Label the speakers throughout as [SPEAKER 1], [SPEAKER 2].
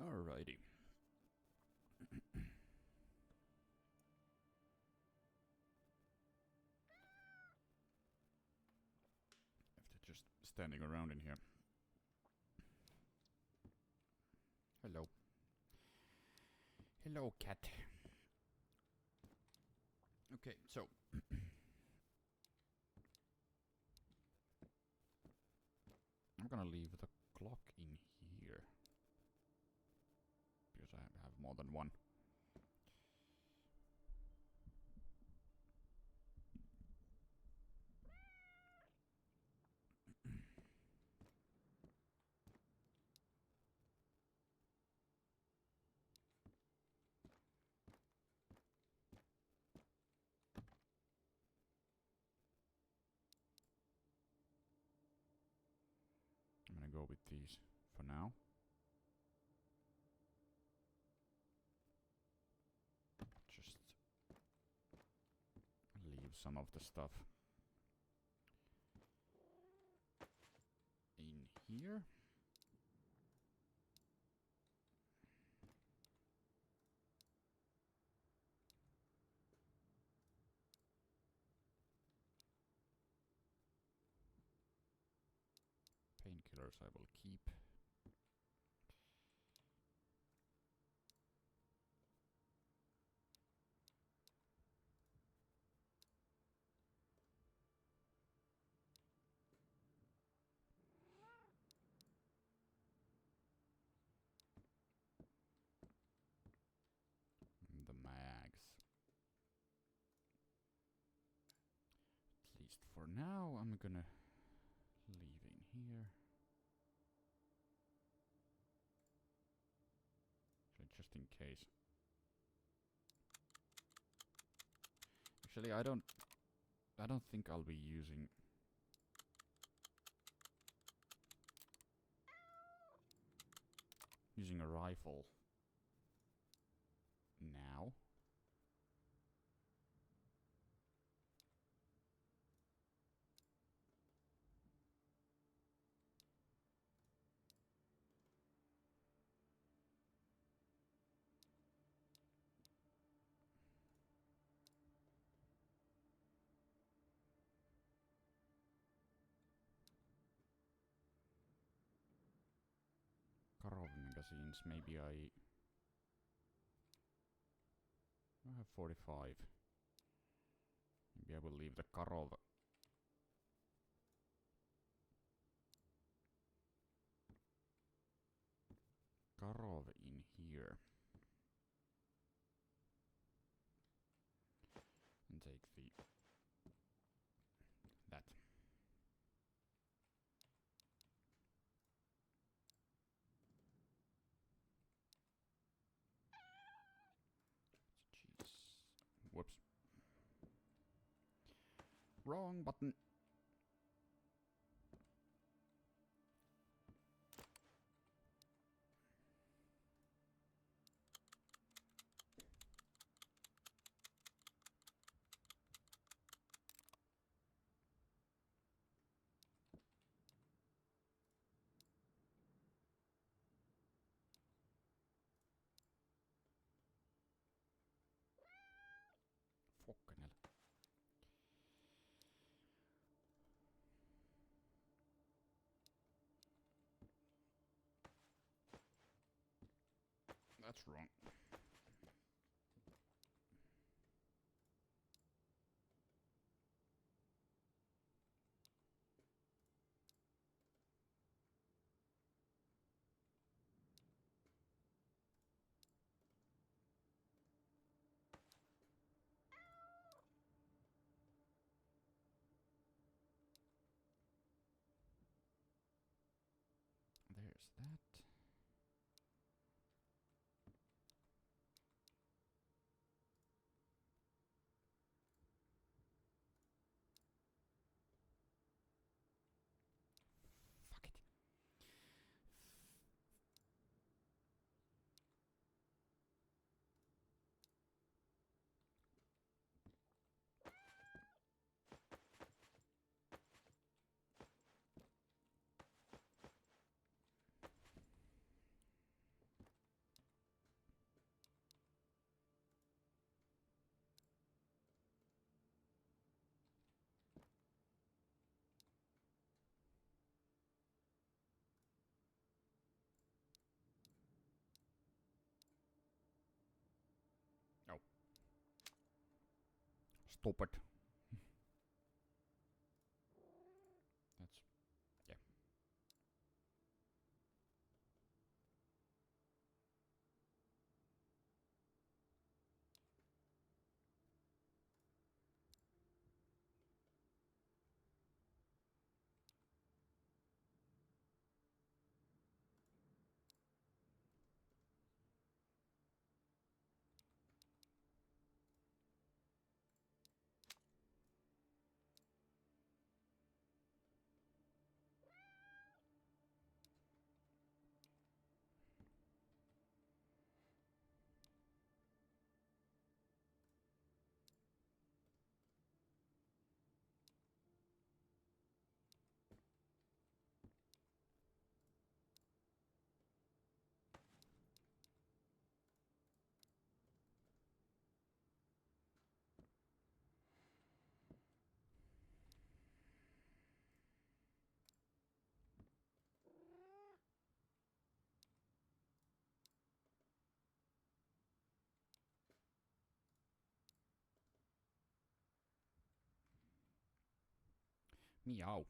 [SPEAKER 1] Alrighty. If they're just standing around in here. Hello. Hello, cat. Okay, so I'm gonna leave the clock in here because I have more than one. I'm gonna go with these for now. Just leave some of the stuff in here. Painkillers I will keep. The mags. At least for now, I'm gonna leave in here. Just in case. Actually, I don't think I'll be using a rifle now. Karov magazines, maybe I have 45. Maybe I will leave the Karov in here. And take that. Jeez. Whoops. Wrong button. Fucking hell. That's wrong. There's that. stupid. That's... yeah. Meow.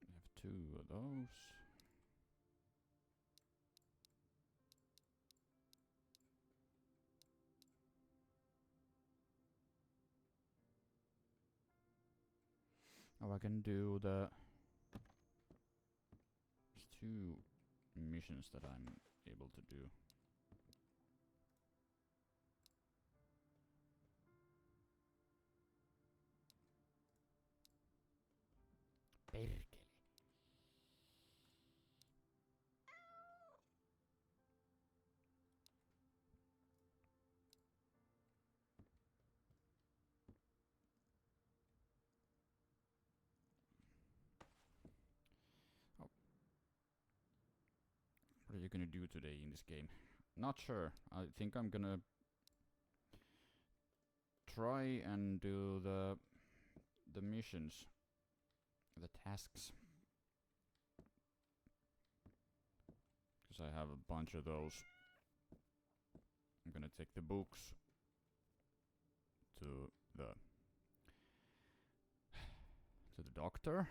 [SPEAKER 1] We have 2 of those. Oh, I can do the... there's 2 missions that I'm able to do. Perkele. Oh. What are you gonna do today in this game? Not sure. I think I'm gonna try and do the missions, the tasks, because I have a bunch of those. I'm gonna take the books to the doctor,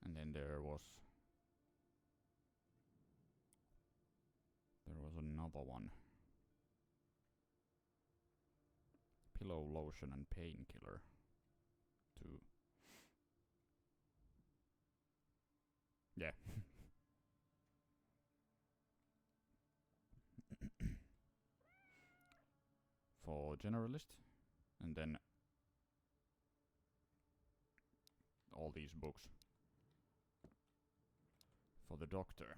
[SPEAKER 1] and then there was another one. Pillow, lotion, and painkiller. 2. Yeah. For generalist, and then all these books for the doctor.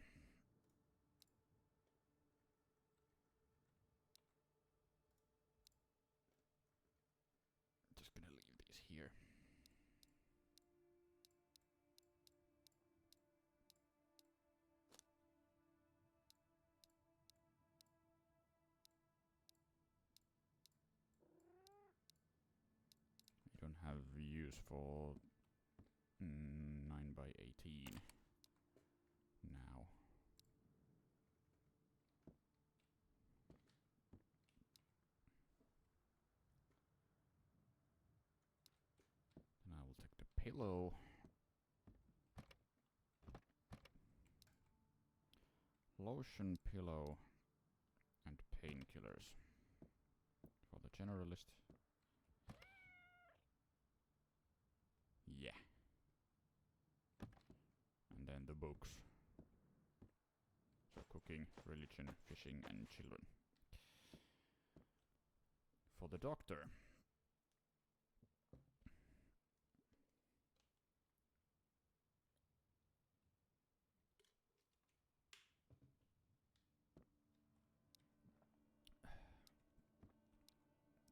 [SPEAKER 1] Just gonna leave these here. I don't have use for 9x18 now. Then I will take the pillow, lotion, pillow, and painkillers for the generalist. Yeah. And then the books. So cooking, religion, fishing, and children. For the doctor.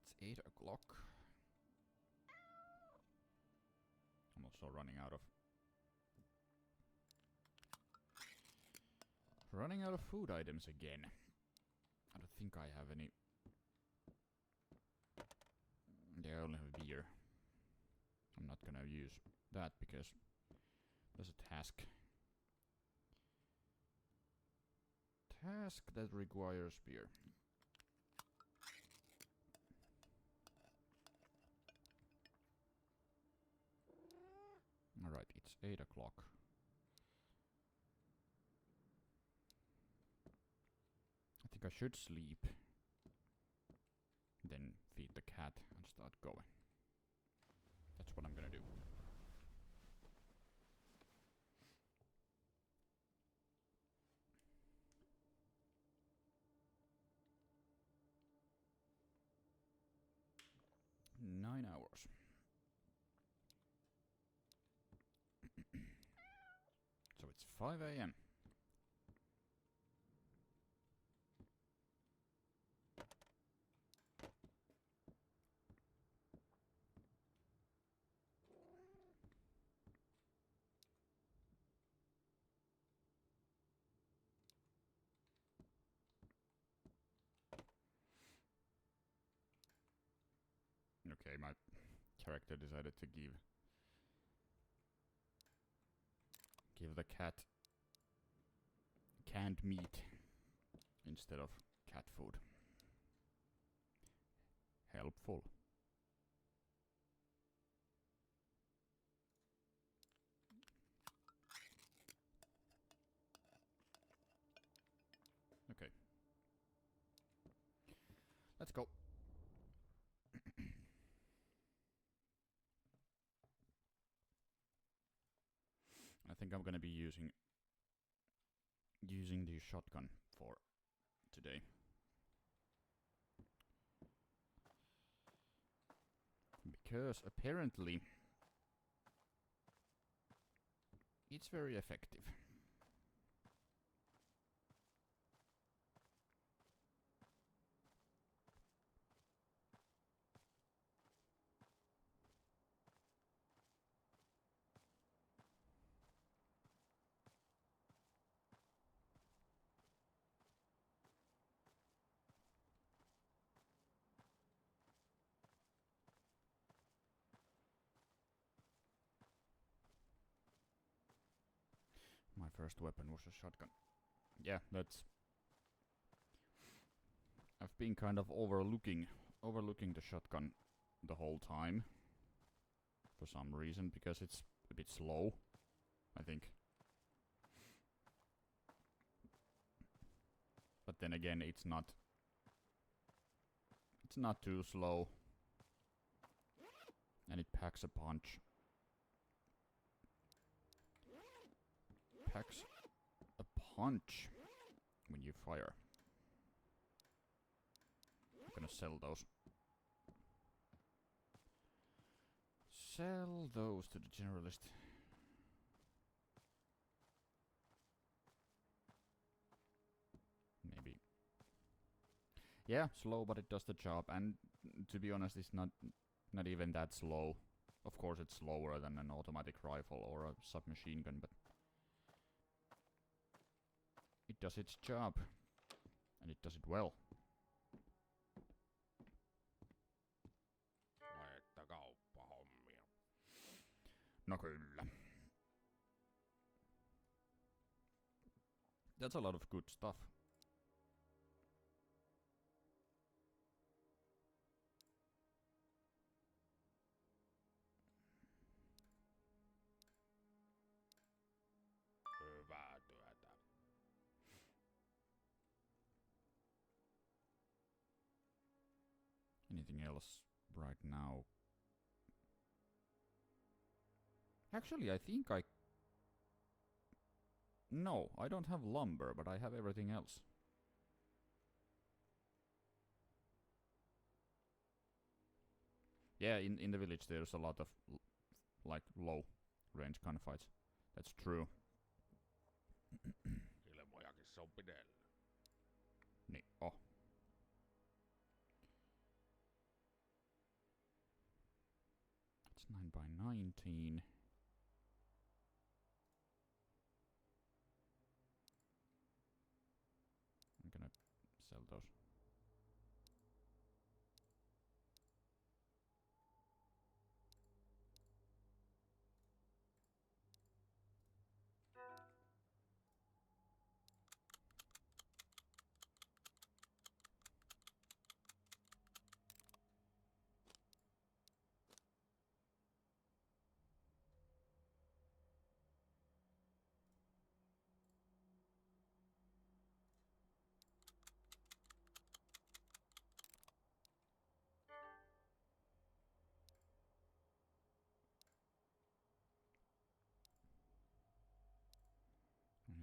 [SPEAKER 1] It's 8 o'clock. I'm also running out of food items again. I don't think I have any Yeah, I only have beer. I'm not gonna use that because there's a task. Task that requires beer. Alright, it's 8 o'clock. I think I should sleep. Then feed the cat and start going. That's what I'm gonna do. Nine hours. So it's 5 a.m. Okay, my character decided to give the cat canned meat instead of cat food. Helpful. Okay. Let's go. I think I'm gonna be using the shotgun for today. Because apparently it's very effective. My first weapon was a shotgun. Yeah, that's... I've been kind of overlooking the shotgun the whole time. For some reason, because it's a bit slow, I think. But then again, it's not too slow. And it packs a punch. Packs a punch when you fire. I'm gonna sell those. Sell those to the generalist. Maybe. Yeah, slow, but it does the job. And to be honest, it's not even that slow. Of course, it's slower than an automatic rifle or a submachine gun, but it does its job. And it does it well. No kyllä. That's a lot of good stuff.
[SPEAKER 2] Hyvää työtä.
[SPEAKER 1] Anything else right now? Actually, I think No, I don't have lumber, but I have everything else. Yeah, in the village there's a lot of like low range gunfights. That's true.
[SPEAKER 2] Ilmojakin se on pidellä.
[SPEAKER 1] Niin, oh. It's 9 by 19. I'm gonna sell those.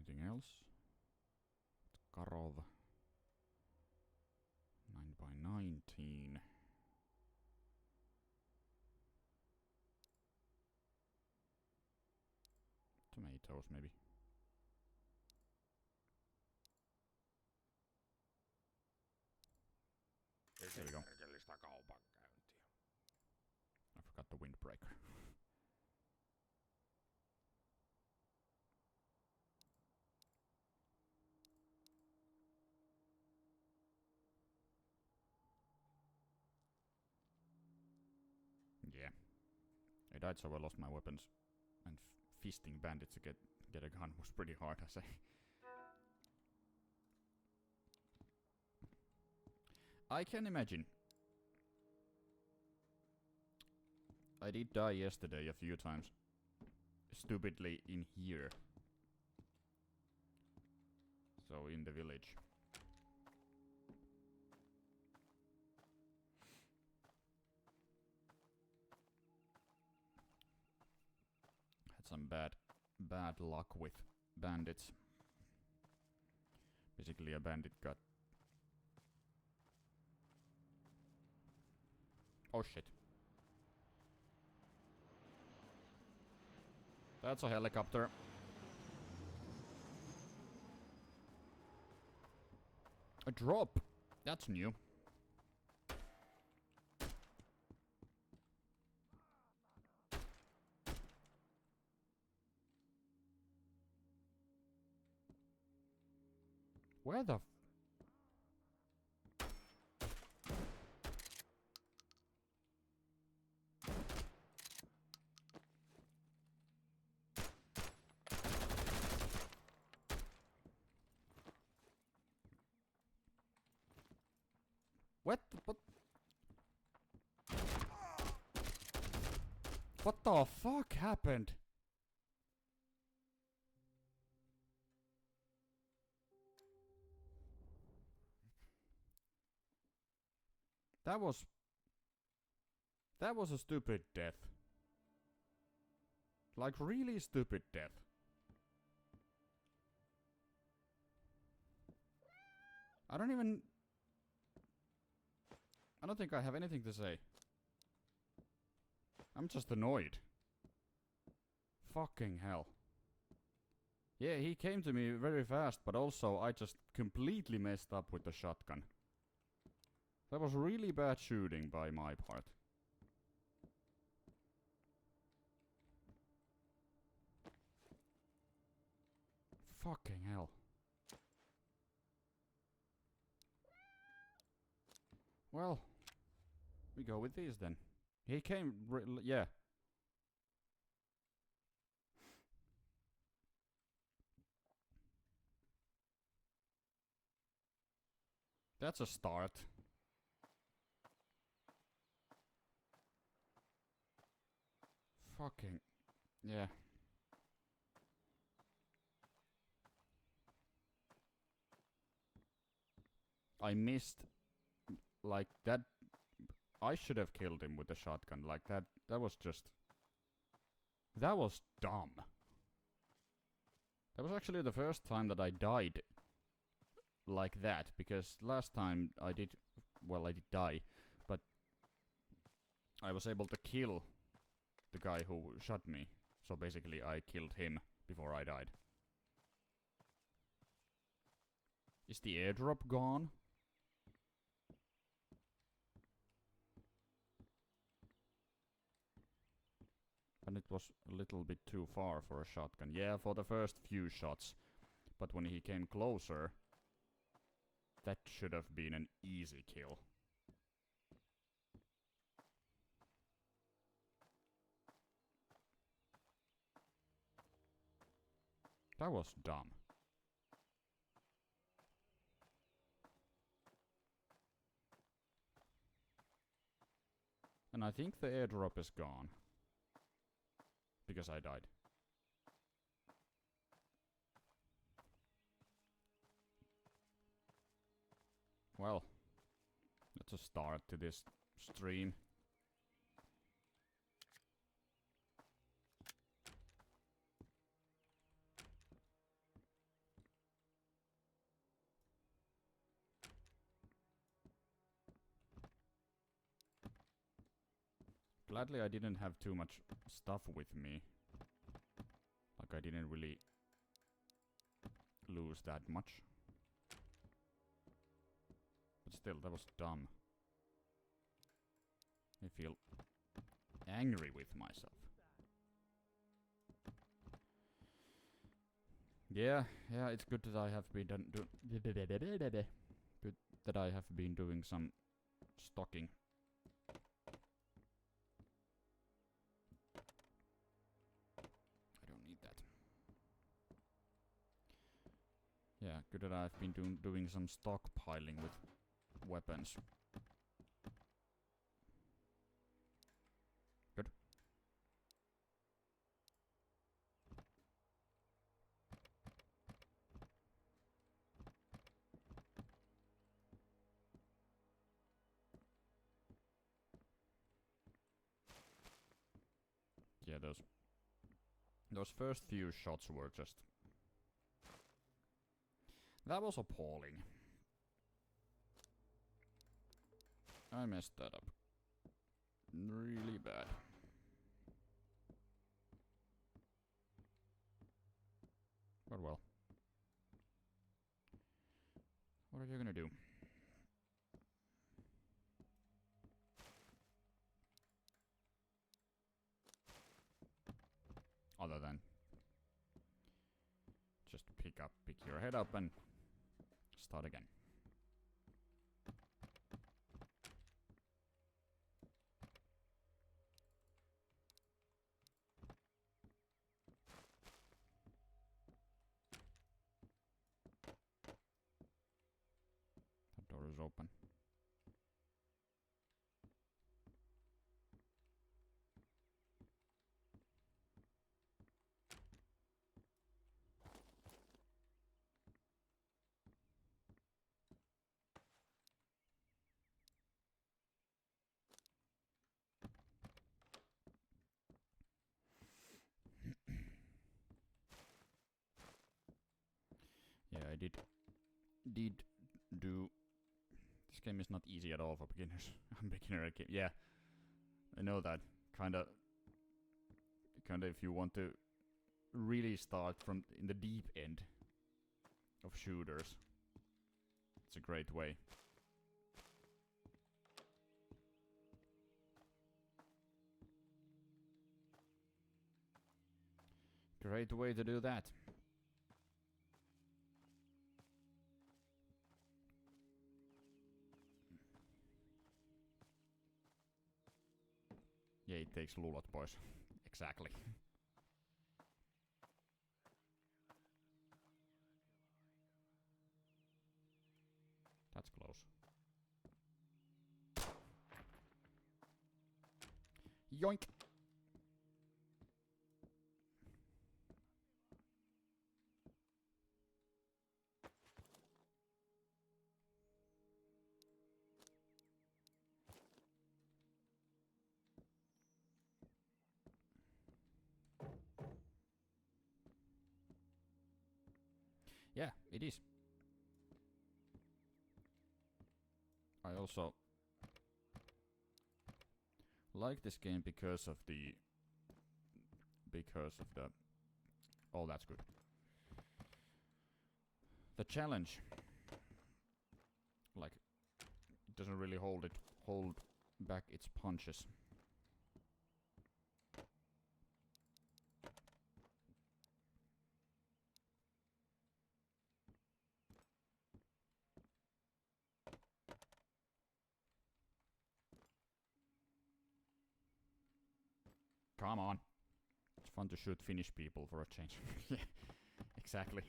[SPEAKER 1] Anything else? Karov. 9 by 19. Tomatoes, maybe. There we go.
[SPEAKER 2] Perkelistä kaupankäyntiä.
[SPEAKER 1] I forgot the windbreaker. Yeah. I died so I lost my weapons. And fisting bandits to get a gun was pretty hard, I say. I can imagine. I did die yesterday a few times. Stupidly in here. So in the village. Had some bad luck with bandits. Basically a bandit got... Oh shit. That's a helicopter. A drop. That's new. Where the... What the fuck happened? That was a stupid death. Like really stupid death. I don't think I have anything to say. I'm just annoyed. Fucking hell. Yeah, he came to me very fast, but also I just completely messed up with the shotgun. That was really bad shooting by my part. Fucking hell. Well, we go with these then. He came, yeah. That's a start. Fucking, yeah. I missed, like, that. I should have killed him with a shotgun, like that. That was just... That was dumb. That was actually the first time that I died like that, because last time I did... Well, I did die, but I was able to kill the guy who shot me. So basically I killed him before I died. Is the airdrop gone? And it was a little bit too far for a shotgun. Yeah, for the first few shots. But when he came closer, that should have been an easy kill. That was dumb. And I think the airdrop is gone. Because I died. Well, that's a start to this stream. Gladly I didn't have too much stuff with me. Like I didn't really lose that much. But still, that was dumb. I feel angry with myself. Yeah, it's good that I have been good that I have been doing some stocking. I don't need that. Yeah, good that I've been doing some stockpiling with weapons. Good. Yeah, those first few shots were just... That was appalling. I messed that up. Really bad. But well. What are you gonna do? Other than just pick your head up and start again. The door is open. Yeah, I did do... This game is not easy at all for beginners. I'm beginner at game. Yeah, I know that. Kinda if you want to really start from in the deep end of shooters, it's a great way. Great way to do that. Yeah, it takes Lulot, boys. Exactly. That's close. Yoink! Yeah, it is. I also like this game because of the... Oh, that's good. The challenge. Like, it doesn't really hold back its punches. Come on. It's fun to shoot Finnish people for a change. Yeah, exactly.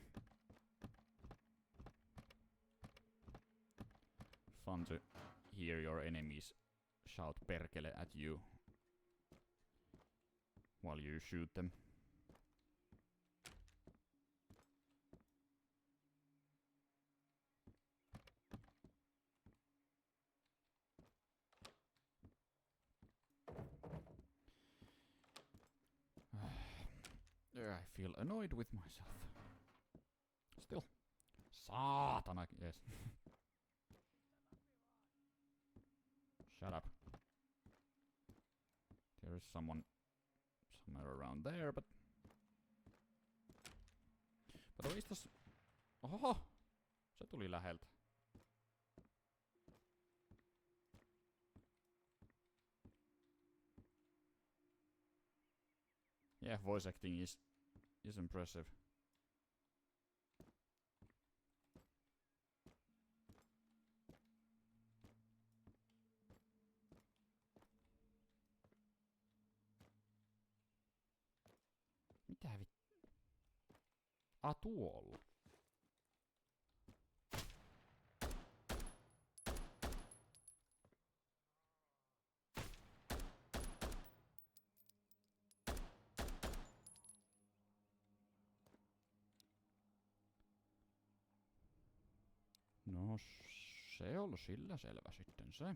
[SPEAKER 1] Fun to hear your enemies shout Perkele at you while you shoot them. I feel annoyed with myself. Still. Saatana, yes. Shut up. There is someone somewhere around there, but oistas... Oho! Se tuli läheltä. Yeah, voice acting is impressive. Mitä tuolla. No, se on sillä selvä sitten se.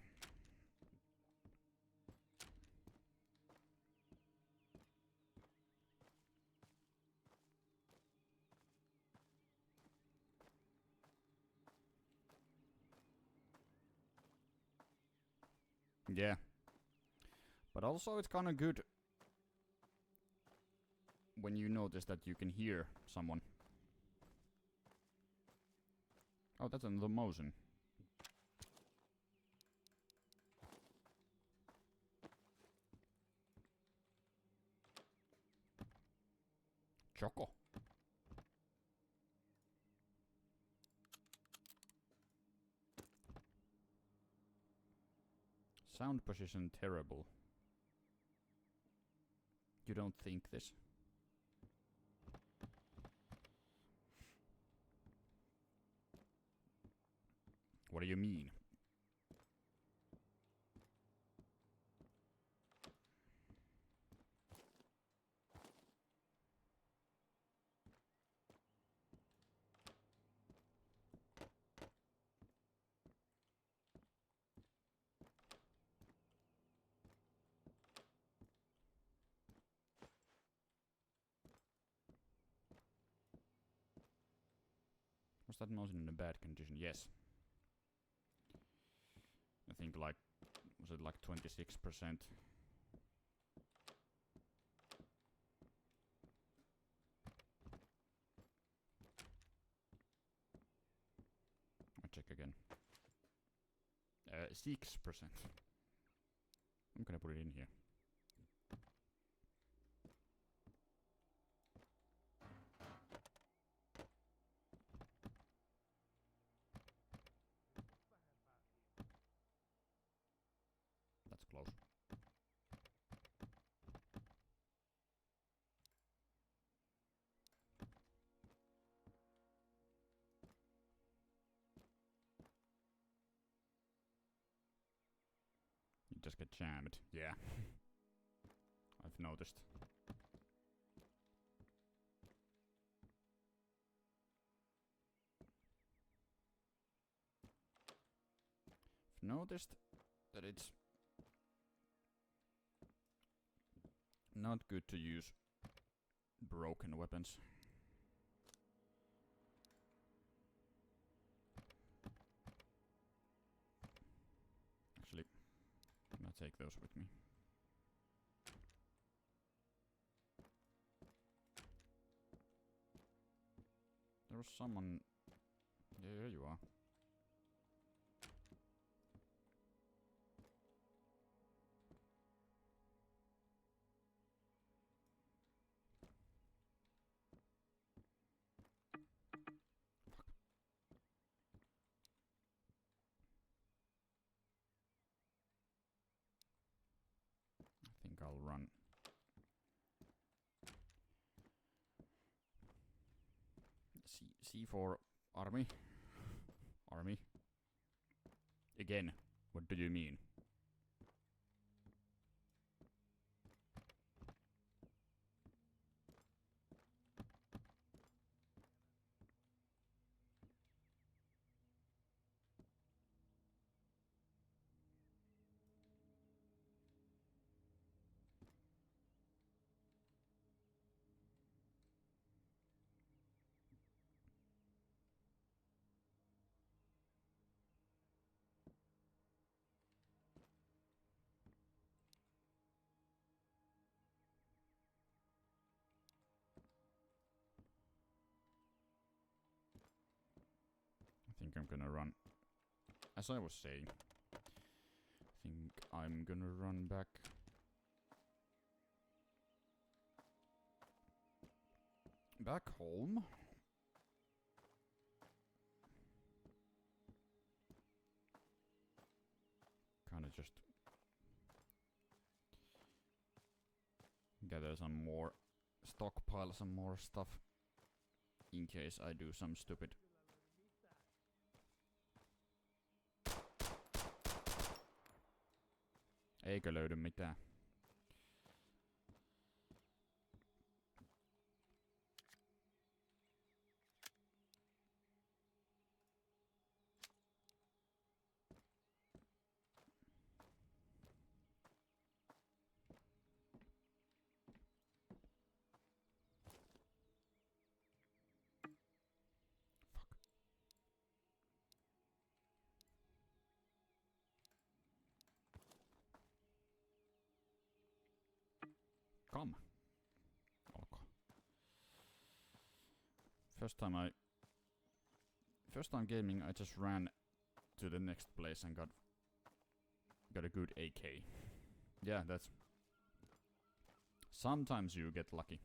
[SPEAKER 1] Yeah. But also it's kinda good when you notice that you can hear someone. Oh, that's another motion. Choco. Sound position terrible. You don't think this? What do you mean? Was that mouse in a bad condition? Yes. I think like, was it like 26%? I'll check again. 6%. I'm gonna put it in here. That's close. You just get jammed. Yeah. I've noticed. I've noticed that it's not good to use broken weapons. Actually, I'm gonna take those with me. There was someone... There you are. I think I'll run. C4 army. Army. Again, what do you mean? gonna run. As I was saying, I think I'm gonna run back. Back home. Kinda just gather some more, stockpile some more stuff in case I do some stupid. Eikö löydy mitään? Come. Olkoon. First time gaming, I just ran to the next place and got a good AK. Yeah, that's... Sometimes you get lucky.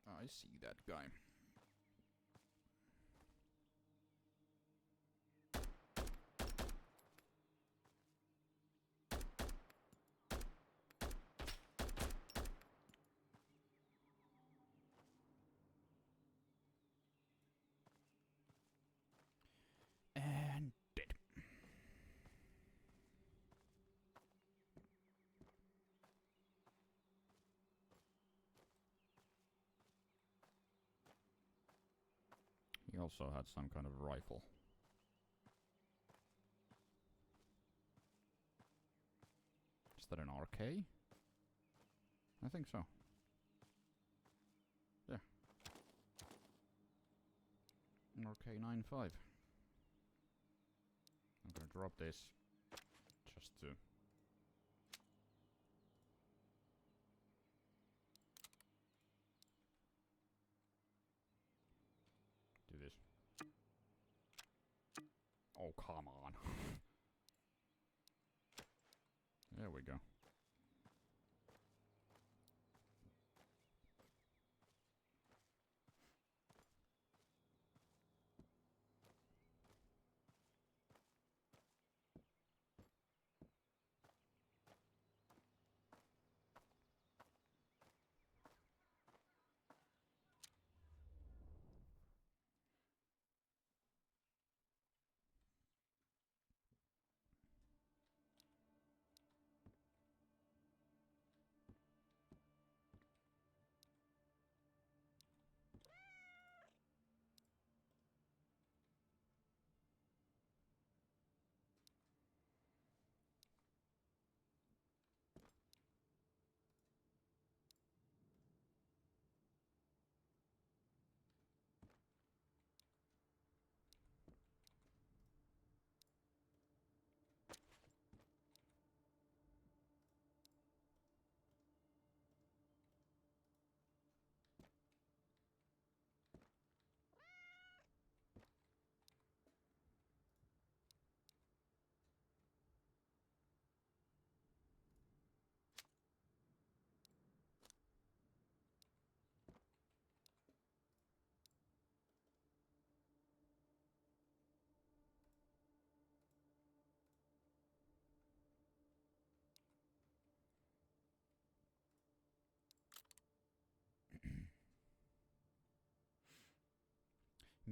[SPEAKER 1] I see that guy. And dead. He also had some kind of rifle. Is that an RK? I think so. Yeah. An RK-95. I'm gonna drop this just to... do this. Oh, come on. There we go.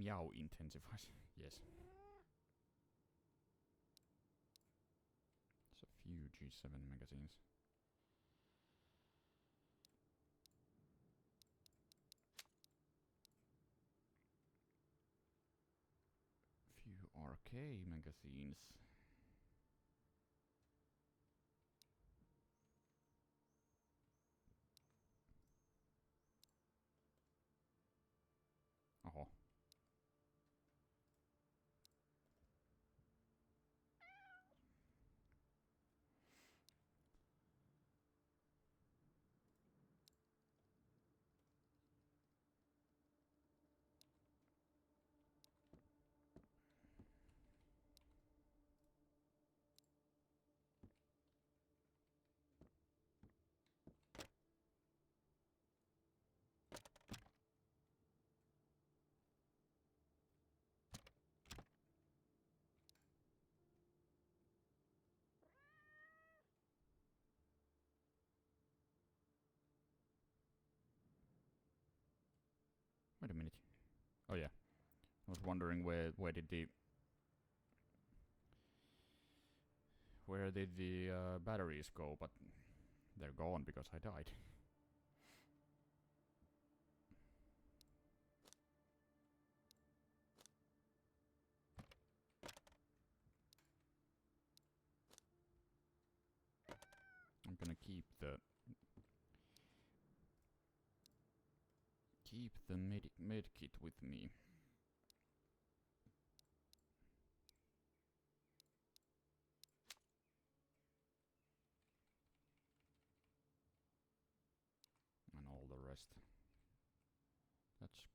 [SPEAKER 1] Meow intensifies. Yes. It's a few G7 magazines. Few RK magazines. Oh. Wait a minute. Oh yeah. I was wondering where did the batteries go, but they're gone because I died. I'm gonna keep the med kit with me. And all the rest. That's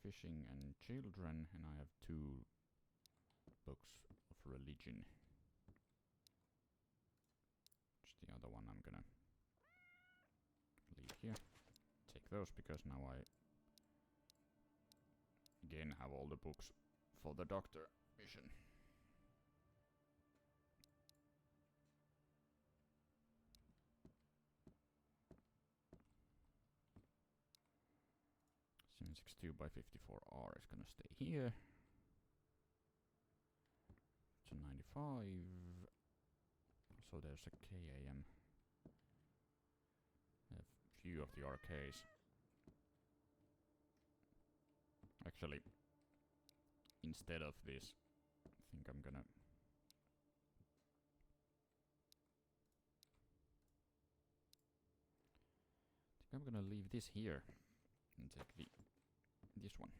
[SPEAKER 1] fishing and children, and I have 2 books of religion. Just the other one I'm gonna leave here. Take those because now I again have all the books for the doctor mission. .62 by 54R is gonna stay here. It's a 95. So there's a KAM. A few of the RKs. Actually, instead of this, I think I'm gonna leave this here and take this one.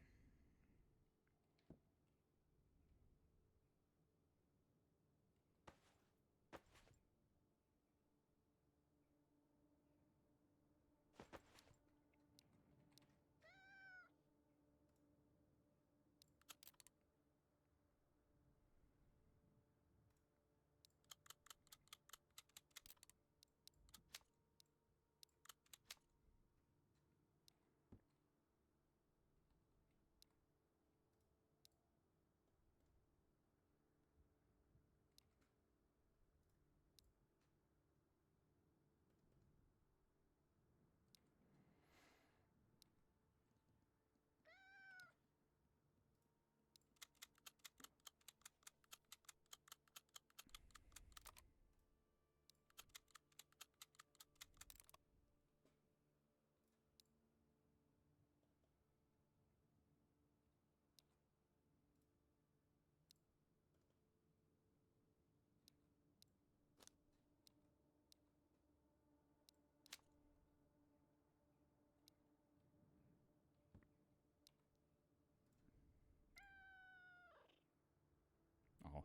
[SPEAKER 1] Oh.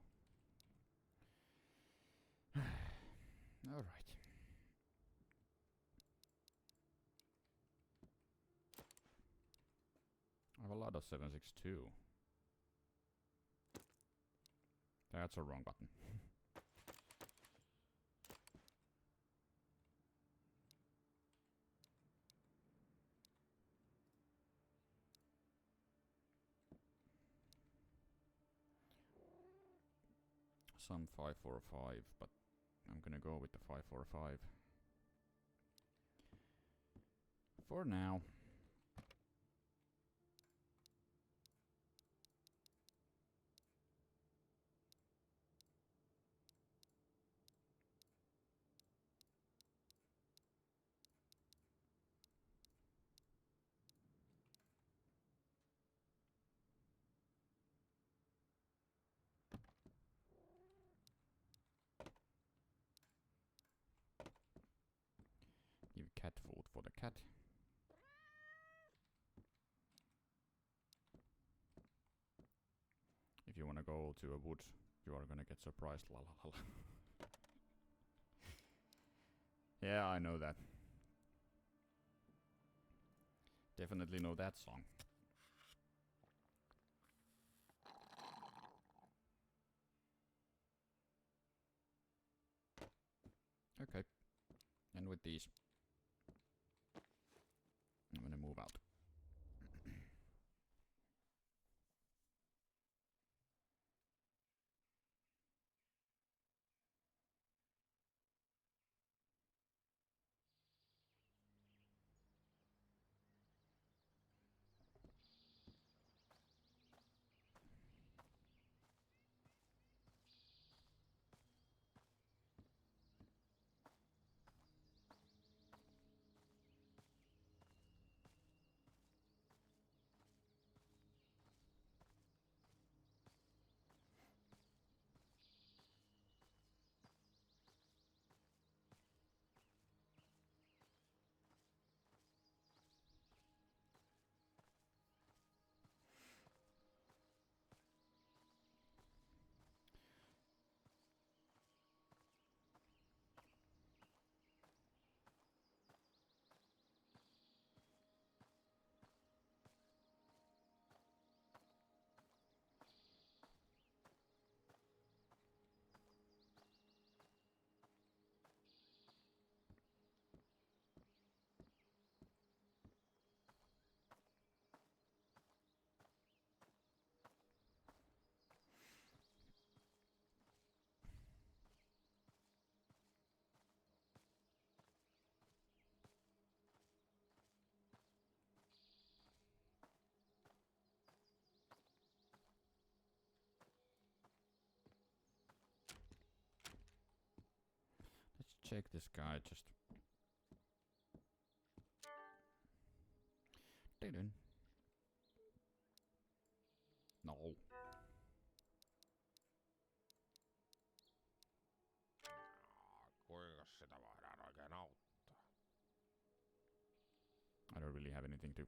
[SPEAKER 1] Alright. I have a lot of 762. That's a wrong button. Some 545, but I'm gonna go with the 545 for now. cat. If you wanna go to a wood, you are gonna get surprised. La la la la. Yeah, I know that. Definitely know that song. Okay. And with these, I'm gonna move out. Let's check this guy just. Didn't. No.
[SPEAKER 2] Kuinka sitä voidaan oikein auttaa?
[SPEAKER 1] I don't really have anything to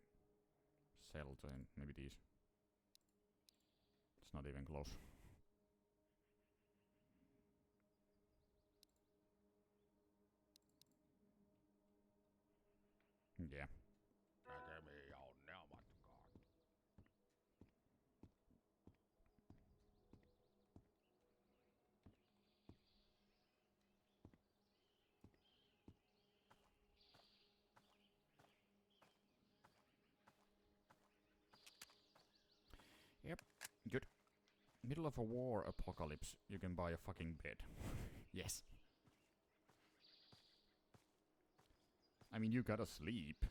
[SPEAKER 1] sell to him. Maybe these. It's not even close. Yeah.
[SPEAKER 2] Näkemiin ja onnea matkaan.
[SPEAKER 1] Yep. Good. Middle of a war apocalypse, you can buy a fucking bed. Yes. I mean, you gotta sleep.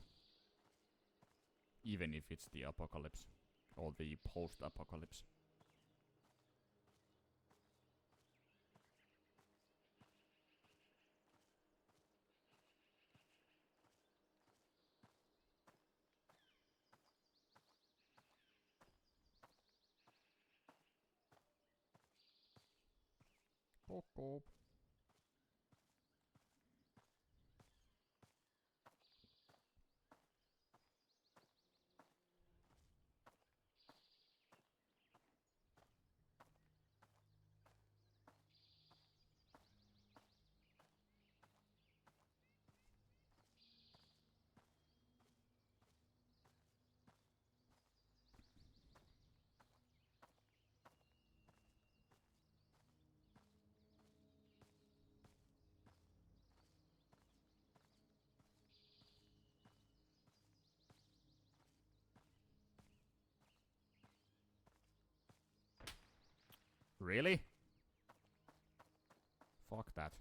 [SPEAKER 1] Even if it's the apocalypse. Or the post-apocalypse. Coco. Really? Fuck that.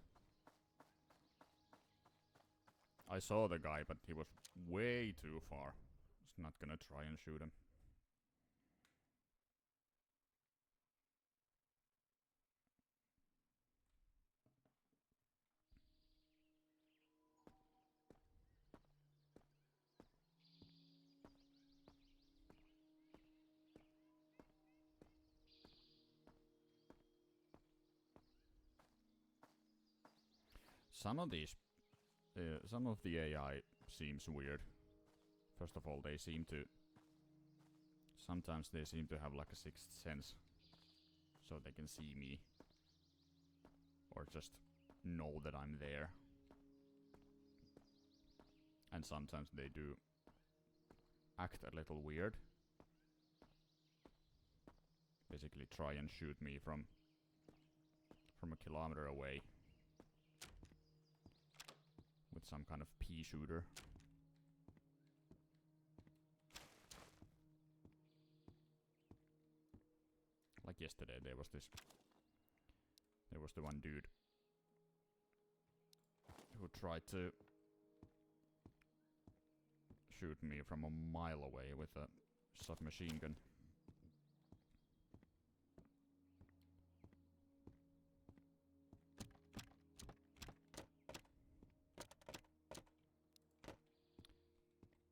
[SPEAKER 1] I saw the guy, but he was way too far. Just not gonna try and shoot him. Some of these, some of the AI seems weird. First of all, they seem to... Sometimes they seem to have like a sixth sense. So they can see me. Or just know that I'm there. And sometimes they do act a little weird. Basically try and shoot me from a kilometer away. With some kind of pea shooter. Like yesterday, there was the one dude who tried to shoot me from a mile away with a submachine gun.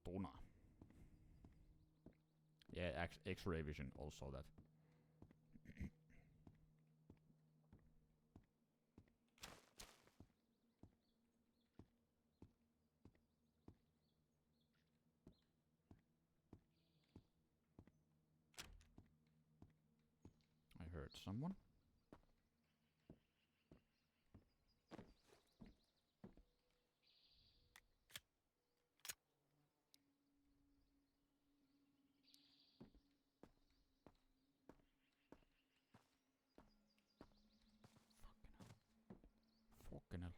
[SPEAKER 1] Tuna. Yeah, X-ray vision also that. I heard someone. Fucking hell.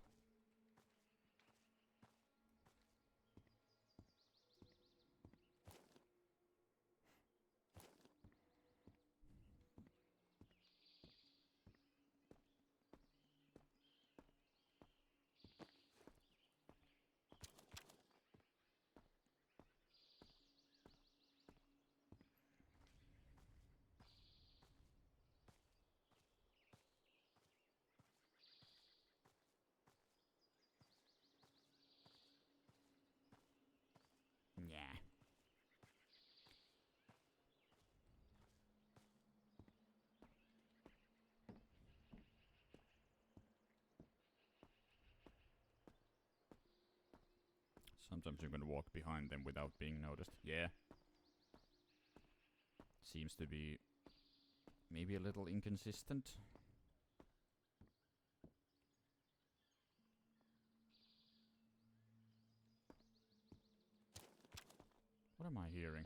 [SPEAKER 1] Yeah. Sometimes you can walk behind them without being noticed. Yeah. Seems to be maybe a little inconsistent. What am I hearing?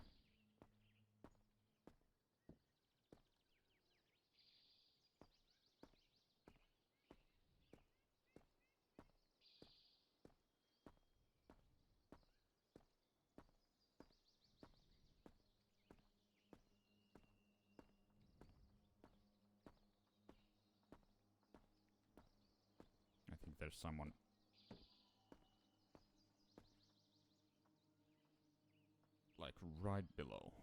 [SPEAKER 1] I think there's someone. Like right below.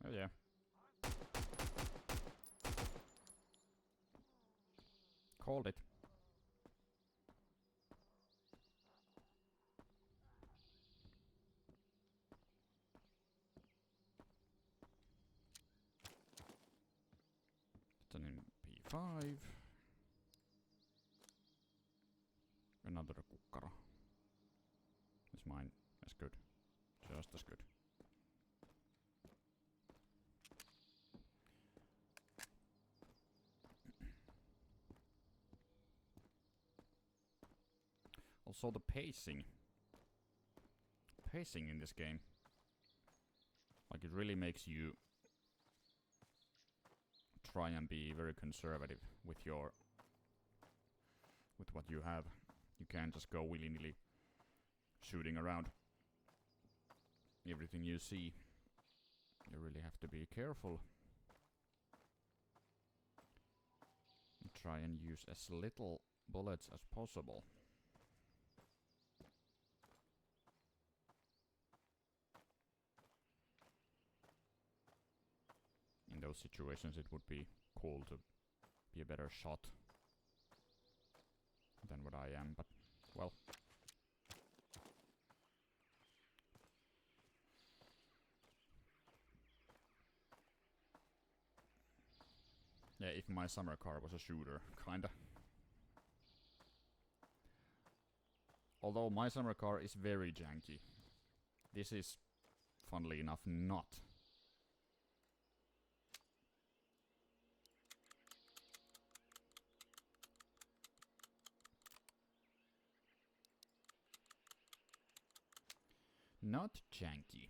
[SPEAKER 1] Oh yeah. Called it. It's an MP5. Another kukkaro. Is mine as good? Just as good. Also the pacing. Pacing in this game. Like it really makes you try and be very conservative with what you have. You can't just go willy-nilly shooting around everything you see. You really have to be careful. And try and use as little bullets as possible. In those situations it would be cool to be a better shot than what I am, but well. Yeah, if my summer car was a shooter, kinda. Although my summer car is very janky. This is, funnily enough, not. Not janky.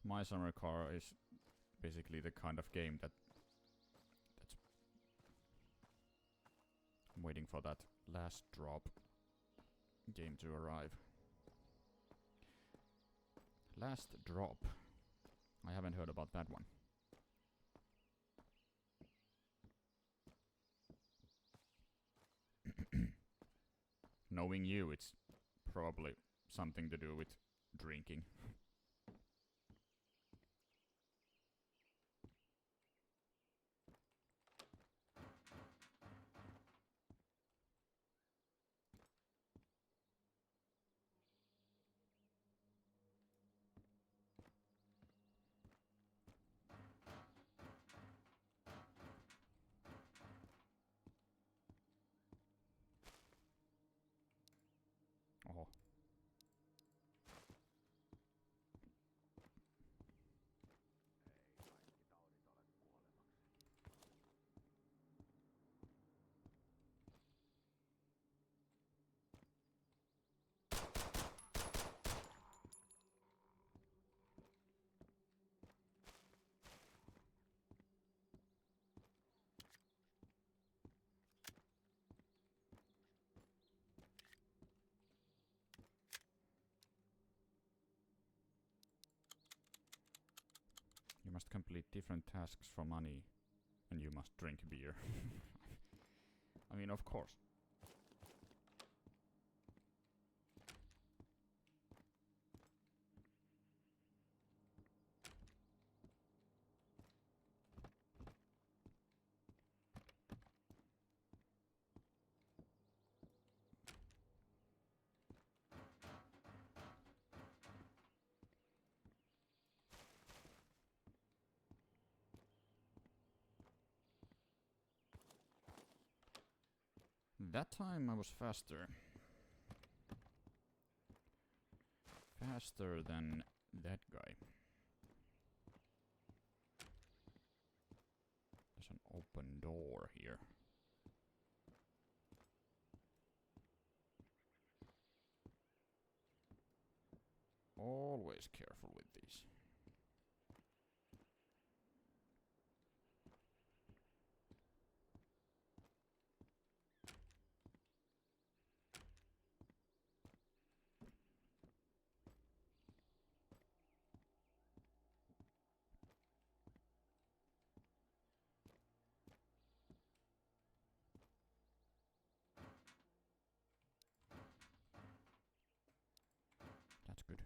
[SPEAKER 1] My summer car is basically the kind of game that's I'm waiting for that last drop game to arrive. Last drop. I haven't heard about that one. Knowing you, it's probably something to do with drinking. Oho. You must complete different tasks for money, and you must drink beer. I mean, of course. That time I was faster. Faster than that guy. There's an open door here. Always careful with these. That's good.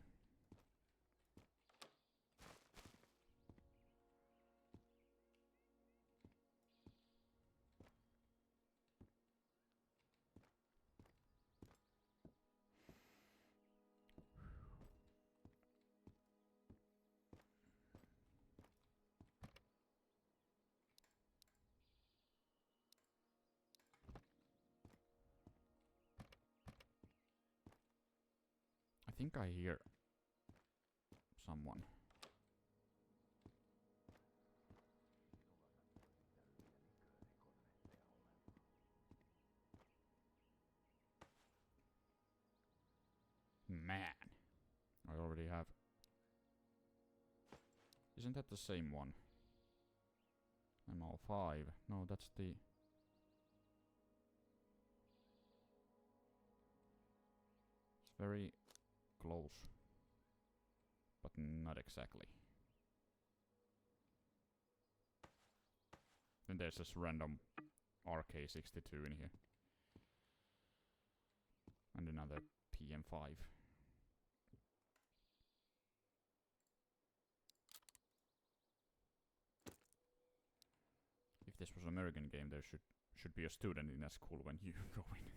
[SPEAKER 1] I think I hear someone. Man, I already have. Isn't that the same one? MO5. No, that's the. It's very close, but not exactly. Then there's this random RK62 in here. And another PM5. If this was an American game, there should be a student in that school when you go in.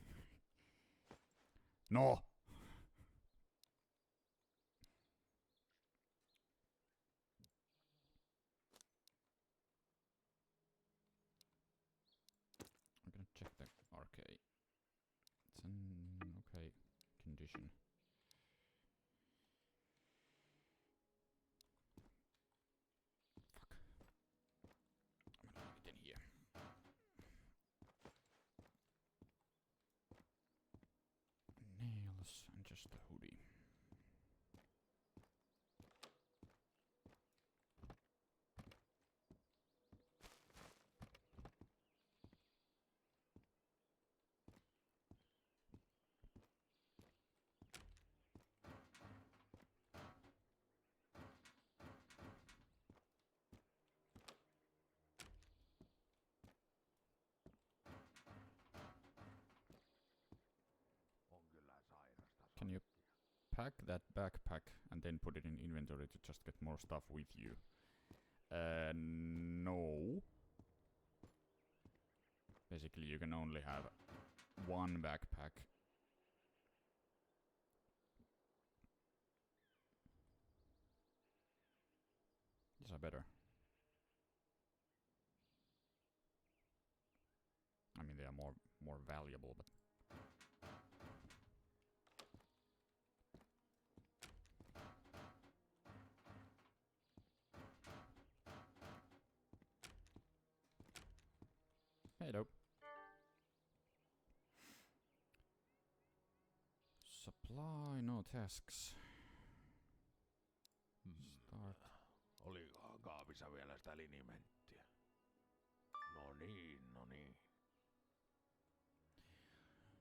[SPEAKER 1] No! I'm gonna check the RK. It's an okay condition. Fuck. I'm gonna leave it in here. Nails and just the hoodie.
[SPEAKER 2] On kyllä sairasta.
[SPEAKER 1] Can you pack that backpack and then put it in inventory to just get more stuff with you? No. Basically, you can only have one backpack. These are better. I mean, they are more valuable, but hey, dope. Supply, no tasks. Start.
[SPEAKER 2] Olikohan kaapissa vielä sitä linimenttiä? No niin, no niin.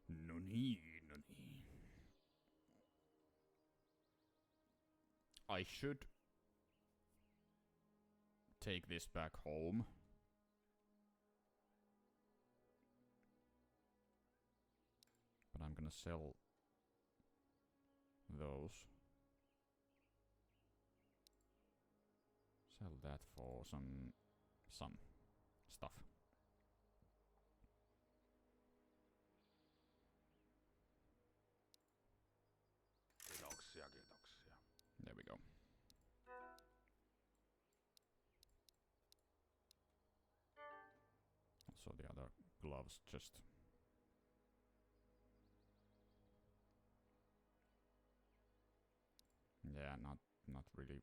[SPEAKER 1] No niin, no niin. I should take this back home. But I'm gonna sell those. Sell that for some stuff.
[SPEAKER 2] Kiitoksia, kiitoksia.
[SPEAKER 1] There we go. Also the other gloves just yeah, not really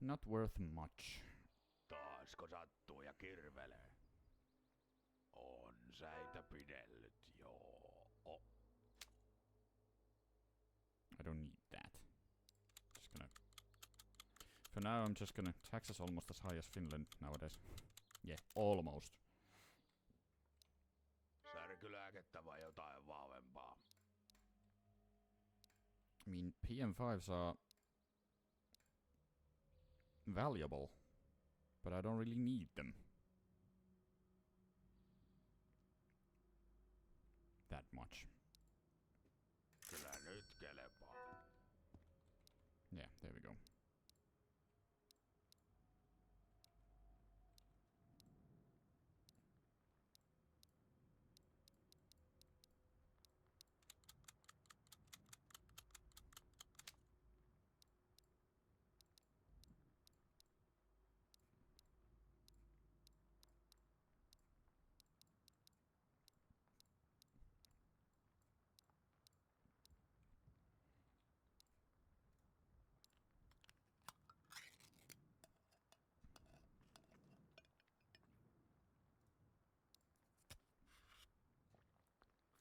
[SPEAKER 1] not worth much.
[SPEAKER 2] Taasko sattuu ja kirvelee? On säitä pidellyt, joo.
[SPEAKER 1] I don't need that. Just gonna. For now, I'm just gonna. Taxes almost as high as Finland nowadays. Yeah, almost.
[SPEAKER 2] Särkylääkettä vai jotain vahvempaa?
[SPEAKER 1] I mean, PM5s are valuable, but I don't really need them that much.
[SPEAKER 2] Kyllä nyt kelepaa.
[SPEAKER 1] Yeah, there we go.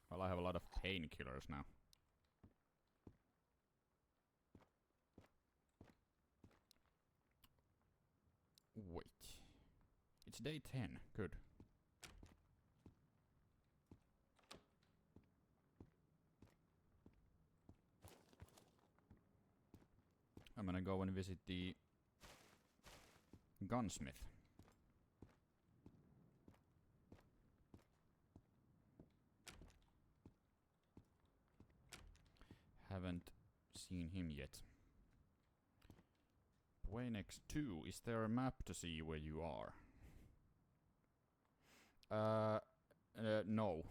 [SPEAKER 1] Well, I have a lot of painkillers now. Wait. It's day 10. Good. I'm gonna go and visit the gunsmith. seen him yet. Waynex 2, is there a map to see where you are? No.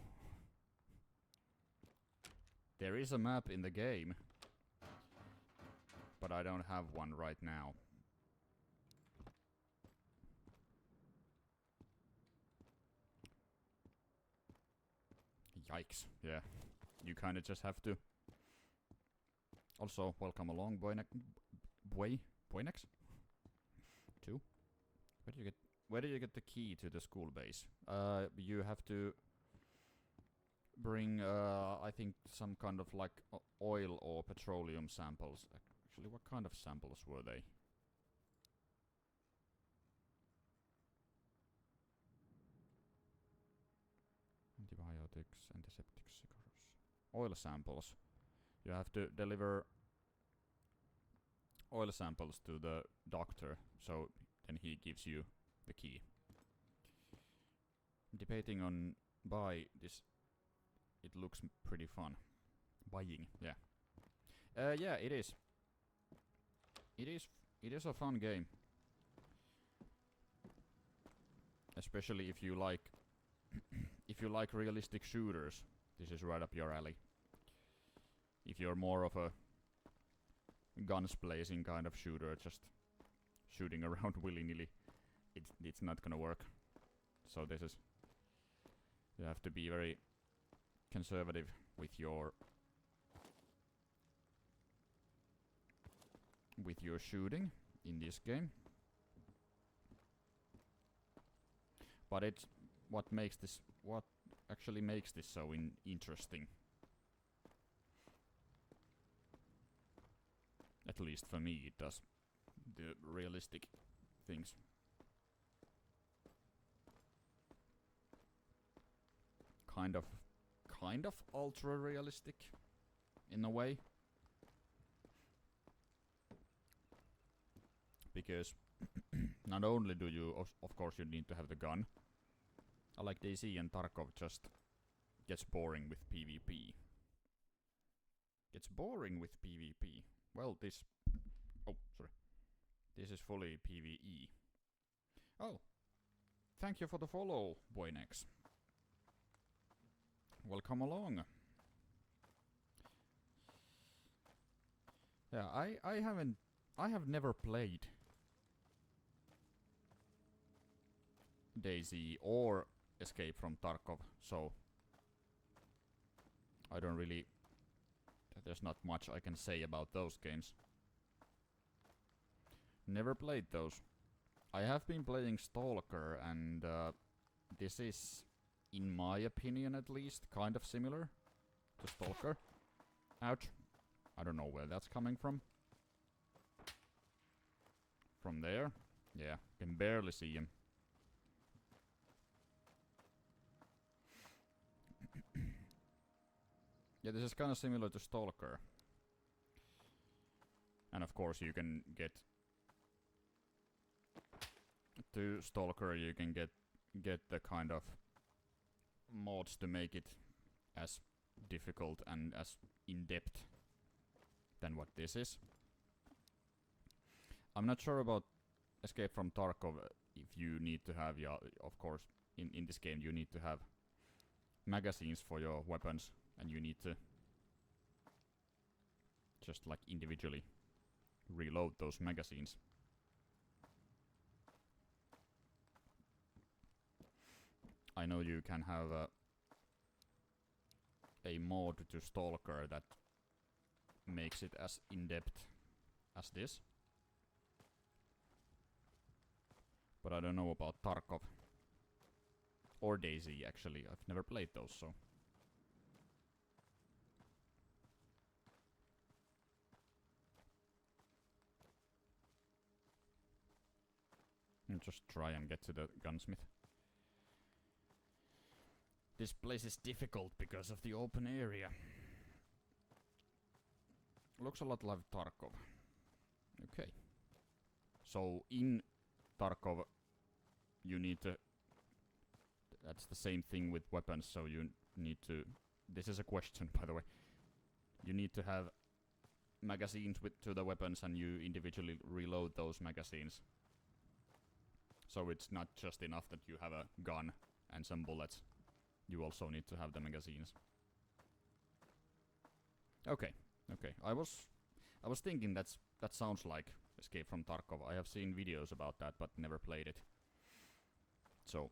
[SPEAKER 1] There is a map in the game, but I don't have one right now. Yikes, yeah. You kinda just have to. Also, welcome along, Waynex 2? Where do you get the key to the school base? You have to bring, I think, some kind of like oil or petroleum samples. Actually, what kind of samples were they? Antibiotics, antiseptics, oil samples. You have to deliver oil samples to the doctor, so then he gives you the key. Debating on buy this. It looks pretty fun. Buying, yeah. Yeah, it is. It is a fun game. Especially if you like if you like realistic shooters, this is right up your alley. If you're more of a guns blazing kind of shooter, just shooting around willy-nilly, it's not gonna work. So this is, you have to be very conservative with your shooting in this game. But it's what actually makes this so interesting. At least for me it does. The realistic things. Kind of ultra realistic in a way. Because not only do you, of course you need to have the gun. I like DayZ and Tarkov just gets boring with PvP. Gets boring with PvP. Well, this... Oh, sorry. This is fully PvE. Oh. Thank you for the follow, Boynex. Welcome along. Yeah, I have never played DayZ or Escape from Tarkov, so I don't really... There's not much I can say about those games. Never played those. I have been playing Stalker, and this is, in my opinion at least, kind of similar to Stalker. Ouch. I don't know where that's coming from. From there? Yeah, can barely see him. Yeah, this is kind of similar to Stalker. And of course you can get... To Stalker you can get the kind of mods to make it as difficult and as in-depth than what this is. I'm not sure about Escape from Tarkov if you need to have, yeah, of course, in this game you need to have magazines for your weapons, and you need to just like individually reload those magazines. I know you can have a mod to Stalker that makes it as in-depth as this. But I don't know about Tarkov. Or DayZ, actually. I've never played those, so... I'll just try and get to the gunsmith. This place is difficult because of the open area. Looks a lot like Tarkov. Okay. So in Tarkov you need to... That's the same thing with weapons, so you need to... This is a question, by the way. You need to have magazines to the weapons, and you individually reload those magazines. So it's not just enough that you have a gun and some bullets. You also need to have the magazines. Okay. I was thinking that sounds like Escape from Tarkov. I have seen videos about that, but never played it. So,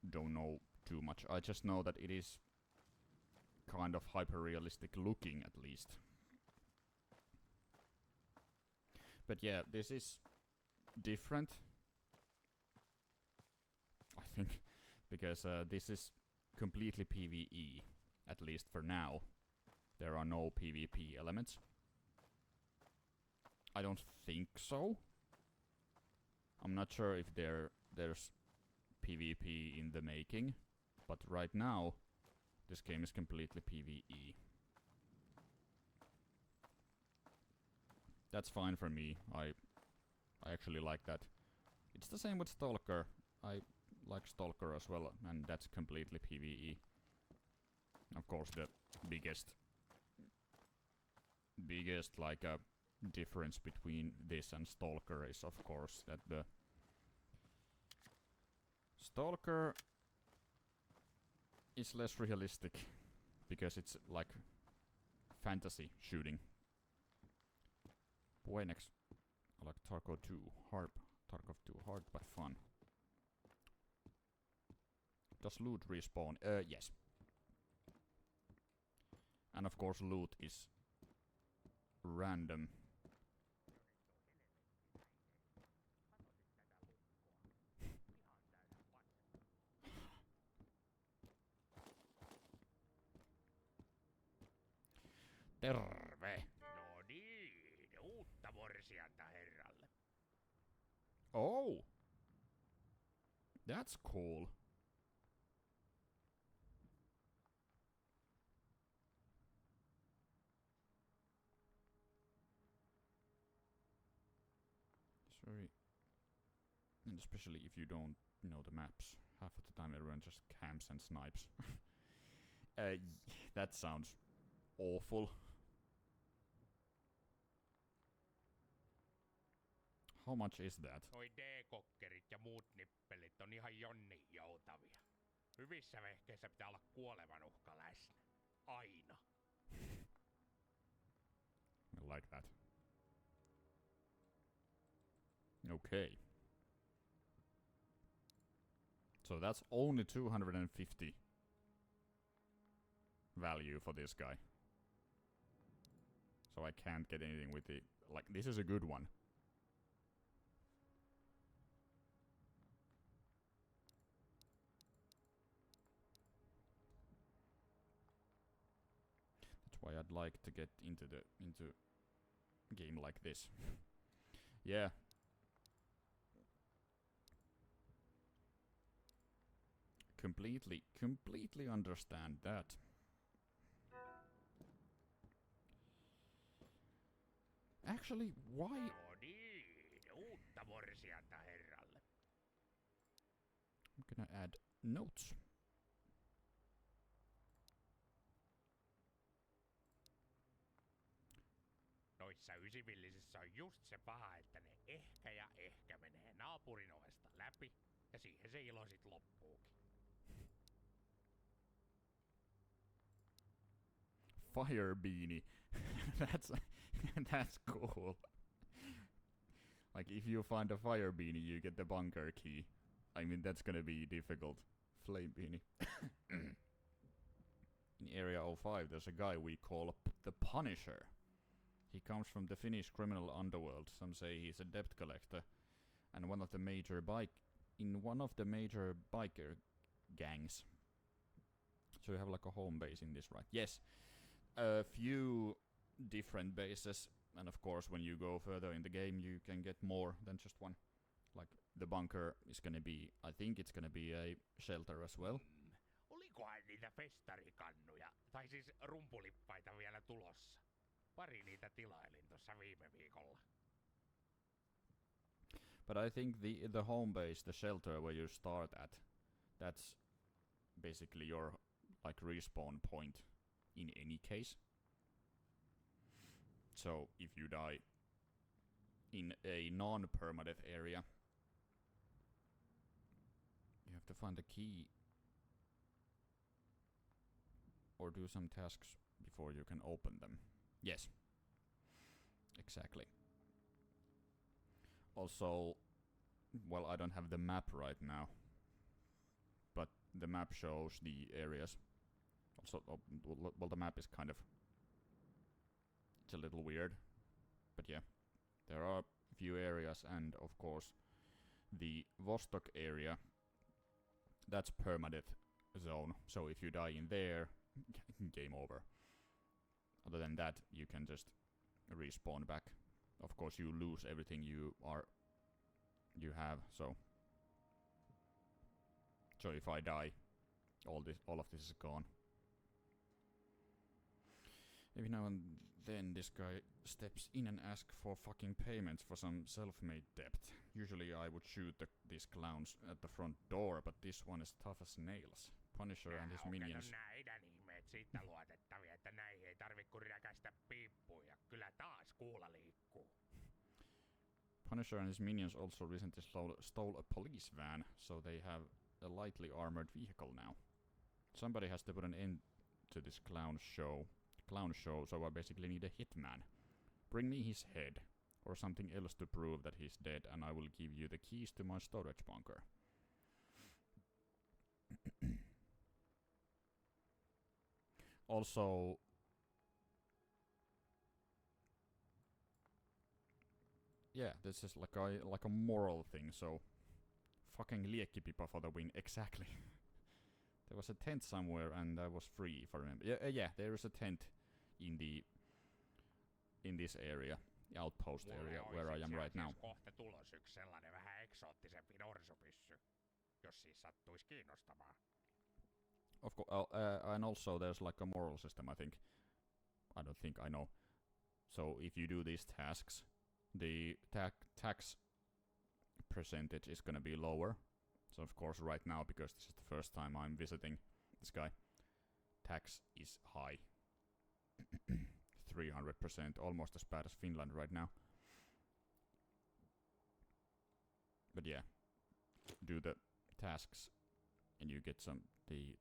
[SPEAKER 1] don't know too much. I just know that it is kind of hyper-realistic looking, at least. But yeah, this is different, I think, because this is completely PvE, at least for now. There are no PvP elements. I don't think so. I'm not sure if there's PvP in the making, but right now this game is completely PvE. That's fine for me. I actually like that. It's the same with Stalker. I like Stalker as well, and that's completely PvE. Of course, the biggest like difference between this and Stalker is, of course, that the Stalker is less realistic because it's like fantasy shooting. Next, I like Tarkov 2 hard. Tarkov 2 hard but fun. Does loot respawn? Yes. And of course, loot is random. Terve!
[SPEAKER 2] No niin, uutta morsianta herralle.
[SPEAKER 1] Oh! That's cool. It's very... And especially if you don't know the maps. Half of the time everyone just camps and snipes. That sounds awful. How much is that?
[SPEAKER 2] Noi D-kokkerit ja muut nippelit on ihan jonnin joutavia. Hyvissä vehkeissä pitää olla kuoleman uhka läsnä. Aina.
[SPEAKER 1] I like that. Okay. So that's only 250 value for this guy. So I can't get anything with the... Like, this is a good one. That's why I'd like to get into game like this. Yeah. Completely understand that. Actually, why?
[SPEAKER 2] No niin, uutta morsianta herralle.
[SPEAKER 1] I'm gonna add notes.
[SPEAKER 2] Noissa ysivillisissä on just se paha, että ne ehkä menee naapurin ovesta läpi, ja siihen se ilo sit loppuukin.
[SPEAKER 1] Fire beanie. That's cool. Like, if you find a fire beanie, you get the bunker key. I mean, that's gonna be difficult. Flame beanie. In Area 05, there's a guy we call the Punisher. He comes from the Finnish criminal underworld. Some say he's a debt collector, and one of the major biker gangs. So you have like a home base in this, right? Yes. A few different bases, and of course when you go further in the game you can get more than just one. Like the bunker is gonna be, I think it's gonna be a shelter as well.
[SPEAKER 2] Olikohan niitä festarikannuja, tai siis rumpulippaita vielä tulossa? Pari niitä tilailin tuossa viime viikolla.
[SPEAKER 1] But I think the home base, the shelter where you start at, that's basically your like respawn point in any case. So if you die in a non-permadeath area, you have to find a key or do some tasks before you can open them. Yes, exactly. Also, well, I don't have the map right now, but the map shows the areas. Also, well, the map is kind of, it's a little weird, but yeah, there are a few areas, and of course, the Vostok area, that's permadeath zone. So if you die in there, game over. Other than that, you can just respawn back. Of course, you lose everything you have. So if I die, all of this is gone. Every now and then this guy steps in and asks for fucking payments for some self-made debt. Usually I would shoot these clowns at the front door, but this one is tough as nails. Punisher and his minions.
[SPEAKER 2] Näiden ihmeet siitä luotettavia, että näihin ei tarvi kun räkästä piippuja. Kyllä taas kuulla liikkuu.
[SPEAKER 1] Punisher and his minions also recently stole a police van, so they have a lightly armored vehicle now. Somebody has to put an end to this clown show, so I basically need a hitman. Bring me his head, or something else to prove that he's dead, and I will give you the keys to my storage bunker. Also, yeah, this is like a moral thing, so fucking liekkipipa for the win, exactly. There was a tent somewhere and that was free, if I remember. Yeah, there is a tent in this area, the outpost area where I am right now.
[SPEAKER 2] Kohta tulos yksi sellainen vähän eksoottisempi norsupyssy, jos siis sattuis kiinnostamaan.
[SPEAKER 1] Of course, and also there's like a moral system, I think. I don't think I know. So if you do these tasks, the tax percentage is gonna be lower. So of course right now, because this is the first time I'm visiting this guy, tax is high. 300%, almost as bad as Finland right now. But yeah, do the tasks and you get the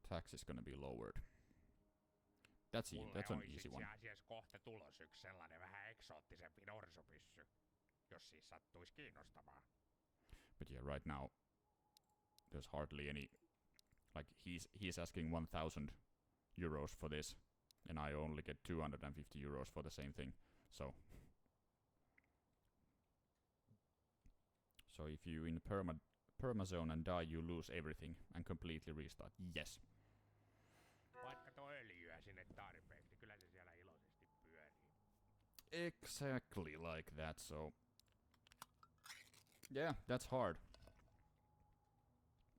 [SPEAKER 1] tax is gonna be lowered. That's an easy one.
[SPEAKER 2] Asiassa kohta tulos yksi sellainen vähän eksoottisempi norsupyssy, jos siis sattuis kiinnostamaan.
[SPEAKER 1] But yeah, right now there's hardly any, like he's asking 1,000 euros for this, and I only get 250 euros for the same thing. So if you in perma zone and die, you lose everything and completely restart. Yes.
[SPEAKER 2] Vaikka tuo öljyä sinne tarpeeksi, kyllä se siellä iloisesti pyörii.
[SPEAKER 1] Exactly like that, so yeah, that's hard.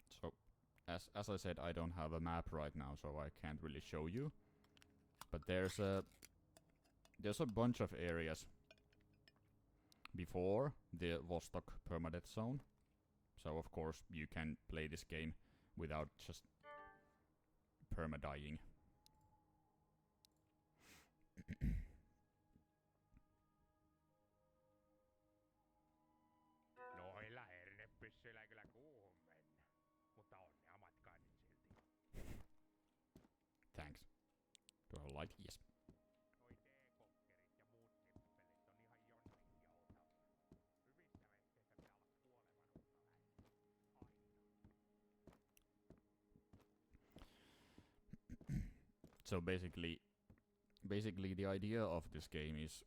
[SPEAKER 1] So as I said, I don't have a map right now, so I can't really show you. But there's a bunch of areas before the Vostok permadeath zone. So of course you can play this game without just perma-dying.
[SPEAKER 2] Noilla hernepyssyillä kyllä kuuhun mennä, mutta onnea matkaan nyt silti.
[SPEAKER 1] Thanks. Do I have light? Yes.
[SPEAKER 2] Noi T-kokkerit ja muut sippelit on ihan jonnekin joutavia. Hyvissä vehkeissä pitää olla kuolevan uhkaväinen. Aina.
[SPEAKER 1] So basically the idea of this game is,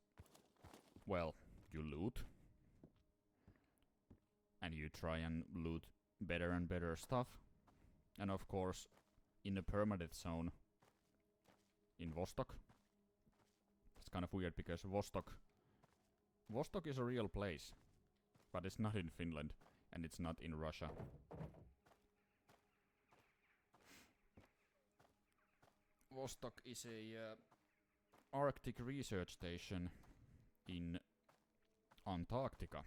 [SPEAKER 1] well, you loot. And you try and loot better and better stuff. And of course, in the permadeath zone in Vostok, it's kind of weird because Vostok is a real place, but it's not in Finland and it's not in Russia. Vostok is a Arctic research station in Antarctica.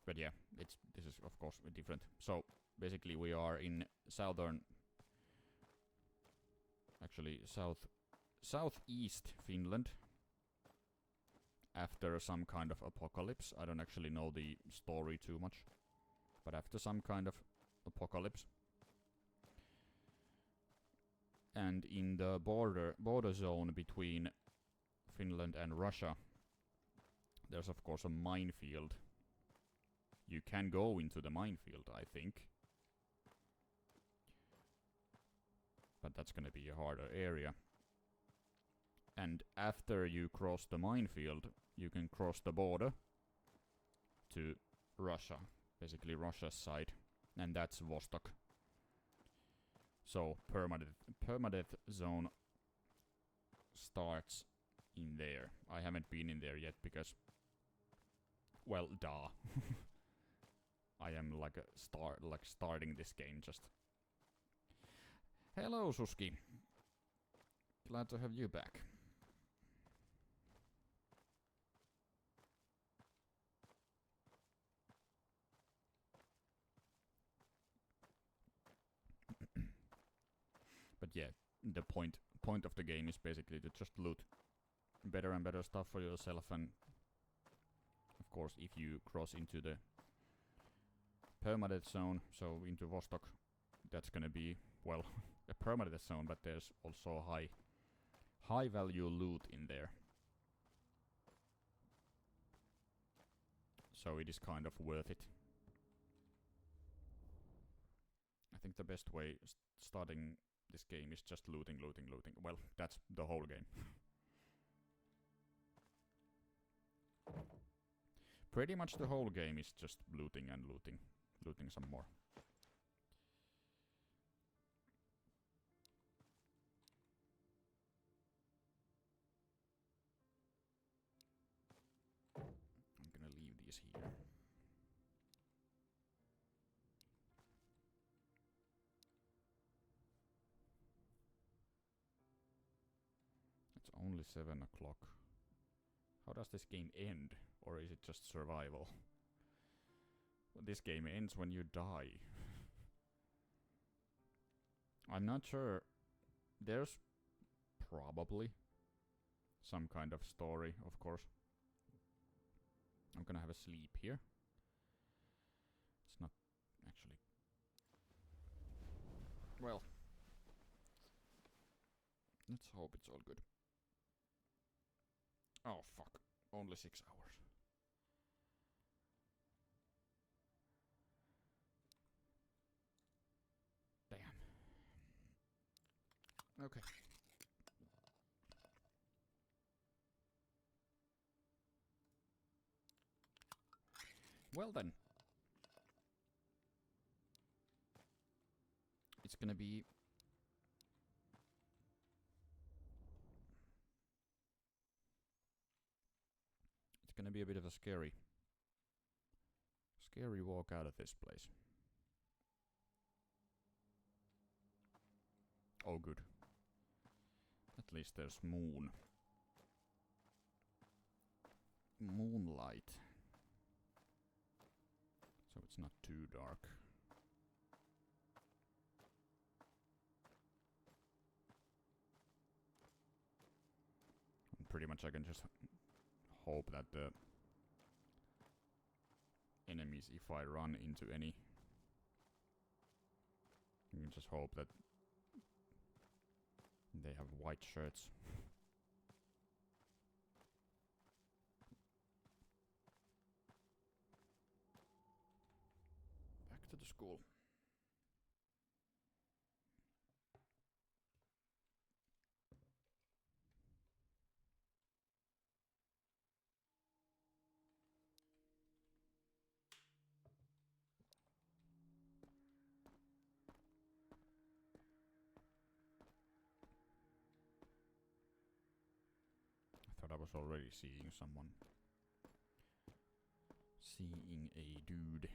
[SPEAKER 1] But yeah, this is of course different. So basically we are in southern actually southeast Finland after some kind of apocalypse. I don't actually know the story too much, but after some kind of apocalypse. And in the border zone between Finland and Russia, there's of course a minefield. You can go into the minefield, I think. But that's gonna be a harder area. And after you cross the minefield, you can cross the border to Russia. Basically Russia's side. And that's Vostok. So permadeath zone starts in there. I haven't been in there yet because, well, duh. I am like starting this game just. Hello, Suski. Glad to have you back. But yeah, the point of the game is basically to just loot better and better stuff for yourself, and of course if you cross into the permadeath zone, so into Vostok, that's gonna be, well, a permadeath zone, but there's also high value loot in there. So it is kind of worth it. I think the best way starting this game is just looting. Well, that's the whole game. Pretty much the whole game is just looting and looting some more. I'm gonna leave these here. It's only 7 o'clock. How does this game end? Or is it just survival? Well, this game ends when you die. I'm not sure. There's probably some kind of story, of course. I'm gonna have a sleep here. It's not actually... Well, let's hope it's all good. Oh fuck, only 6 hours. Damn. Okay. Well then. It's gonna be... It's gonna be a bit of a scary walk out of this place. Oh good. At least there's moonlight. So it's not too dark. And pretty much I can just hope that the enemies, if I run into any, you can just hope that they have white shirts. Back to the school. I thought I was already seeing someone. Seeing a dude.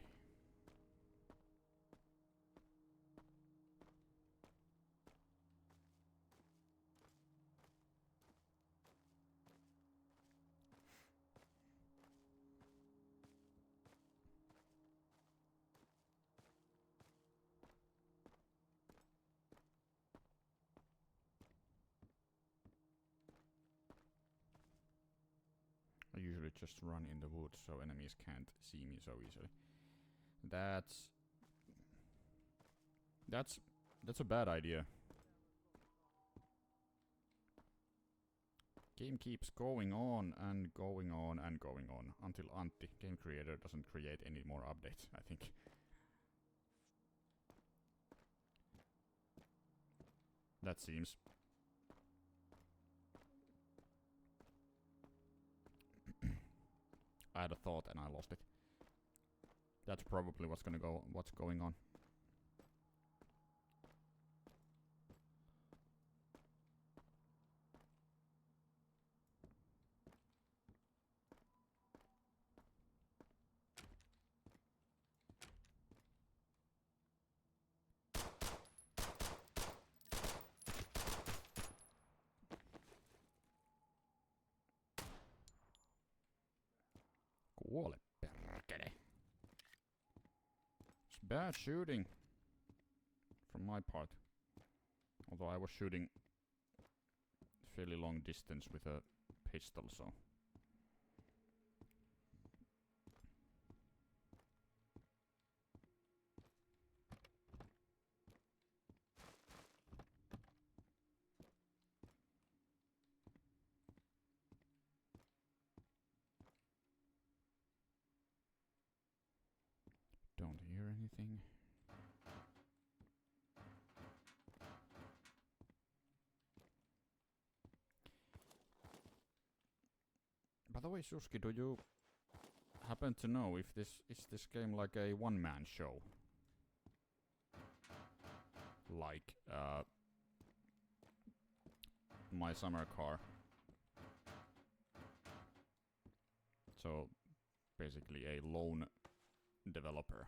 [SPEAKER 1] just run in the woods so enemies can't see me so easily. That's a bad idea. Game keeps going on and going on and going on until Antti, game creator, doesn't create any more updates, I think. That seems. I had a thought and I lost it. That's probably what's going on. Kuole, perkele. It's bad shooting from my part. Although I was shooting fairly long distance with a pistol, so. Don't hear anything. By the way, Suski, do you happen to know if this game like a one-man show? Like My Summer Car. So basically a lone developer.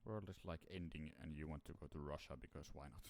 [SPEAKER 1] World is like ending and you want to go to Russia because why not?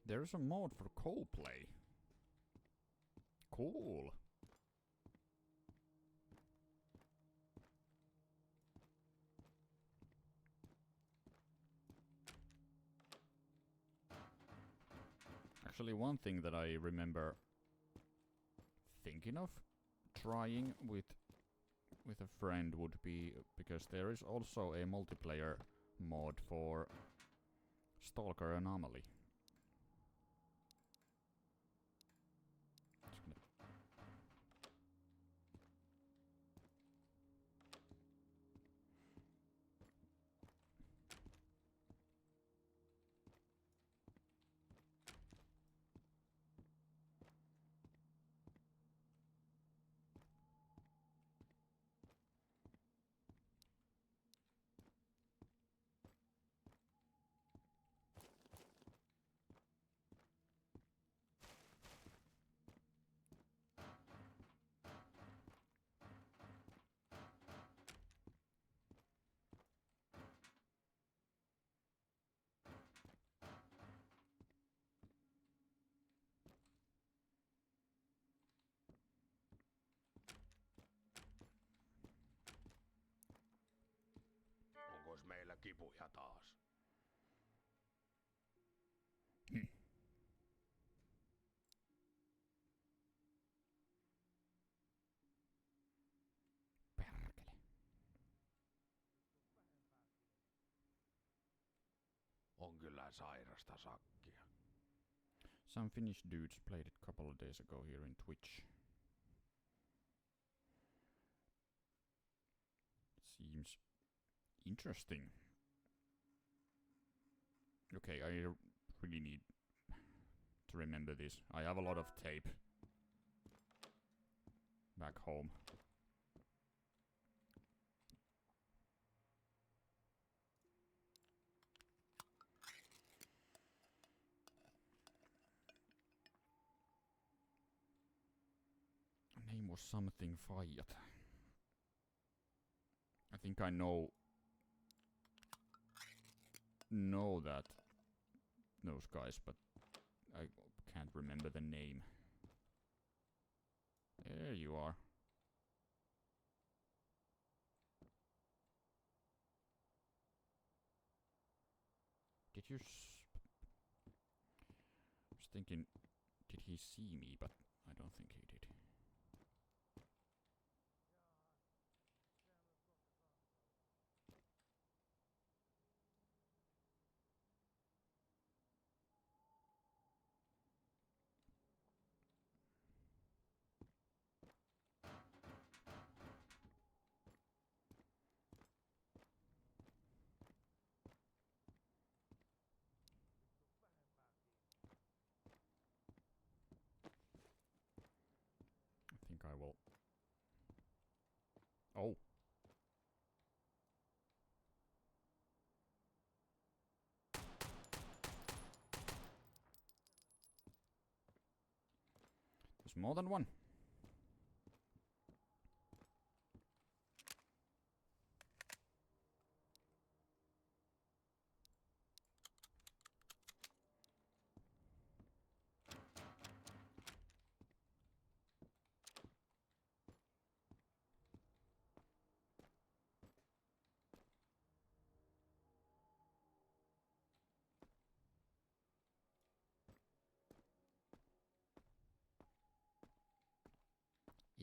[SPEAKER 1] There's a mode for co-play. Cool. Actually, one thing that I remember thinking of trying with a friend would be, because there is also a multiplayer mod for Stalker Anomaly.
[SPEAKER 2] Onkos meillä kipuja taas?
[SPEAKER 1] Perkele.
[SPEAKER 2] On kyllä sairasta sakkia.
[SPEAKER 1] Some Finnish dudes played it a couple of days ago here in Twitch. Seems interesting. Okay, I really need to remember this. I have a lot of tape back home. Name was something Fajat. I think I know that those guys, but I can't remember the name. There you are. Did you I was thinking, did he see me? But I don't think he did. I think I will. Oh. There's more than one.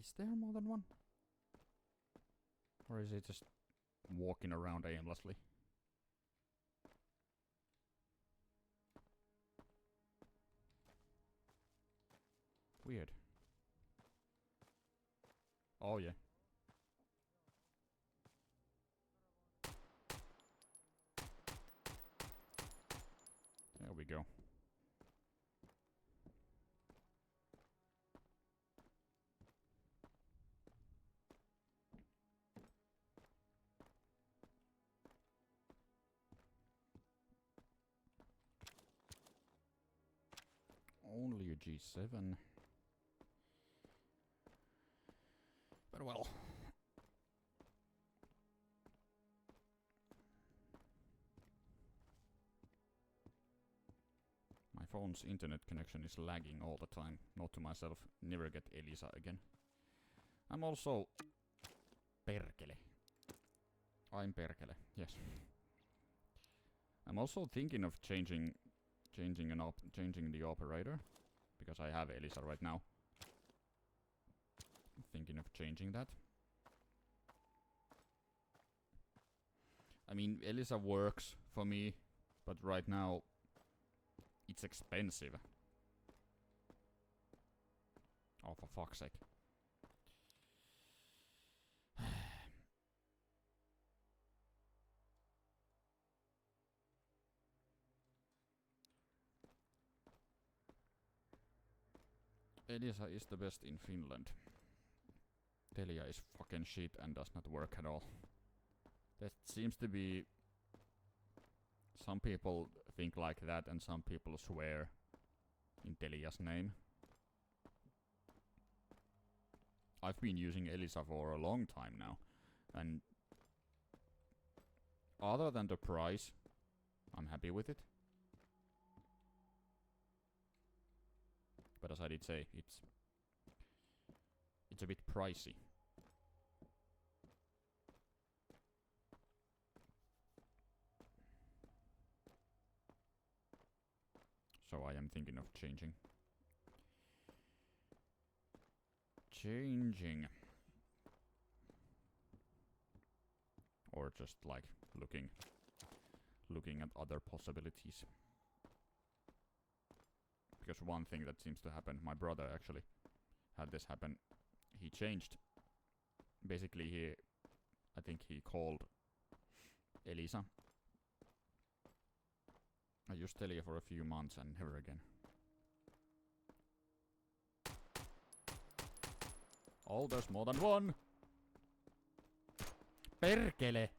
[SPEAKER 1] Is there more than one? Or is it just walking around aimlessly? Weird. Oh yeah. There we go. Only a G7. But well. My phone's internet connection is lagging all the time. Note to myself, never get Elisa again. I'm also Perkele. I'm Perkele, yes. I'm also thinking of changing the operator, because I have Elisa right now. I'm thinking of changing that. I mean, Elisa works for me, but right now it's expensive. Oh, for fuck's sake. Elisa is the best in Finland. Telia is fucking shit and does not work at all. There seems to be... Some people think like that and some people swear in Telia's name. I've been using Elisa for a long time now, and other than the price, I'm happy with it. But as I did say, it's a bit pricey. So I am thinking of changing. Or just like looking at other possibilities. because one thing that seems to happen, my brother actually had this happen. He changed. Basically, I think he called Elisa. I used Telia for a few months and never again. Oh, there's more than one! Perkele!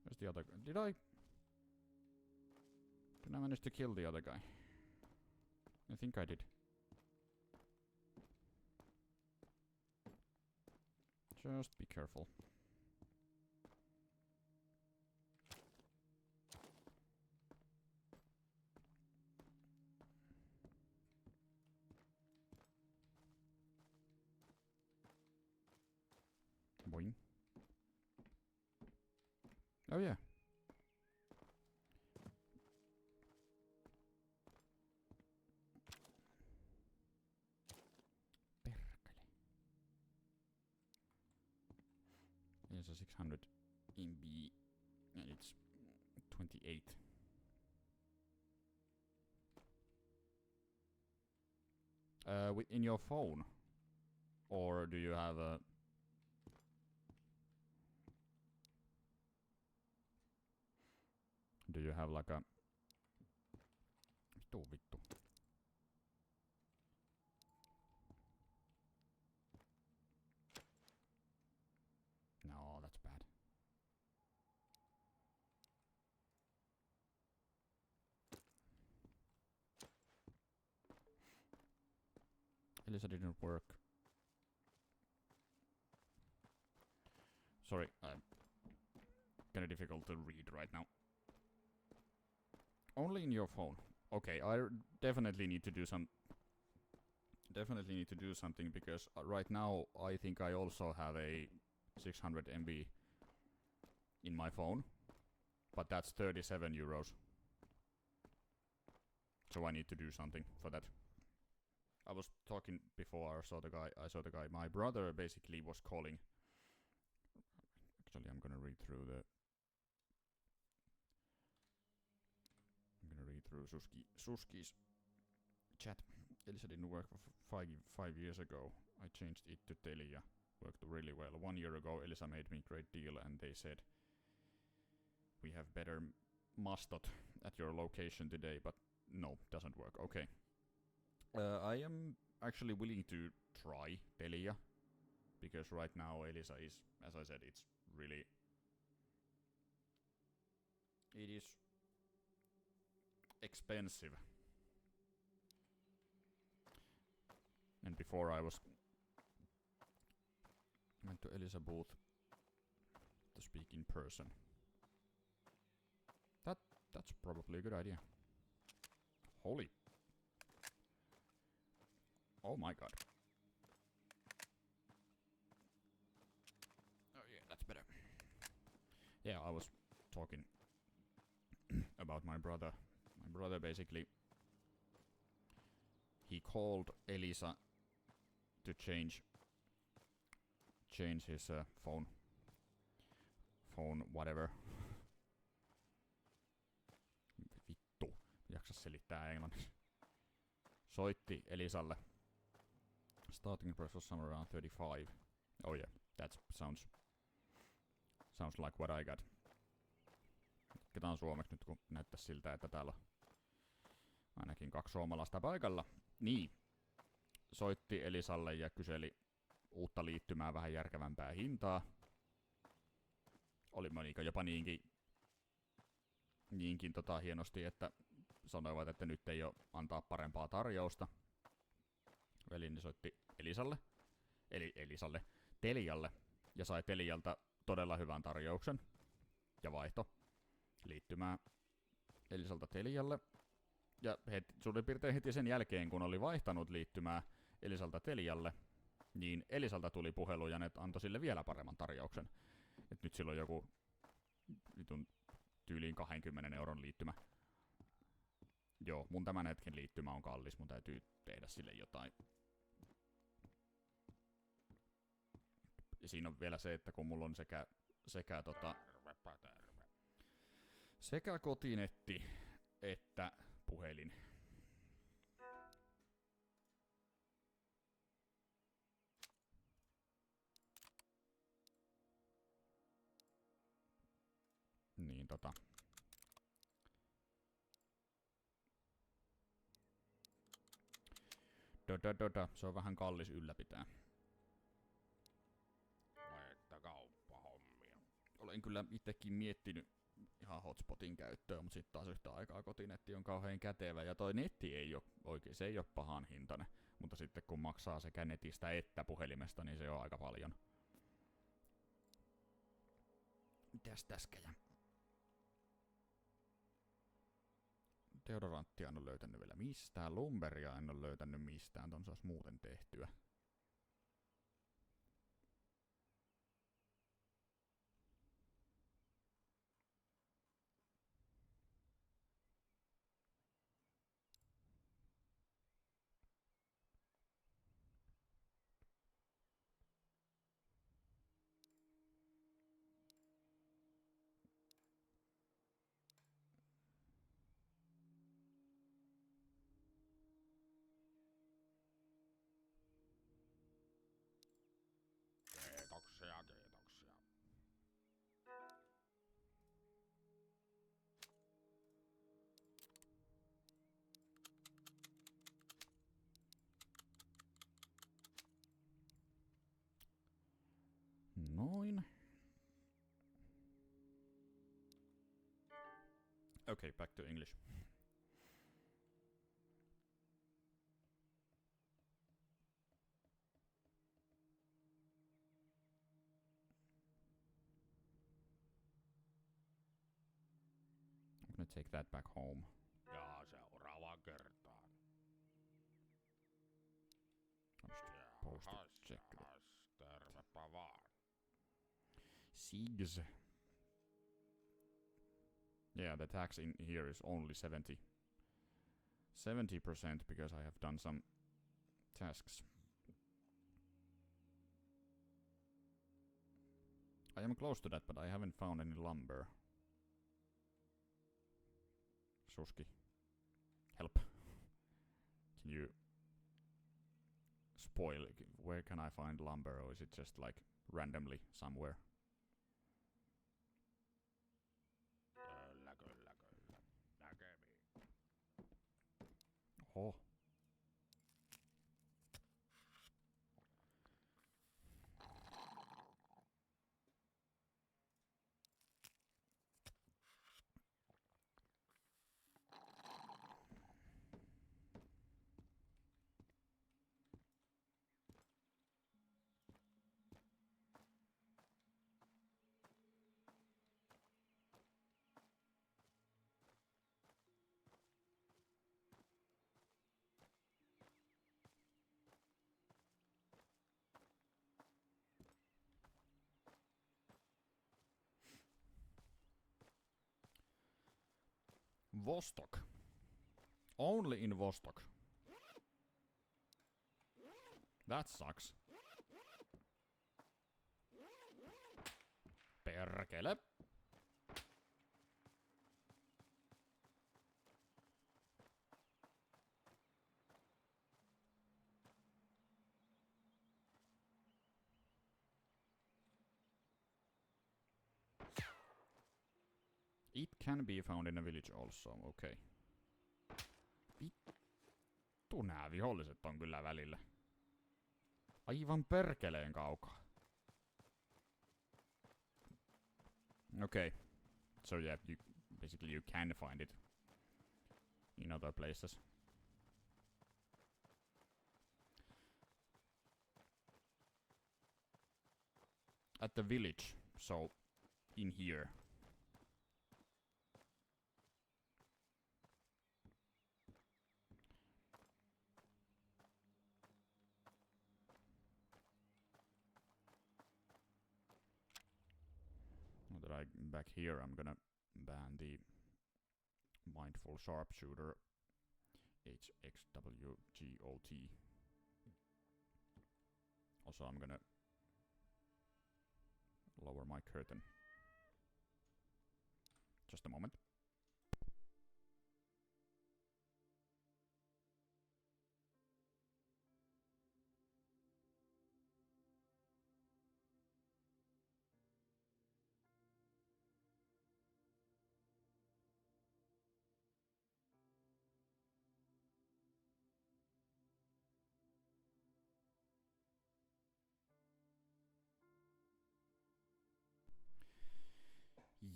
[SPEAKER 1] Where's the other guy? Did I manage to kill the other guy? I think I did. Just be careful. Boing. Oh yeah. Here's a 600 MB and it's 28. In your phone? Or do you have a... Do you have like a... Vittu. No, that's bad. Elisa didn't work. Sorry, I'm kinda difficult to read right now. Only in your phone. Okay, I definitely need to do some... Definitely need to do something because right now I think I also have a 600 MB in my phone. But that's 37 euros. So I need to do something for that. I was talking before I saw the guy. My brother basically was calling. Actually, I'm gonna read through Suski's chat. Elisa didn't work for 5 years ago. I changed it to Telia. Worked really well. 1 year ago, Elisa made me great deal, and they said we have better mastot at your location today, but no, doesn't work. Okay. I am actually willing to try Telia, because right now Elisa is, as I said, it's really... It is expensive. And before I went to Elisa booth to speak in person. That's probably a good idea. Holy. Oh my god. Oh yeah, that's better. Yeah, I was talking about my brother. My brother basically... He called Elisa to change his phone whatever. Vittu, jaksa selittää englanniksi. Soitti Elisalle. Starting price was somewhere around 35. Oh yeah, that sounds like what I got. Ketään suomeksi nyt, kun näyttäisi siltä, että täällä on ainakin 2 suomalaista paikalla. Niin. Soitti Elisalle ja kyseli uutta liittymää vähän järkevämpää hintaa. Oli jopa niinkin hienosti, että sanoivat, että nyt ei oo antaa parempaa tarjousta. Velini soitti Telialle ja sai Telialta todella hyvän tarjouksen ja vaihto liittymää Elisalta Telialle. Ja suurin piirtein heti sen jälkeen, kun oli vaihtanut liittymää Elisalta Telialle, niin Elisalta tuli puhelu ja ne antoi sille vielä paremman tarjouksen. Et nyt sillä on joku vitun tyyliin 20 euron liittymä. Joo, mun tämän hetken liittymä on kallis, mun täytyy tehdä sille jotain. Ja siinä on vielä se, että kun mulla on sekä kotinetti että puhelin. Niin se on vähän kallis ylläpitää.
[SPEAKER 2] Että kauppahommia.
[SPEAKER 1] Olen kyllä itsekin miettinyt ihan hotspotin käyttöä, mutta sitten taas yhtä aikaa kotinetti on kauhean kätevä. Ja toi netti ei oo oikein, se ei oo pahan hintainen. Mutta sitten kun maksaa sekä netistä että puhelimesta, niin se on aika paljon. Mitäs täskäjä? Deodoranttia en oo löytänyt vielä mistään. Lumberia en oo löytänyt mistään. Ton saas muuten tehtyä.
[SPEAKER 2] Kiitoksia.
[SPEAKER 1] Noin. Okay, back to English. I'm gonna take that back home.
[SPEAKER 2] Ja seuraavaan kertaan.
[SPEAKER 1] I'm just supposed to check that.
[SPEAKER 2] Tervepä vaan.
[SPEAKER 1] Sigs. Yeah, the tax in here is only 70% because I have done some tasks. I am close to that, but I haven't found any lumber. Suski. Help. Can you spoil? Where can I find lumber, or is it just like randomly somewhere?
[SPEAKER 2] Kyllä. Näkemiin.
[SPEAKER 1] Oho. Vostok. Only in Vostok. That sucks. Perkele. It can be found in a village also, okay. Vittu nää viholliset on kyllä välillä. Aivan perkeleen kaukaa. Okay. So yeah, basically you can find it in other places. At the village, so in here. Now that I'm back here, I'm gonna ban the mindful sharpshooter HXWGOT. Also, I'm gonna lower my curtain. Just a moment.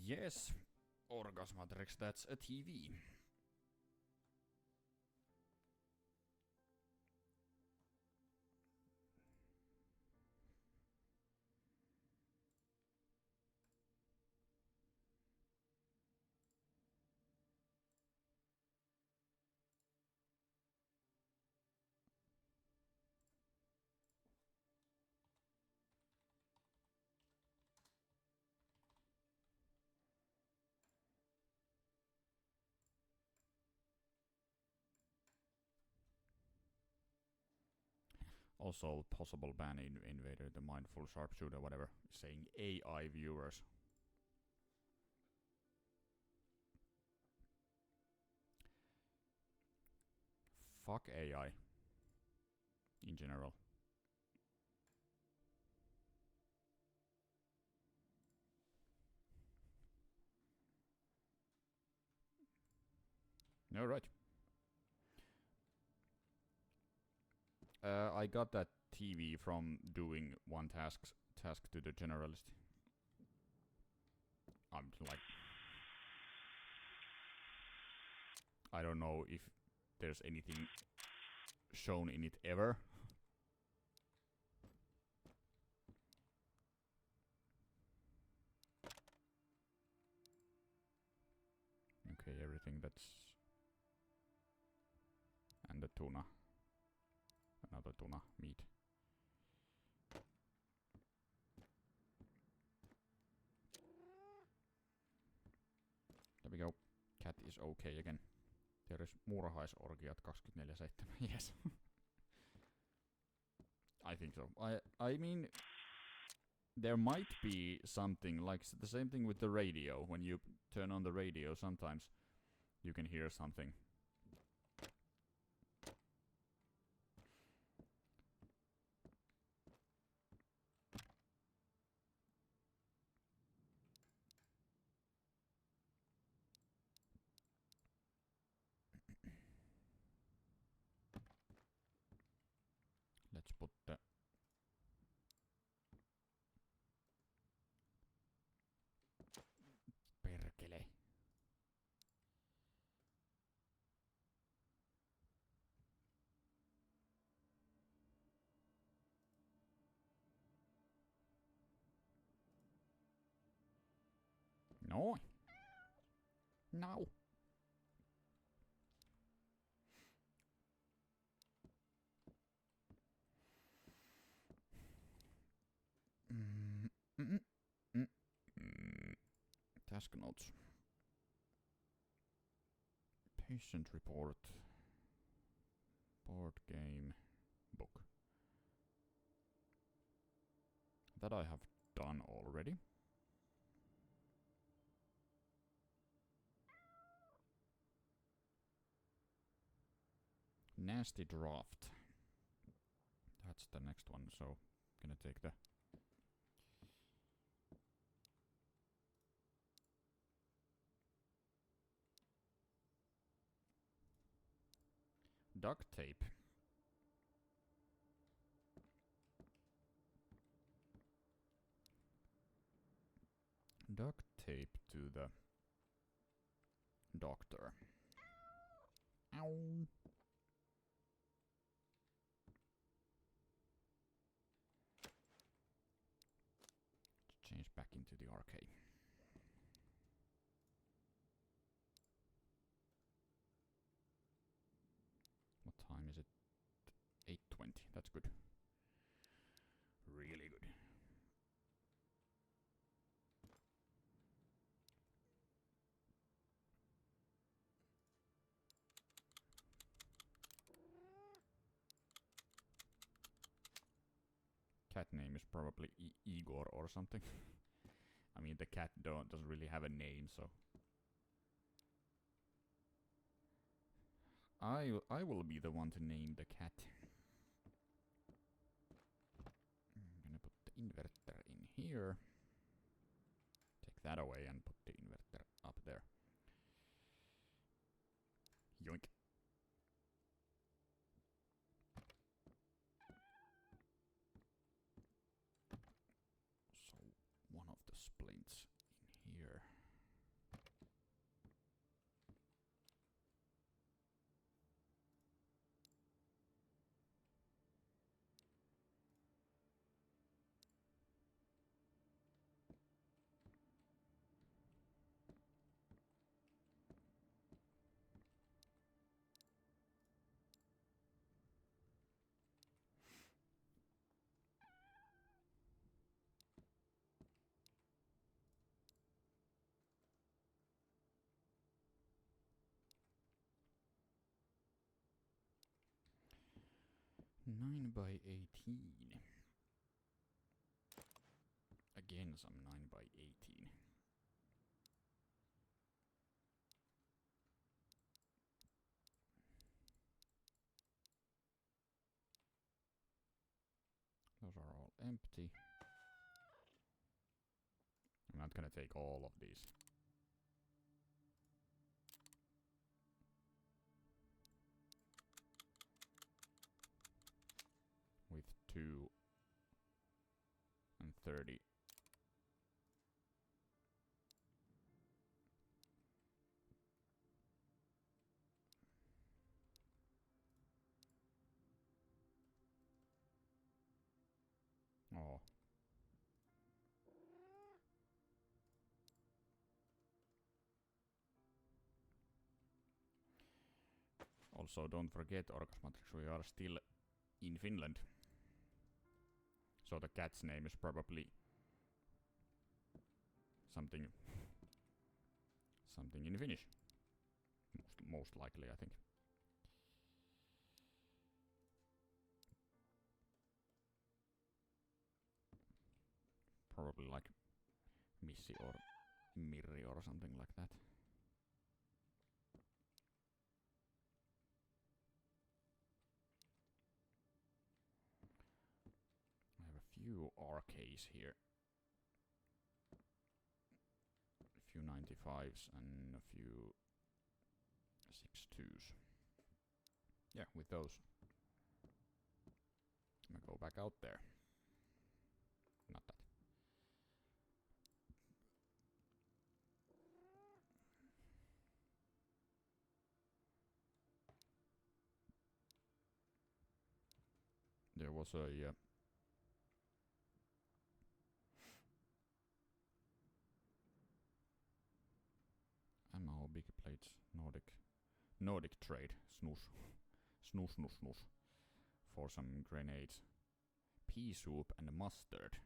[SPEAKER 1] Yes, Orgasmatrix, that's a TV. Also, possible ban in Invader, the mindful sharpshooter, whatever, saying AI viewers. Fuck AI. In general. Alright. I got that TV from doing one task to the generalist. I'm like, I don't know if there's anything shown in it ever. Okay, everything that's... And the tuna. Another tuna meat. There we go. Cat is okay again. There is muurahaisorgiat 24/7. Yes. I think so. I mean, there might be something like the same thing with the radio. When you turn on the radio, sometimes you can hear something. Let's put the... Perkele. No. No. Task notes. Patient report. Board game. Book. That I have done already. Nasty draft. That's the next one, so gonna take the... Duct tape. Duct tape to the doctor. Ow. Change back into the arcade. What time is it? 8:20. That's good. Really good. Cat name is probably Igor or something. I mean, the cat doesn't really have a name, so... I will be the one to name the cat. I'm gonna put the inverter in here. Take that away and put the inverter up there. Yoink. So, one of the splints in here. Nine by 18. Again, some 9 by 18. Those are all empty. I'm not gonna take all of these. With 2 and 30. Oh. Also, don't forget, Orgasmatrix, we are still in Finland. So the cat's name is probably something in Finnish. Most likely, I think. Probably like Missi or Mirri or something like that. I have a few RKs here. A few 95s and a few 62s. Yeah, with those. I'm gonna go back out there. Not that. There was a ammo, big plates, Nordic trade, snus, for some grenades, pea soup and mustard.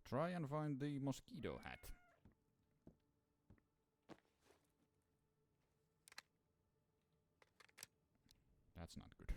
[SPEAKER 1] Try and find the mosquito hat. That's not good.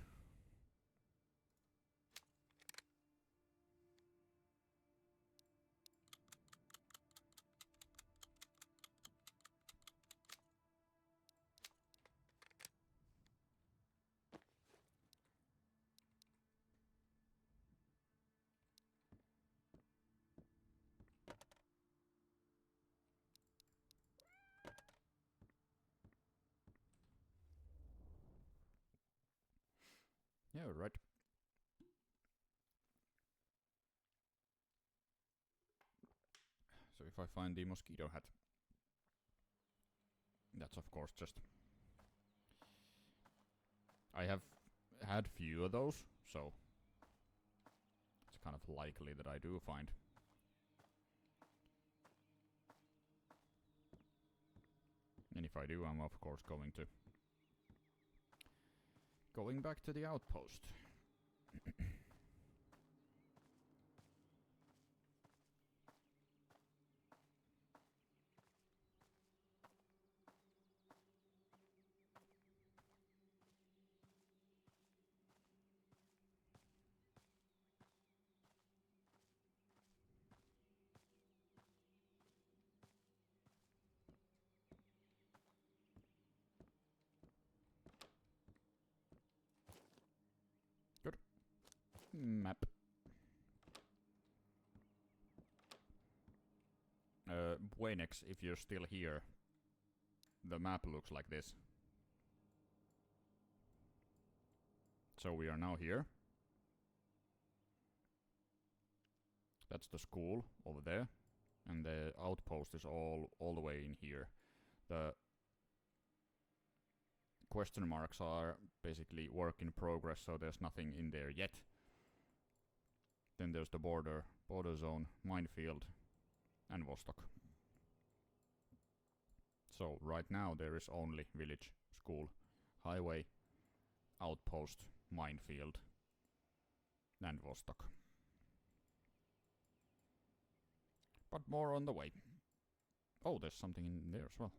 [SPEAKER 1] Yeah, right. So if I find the mosquito hat, that's of course just... I have had few of those, so it's kind of likely that I do find. And if I do, I'm of course going back to the outpost. Map. Waynex, if you're still here, the map looks like this. So we are now here. That's the school over there. And the outpost is all the way in here. The question marks are basically work in progress, so there's nothing in there yet. Then there's the border zone, minefield, and Vostok. So right now there is only village, school, highway, outpost, minefield, and Vostok. But more on the way. Oh, there's something in there as well.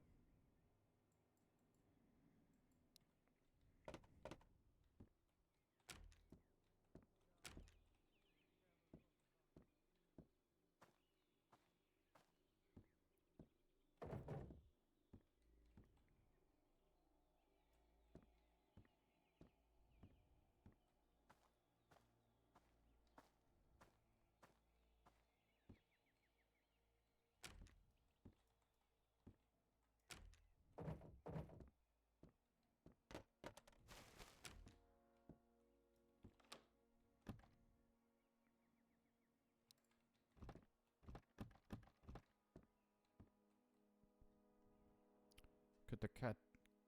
[SPEAKER 1] Could the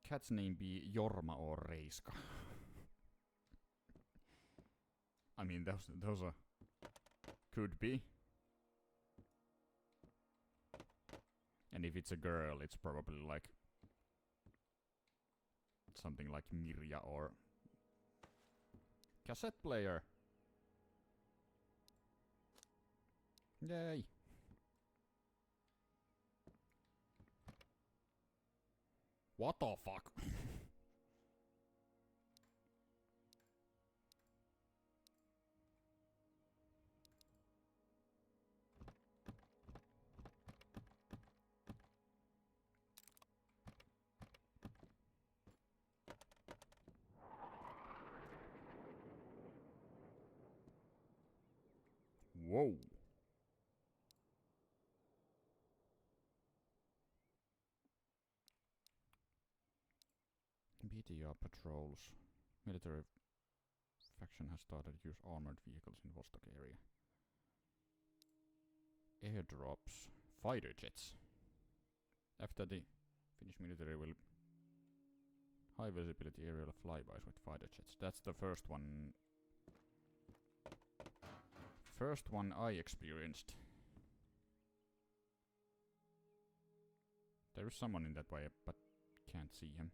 [SPEAKER 1] cat's name be Jorma or Reiska? I mean, those are could be. And if it's a girl, it's probably like something like Mirja or cassette player. Yay! What the fuck? Whoa. BTR patrols. Military faction has started to use armored vehicles in Vostok area. Airdrops. Fighter jets. After the Finnish military will high visibility aerial flybys with fighter jets. That's the first one. First one I experienced. There is someone in that way, but can't see him.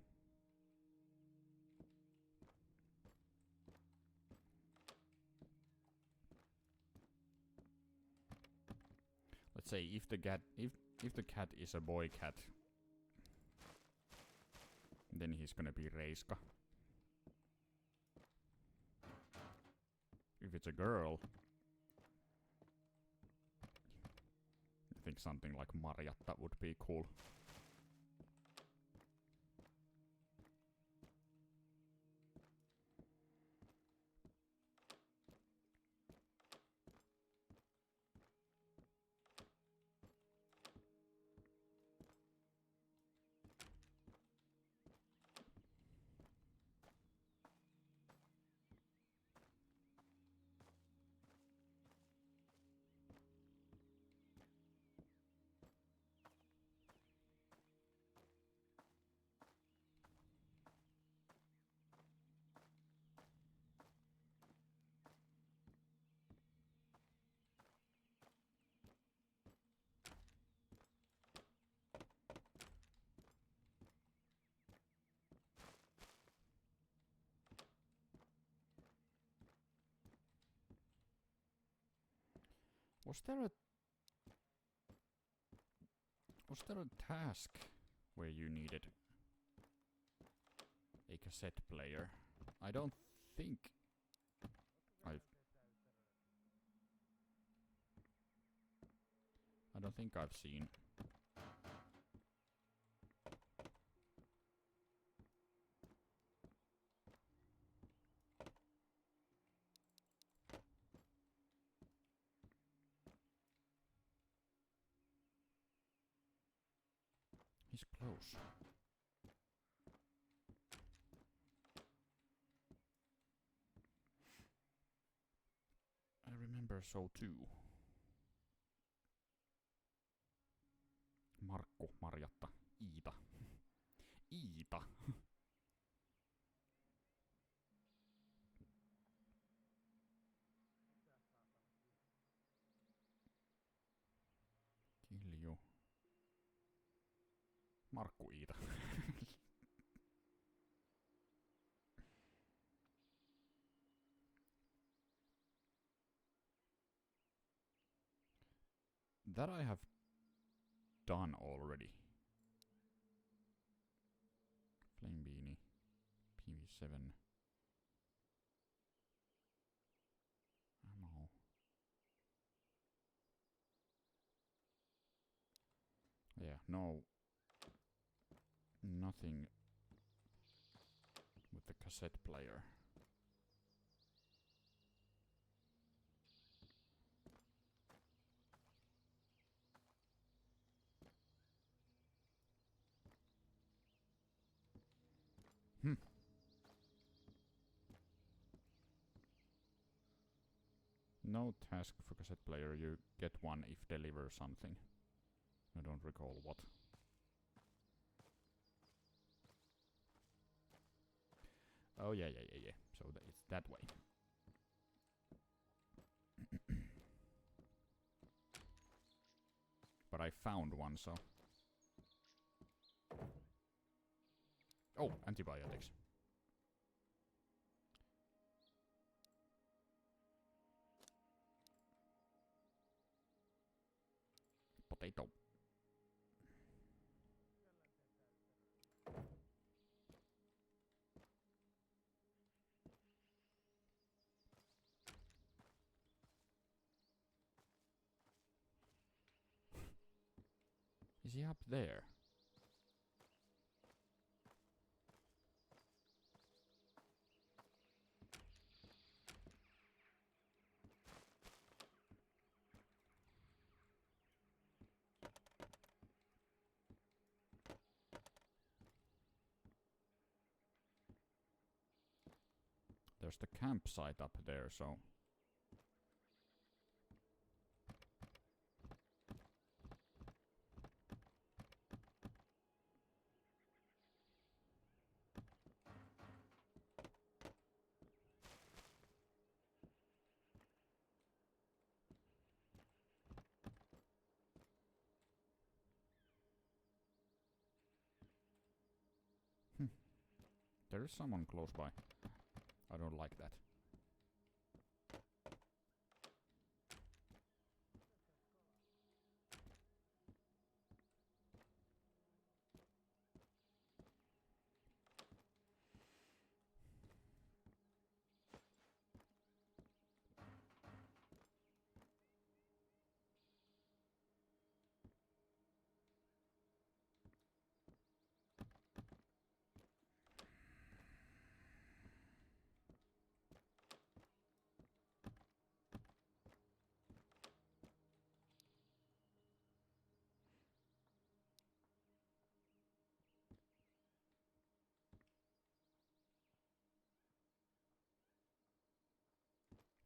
[SPEAKER 1] Let's say if the cat is a boy cat, then he's gonna be Reiska. If it's a girl, I think something like Marjatta would be cool. Was there a task where you needed a cassette player? I don't think I've seen. He's close. I remember so too. Markku, Marjatta, Iita. Iita! Kilju. Markku Iita. That I have done already. Flame Beanie. PV7. Ammo. Yeah, no. Nothing with the cassette player. No task for cassette player, you get one if deliver something. I don't recall what. Oh yeah. So it's that way. But I found one, so... Oh, antibiotics. Potato. Is he up there? There's the campsite up there, so... There is someone close by. I don't like that.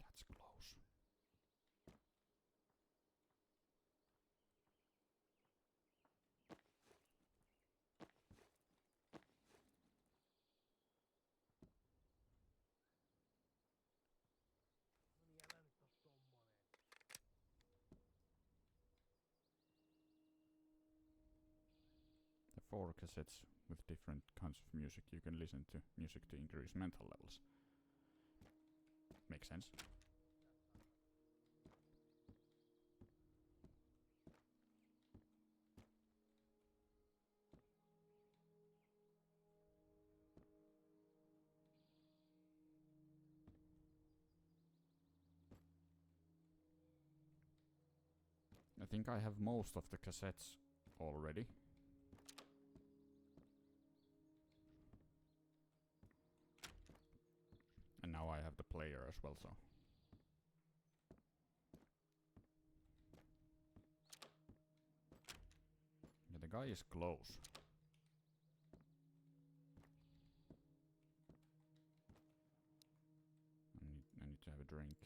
[SPEAKER 1] That's close. The 4 cassettes with different kinds of music. You can listen to music to increase mental levels. Makes sense. I think I have most of the cassettes already. And now I have the player as well, so... Yeah, the guy is close. to have a drink.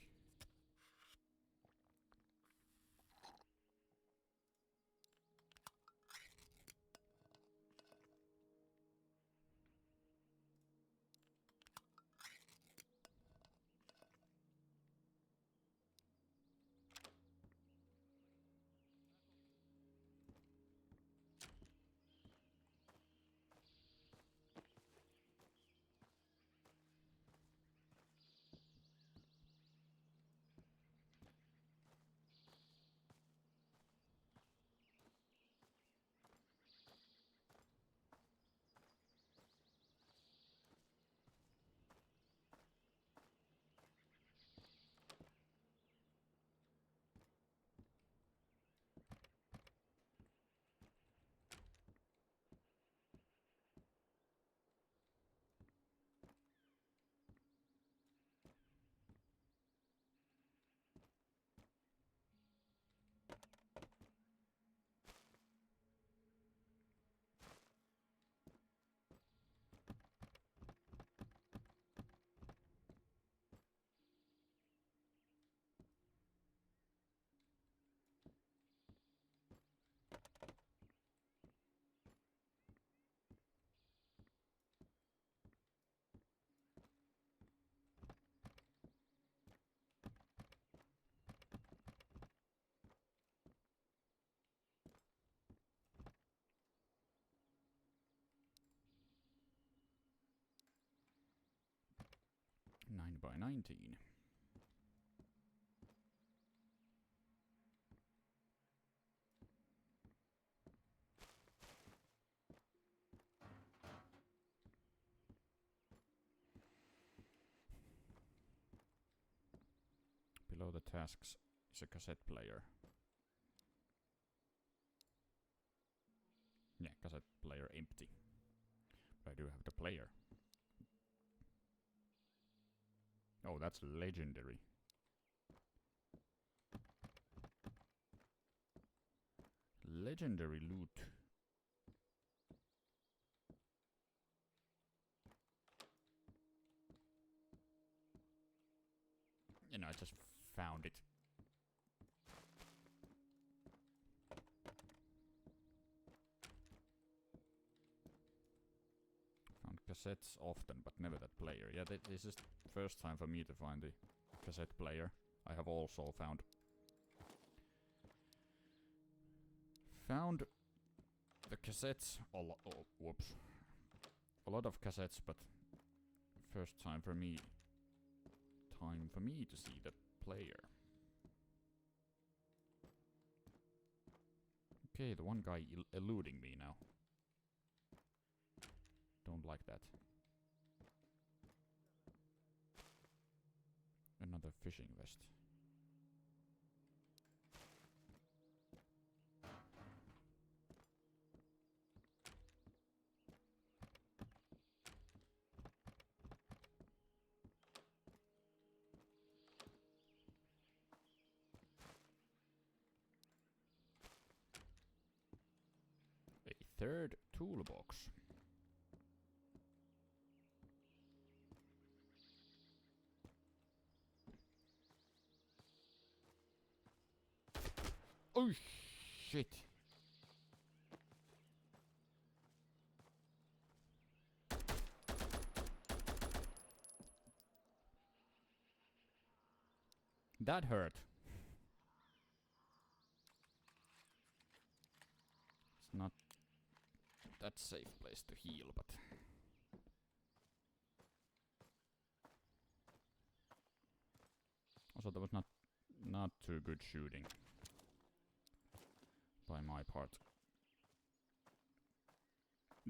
[SPEAKER 1] Nine by 19. Below the tasks is a cassette player. Yeah, cassette player empty. But I do have the player. Oh, that's legendary. Legendary loot. You know, I just found it. Found cassettes often, but never that player. Yeah, this is the first time for me to find the cassette player. I have also found the cassettes. Oh, whoops. A lot of cassettes, but first time for me to see the player. Okay, the one guy eluding me now. Don't like that. Another fishing vest. Third toolbox. Oh shit. That hurt. It's not that safe place to heal, but also that was not too good shooting by my part.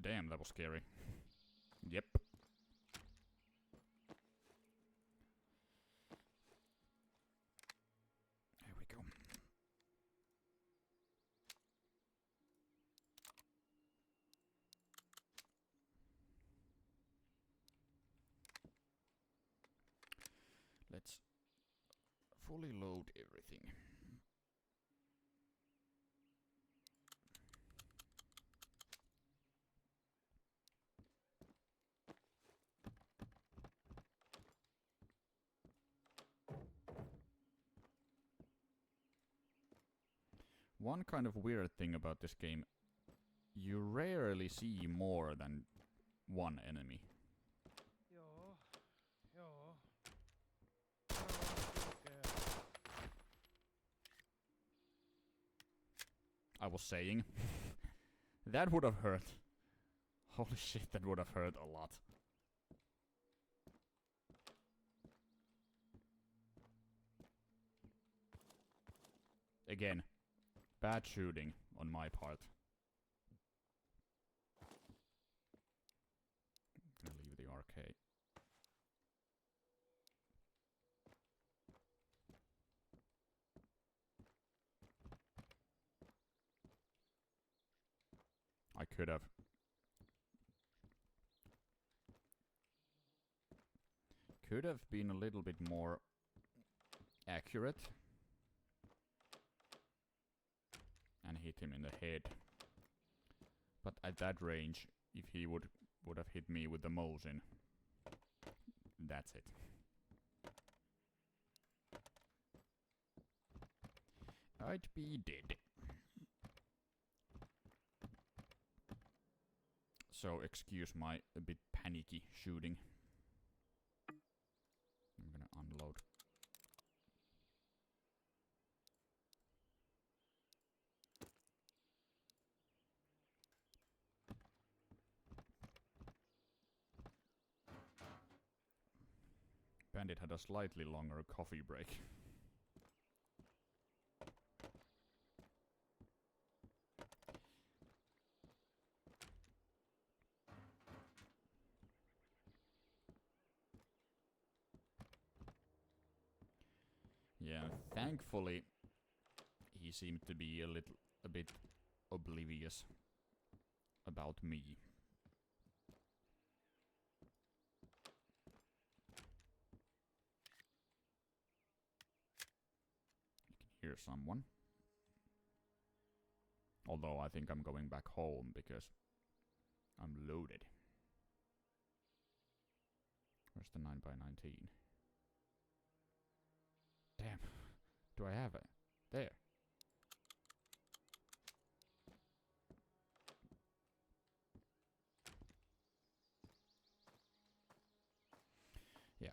[SPEAKER 1] Damn, that was scary. Yep. Here we go. Let's fully load everything. one kind of weird thing about this game, you rarely see more than one enemy.
[SPEAKER 3] Joo. Joo.
[SPEAKER 1] I was saying. That would have hurt. Holy shit, that would have hurt a lot. Again, bad shooting on my part. I'm gonna leave the arcade. I could have. Could have been a little bit more accurate. And hit him in the head. But at that range, if he would have hit me with the Mosin, that's it. I'd be dead. So excuse my a bit panicky shooting. I'm gonna unload. Bandit had a slightly longer coffee break. Yeah, thankfully he seemed to be a bit oblivious about me. You can hear someone. Although I think I'm going back home because I'm loaded. Where's the 9x19? Damn. Do I have it? There. Yeah.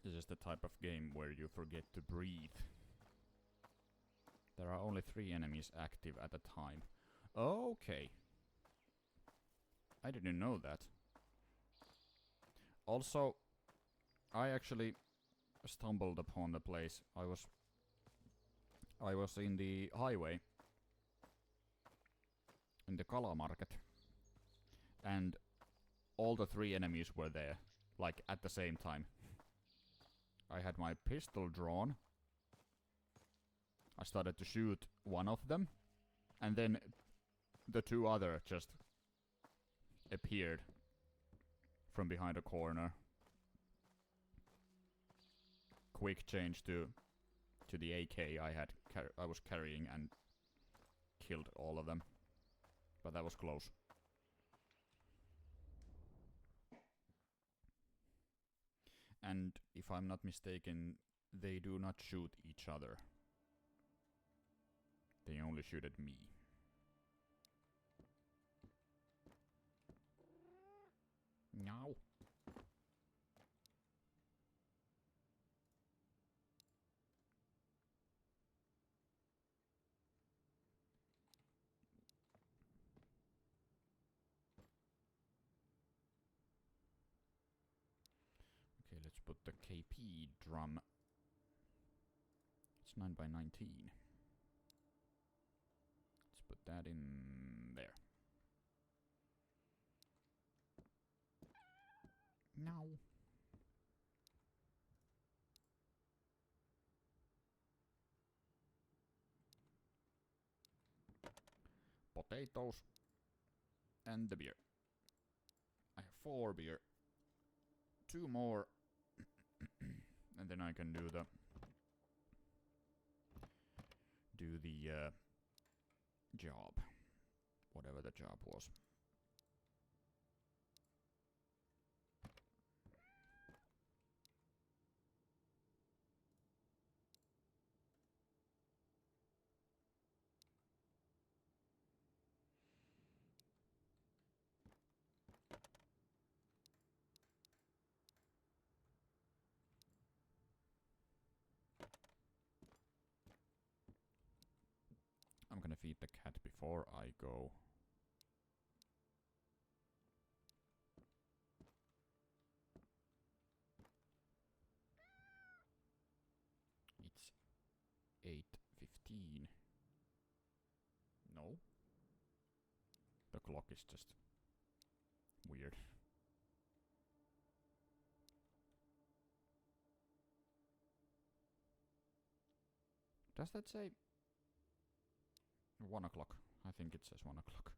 [SPEAKER 1] This is the type of game where you forget to breathe. There are only 3 enemies active at a time. Okay. I didn't know that. Also, I actually stumbled upon the place. I was in the highway in the Kala market, and all the 3 enemies were there, like at the same time. I had my pistol drawn. I started to shoot one of them, and then the 2 other just appeared from behind a corner. Quick change to the AK I was carrying and killed all of them. But that was close. And if I'm not mistaken, they do not shoot each other. They only shoot at me. No. Okay, let's put the KP drum It's 9 by 19. Let's put that in there. No. Potatoes. And the beer. I have 4 beer. 2 more. And then I can do the job. Whatever the job was. I'm gonna feed the cat before I go. It's 8:15. No. The clock is just weird. Does that say 1 o'clock? I think it says 1 o'clock.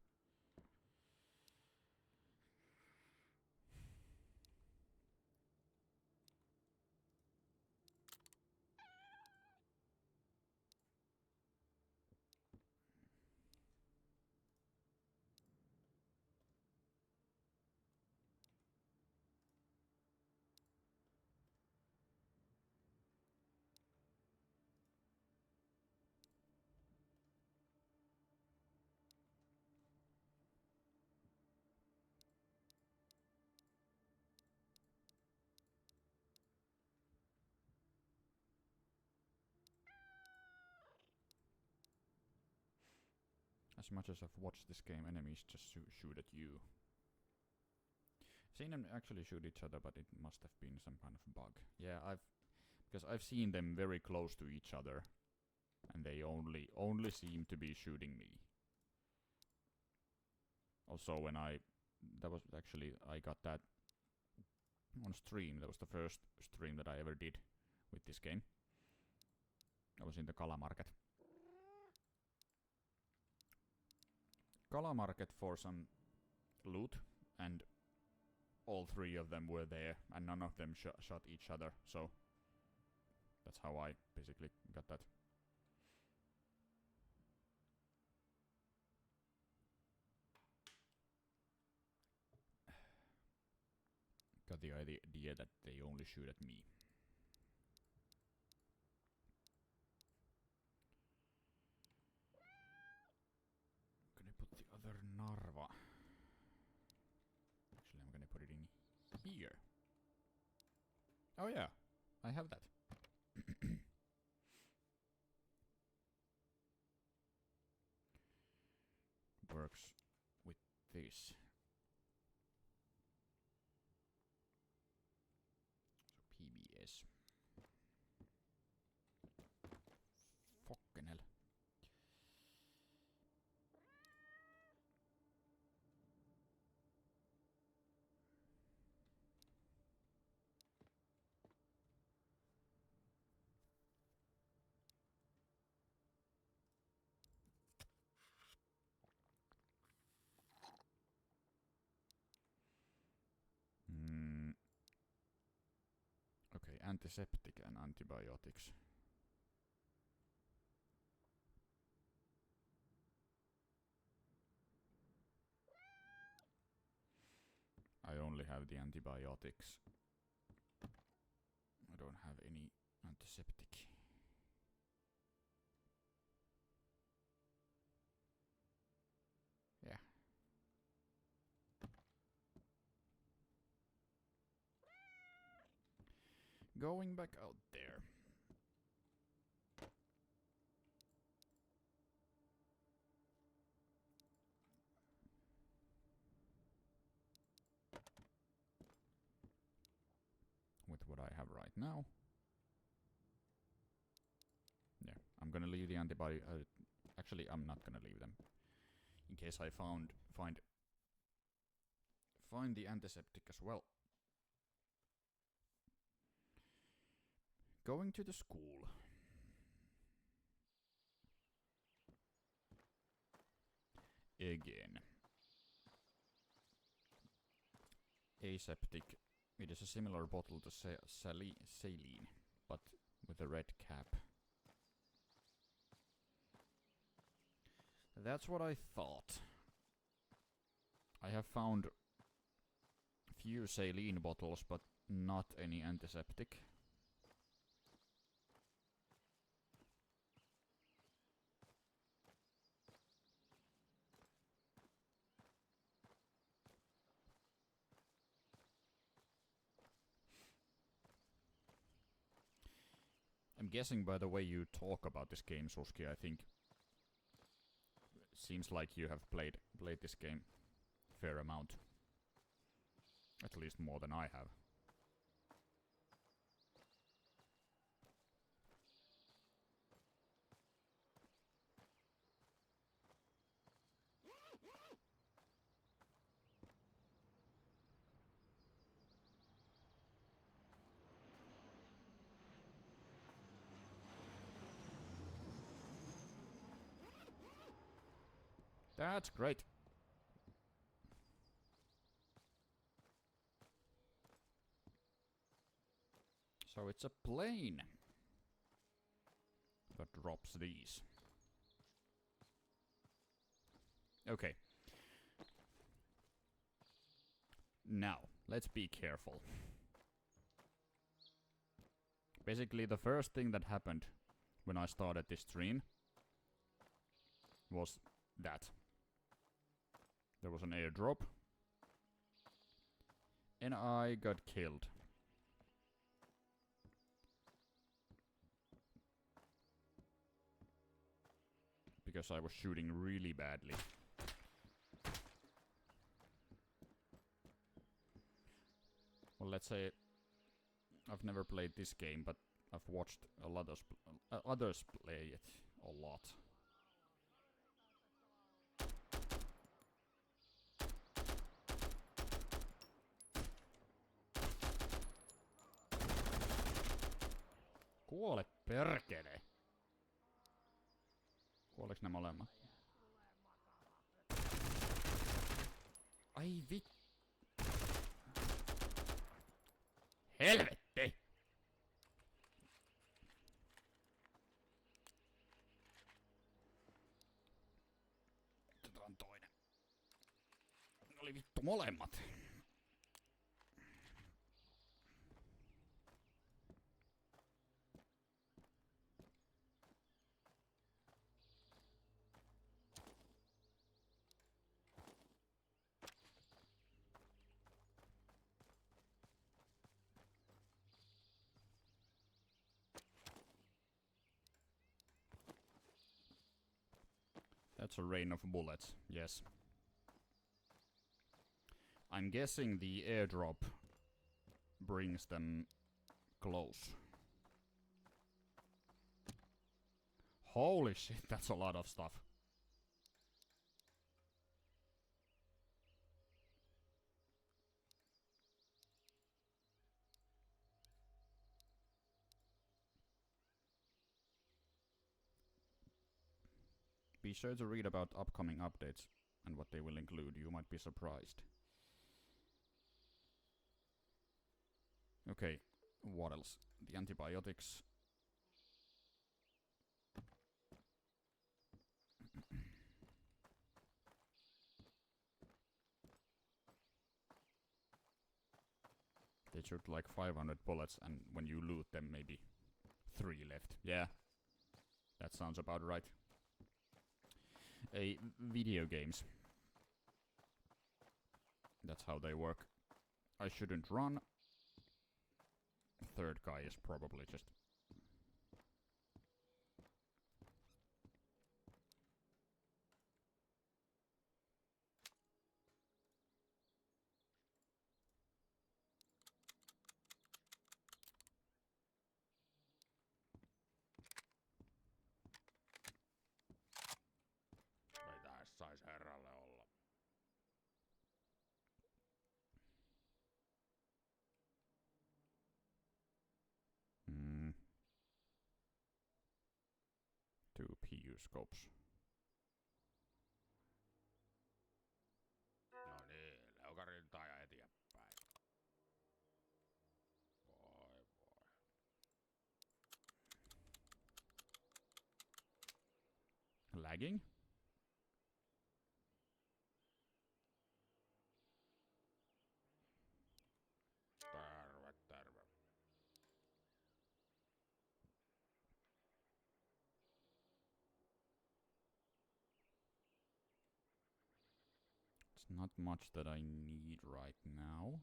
[SPEAKER 1] As much as I've watched this game, enemies just shoot at you. Seen them actually shoot each other, but it must have been some kind of bug. Yeah, because I've seen them very close to each other, and they only seem to be shooting me. Also, when I got that on stream. That was the first stream that I ever did with this game. I was in the Kala Market. Kala Market for some loot, and all 3 of them were there, and none of them shot each other, so that's how I basically got that. Got the idea that they only shoot at me. Gonna put the other Narva. Actually, I'm gonna put it in here. Oh yeah, I have that. Works with this. So PBS. Fucking hell. Okay, antiseptic and antibiotics. I only have the antibiotics. I don't have any antiseptic. Yeah. Going back out there. With what I have right now. I'm gonna leave the antibody. Actually, I'm not gonna leave them. In case I find the antiseptic as well. Going to the school. Again. Aseptic. It is a similar bottle to saline, but with a red cap. That's what I thought. I have found few saline bottles, but not any antiseptic. I'm guessing by the way you talk about this game, Suski, I think seems like you have played this game a fair amount. At least more than I have. That's great. So it's a plane that drops these. Okay. Now, let's be careful. Basically, the first thing that happened when I started this stream was that. There was an airdrop. And I got killed. Because I was shooting really badly. Well, let's say I've never played this game, but I've watched a lot of others play it a lot. Kuole perkele! Kuoleks ne molemmat? Ai vit... Helvetti! Otetaan toinen. Ne oli vittu molemmat. That's a rain of bullets, yes. I'm guessing the airdrop brings them close. Holy shit, that's a lot of stuff. Be sure to read about upcoming updates and what they will include. You might be surprised. Okay, what else? The antibiotics. They shoot like 500 bullets, and when you loot them, maybe 3 left. Yeah, that sounds about right. Video games. That's how they work. I shouldn't run. Third guy is probably just... use scopes.
[SPEAKER 2] No niin, leukarintaa ja eteenpäin. Voi voi.
[SPEAKER 1] Lagging?
[SPEAKER 2] Terve, terve.
[SPEAKER 1] It's not much that I need right now.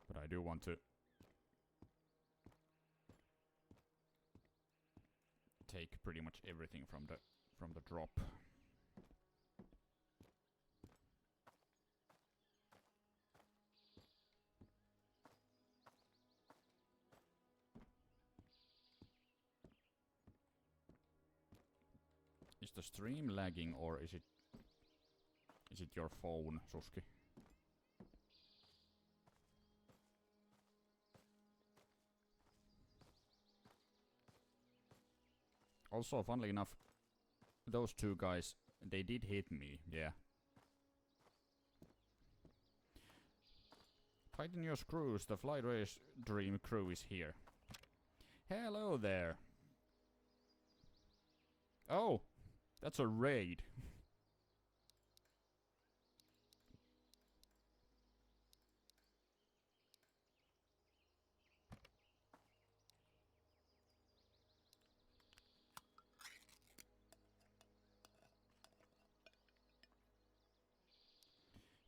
[SPEAKER 1] But I do want to take pretty much everything from the drop. Is the stream lagging or is it your phone, Suski? Also, funnily enough, those two guys, they did hit me, yeah. Tighten your screws, the Flight Race Dream crew is here. Hello there. Oh, that's a raid.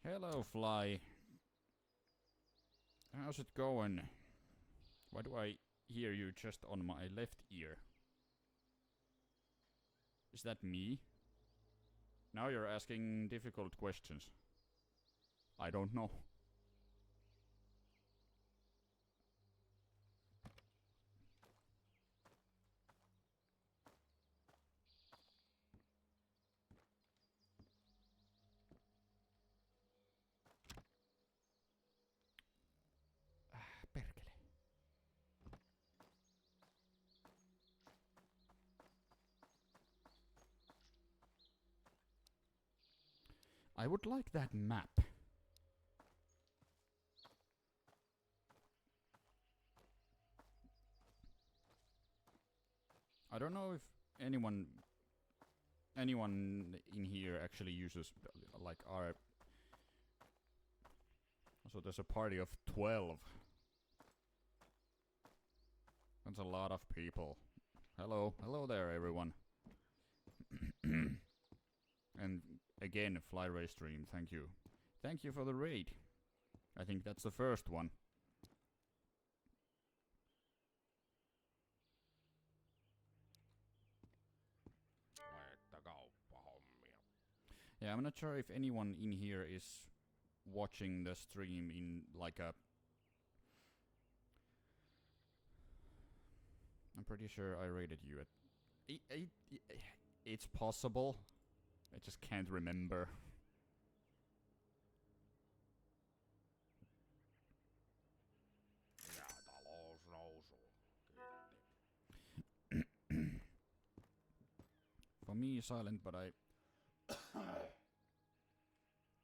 [SPEAKER 1] Hello, Fly. How's it going? Why do I hear you just on my left ear? Is that me? Now you're asking difficult questions. I don't know. Perkele. I would like that map. I don't know if anyone in here actually uses like our. So there's a party of 12. That's a lot of people. Hello there, everyone. And again, Fly Race Stream, thank you. Thank you for the raid. I think that's the first one.
[SPEAKER 2] Laita kauppahommia.
[SPEAKER 1] Yeah, I'm not sure if anyone in here is watching the stream in like a... I'm pretty sure I rated you at... It's possible. I just can't remember.
[SPEAKER 2] Ja talous nousuun. Kiitti.
[SPEAKER 1] For me, silent, but I...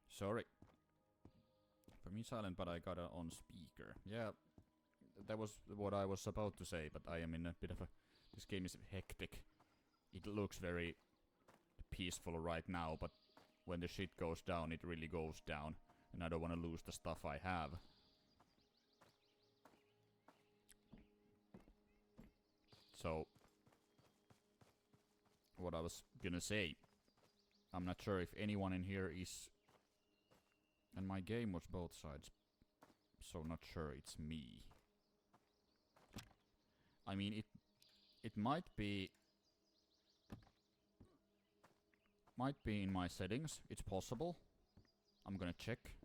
[SPEAKER 1] Sorry. For me, silent, but I got it on speaker. Yeah, that was what I was about to say, but I am in a bit of a... This game is hectic. It looks very peaceful right now, but when the shit goes down, it really goes down. And I don't want to lose the stuff I have. So... What I was gonna say... I'm not sure if anyone in here is... And my game was both sides, so not sure it's me. I mean, it might be in my settings. It's possible. I'm gonna check.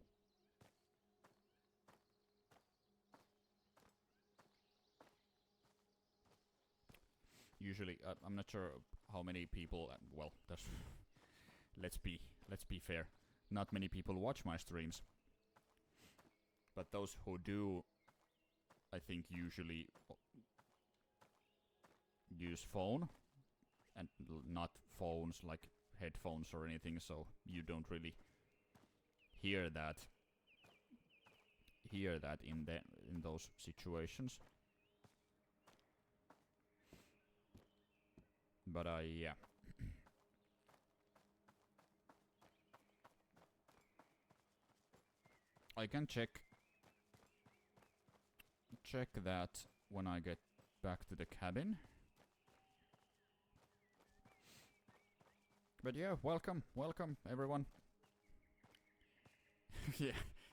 [SPEAKER 1] usually I'm not sure how many people. Well, that's let's be fair. Not many people watch my streams, but those who do, I think usually use phone and not phones like headphones or anything, so you don't really hear that in those situations. But yeah. I can check that when I get back to the cabin. But yeah, welcome everyone.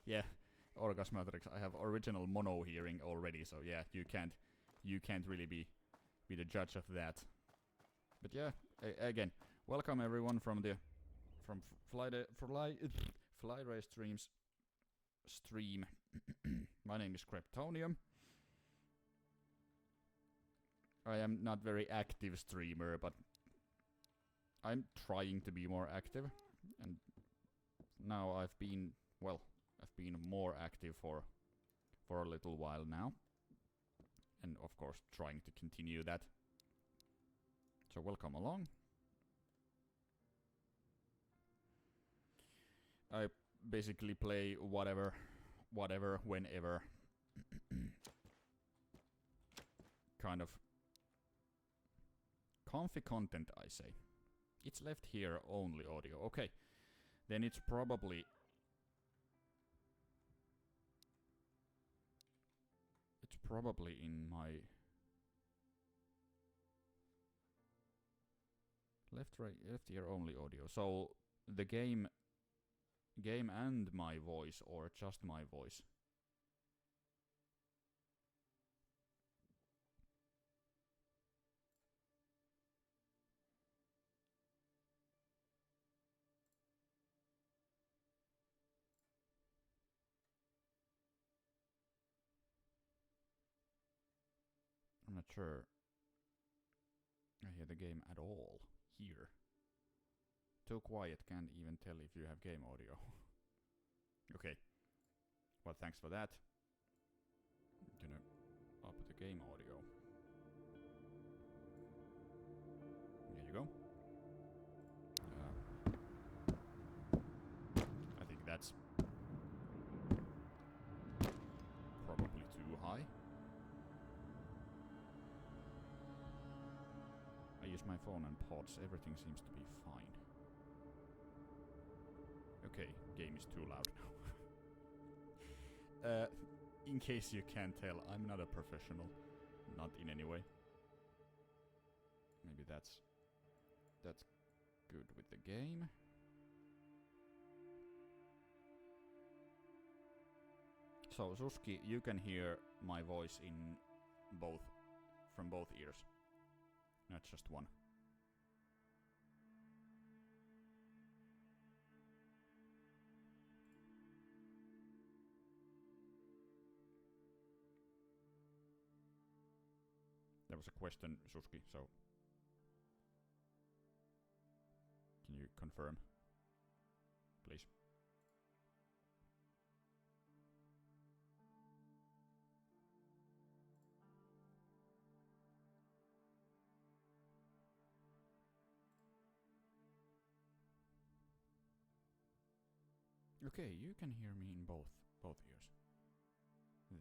[SPEAKER 1] yeah, Orgasmatrix. I have original mono hearing already, so yeah, you can't really be the judge of that. But yeah, again, welcome everyone from Flyray Streams stream. My name is Kryptonium. I am not very active streamer, but I'm trying to be more active, and now I've been more active for a little while now, and of course trying to continue that. So welcome along. I basically play whatever, whenever. Kind of comfy content, I say. It's left here only audio. Okay, then it's probably in my left ear only audio. So the game and my voice, or just my voice? I'm not sure I hear the game at all here. Too quiet, can't even tell if you have game audio. Okay. Well, thanks for that. I'm gonna up the game audio. There you go. I think that's probably too high. I use my phone and pods. Everything seems to be fine. Okay, game is too loud now. In case you can't tell, I'm not a professional. Not in any way. Maybe that's good with the game. So, Suski, you can hear my voice from both ears. Not just one. There was a question, Suski, so can you confirm, please? Okay, you can hear me in both ears.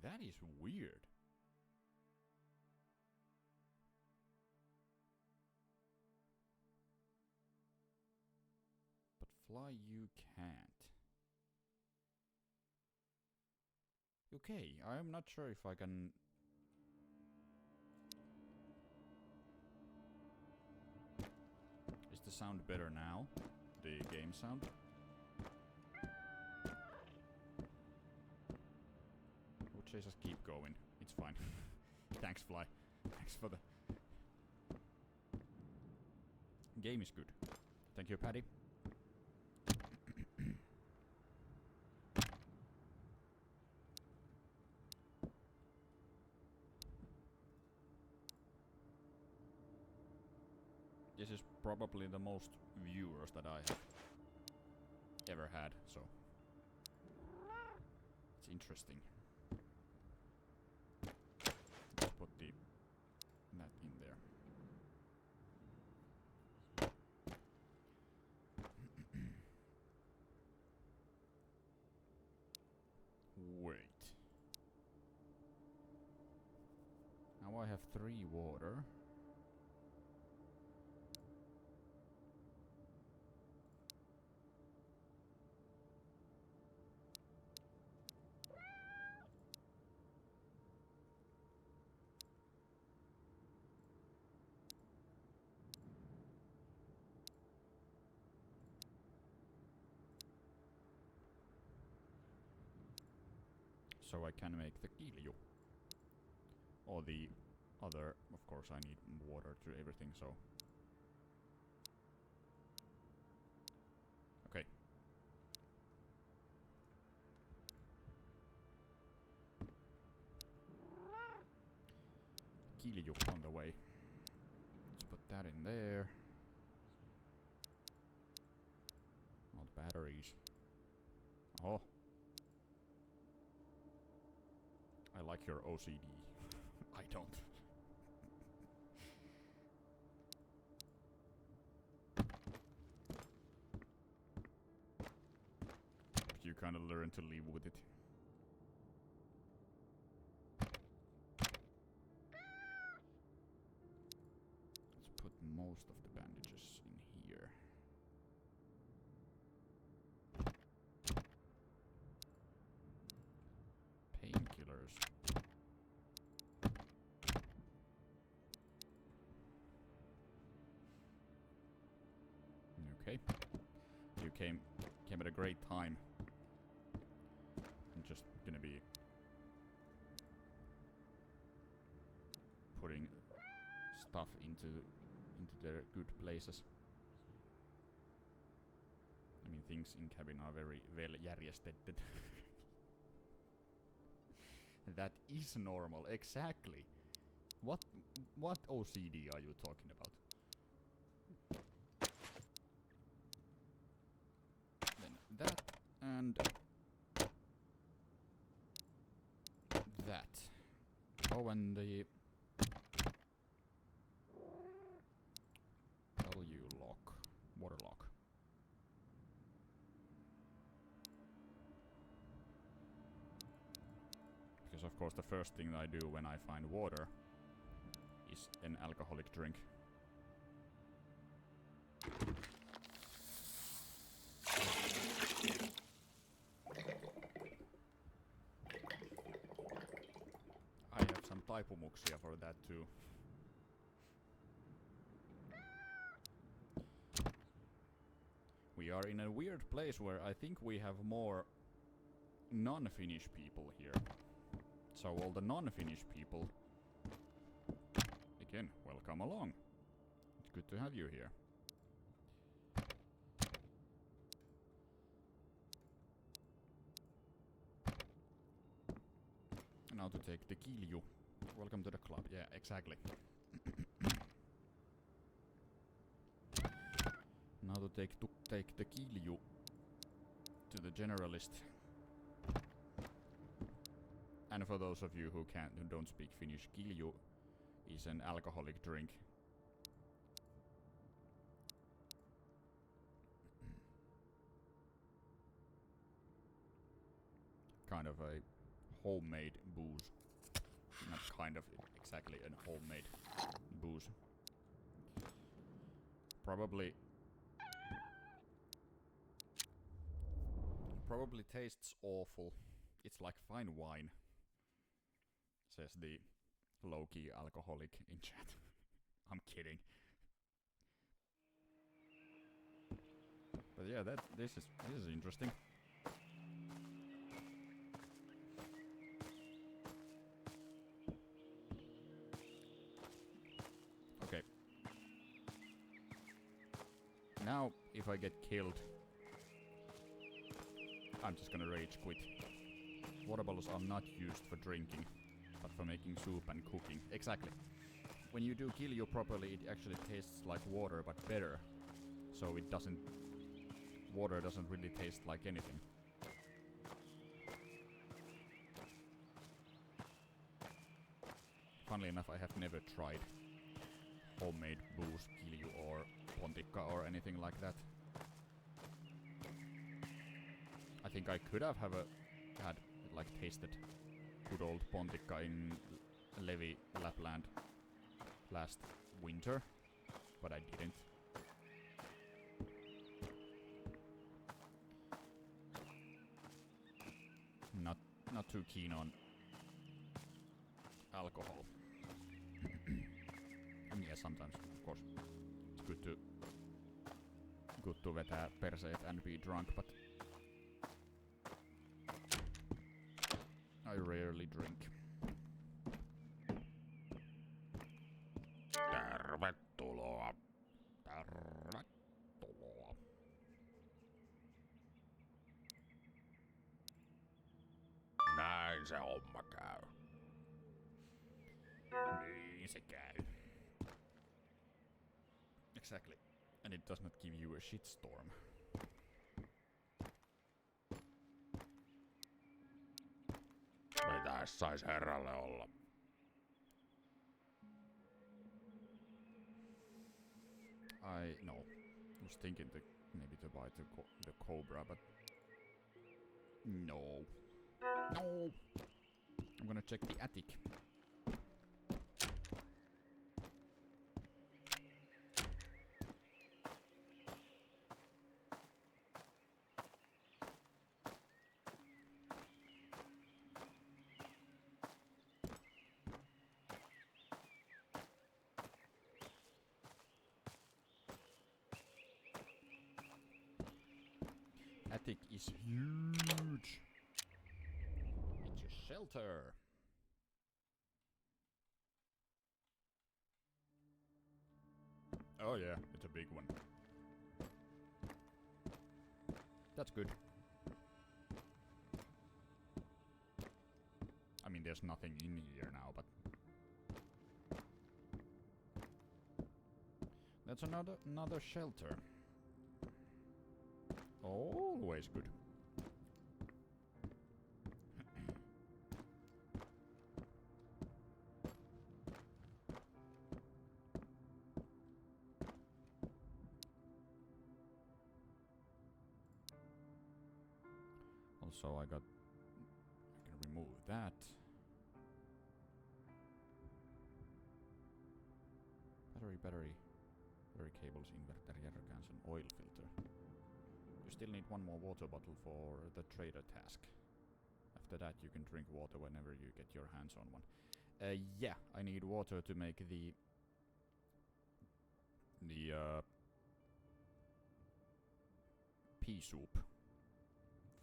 [SPEAKER 1] That is weird. But Fly, you can't. Okay, I'm not sure if I can. Is the sound better now? The game sound? Just keep going. It's fine. Thanks, Fly. Thanks for the... Game is good. Thank you, Paddy. this is probably the most viewers that I have ever had, so it's interesting. Let's put that in there. Wait. Now I have 3 water. So I can make the kilju. Or the other, of course I need water to everything, so... Okay. Kilju on the way. Let's put that in there. Not batteries. Oh. I like your OCD. I don't. You kind of learn to live with it. Let's put most of the bandages in here. Painkillers. Okay. You came at a great time. I'm just gonna be putting stuff into their good places. I mean, things in cabin are very well järjestetted. That is normal, exactly. What OCD are you talking about? Then that and that. Oh, and the W lock, water lock. Because of course the first thing I do when I find water is an alcoholic drink. I have some taipumuksia for that too. We are in a weird place where I think we have more non-Finnish people here. So all the non-Finnish people, again, welcome along. It's good to have you here. Now to take the kilju. Welcome to the club. Yeah, exactly. Now to take the kilju to the generalist. And for those of you who don't speak Finnish, kilju is an alcoholic drink. Kind of a homemade booze. Not kind of, exactly a homemade booze. Probably tastes awful. It's like fine wine, says the low-key alcoholic in chat. I'm kidding. But yeah, this is interesting. Okay. Now, if I get killed, I'm just gonna rage quit. Water bottles are not used for drinking, but for making soup and cooking. Exactly. when you do Kilju properly, it actually tastes like water, but better. So it doesn't... Water doesn't really taste like anything. Funnily enough, I have never tried homemade booze, Kilju or Pontikka or anything like that. I think I could have had like tasted good old Pontikka in Levi, Lapland last winter, but I didn't. Not too keen on alcohol. I mean, yeah, sometimes, of course, it's good to vetää perseet and be drunk, but I rarely drink.
[SPEAKER 2] Tervetuloa. Tervetuloa. Näin se homma käy.
[SPEAKER 1] Niin se käy. Exactly. And it does not give you a shitstorm.
[SPEAKER 2] Mitäs sais herralle olla?
[SPEAKER 1] I was thinking maybe to buy the Cobra, but no. I'm gonna check the attic. Attic is huge. It's a shelter. Oh yeah, it's a big one. That's good. I mean, there's nothing in here now, but that's another shelter. Always good. Also, I can remove that. Battery cables, inverter, jerrycans, and oil filter. You still need one more water bottle for the trader task. After that, you can drink water whenever you get your hands on one. Yeah, I need water to make the pea soup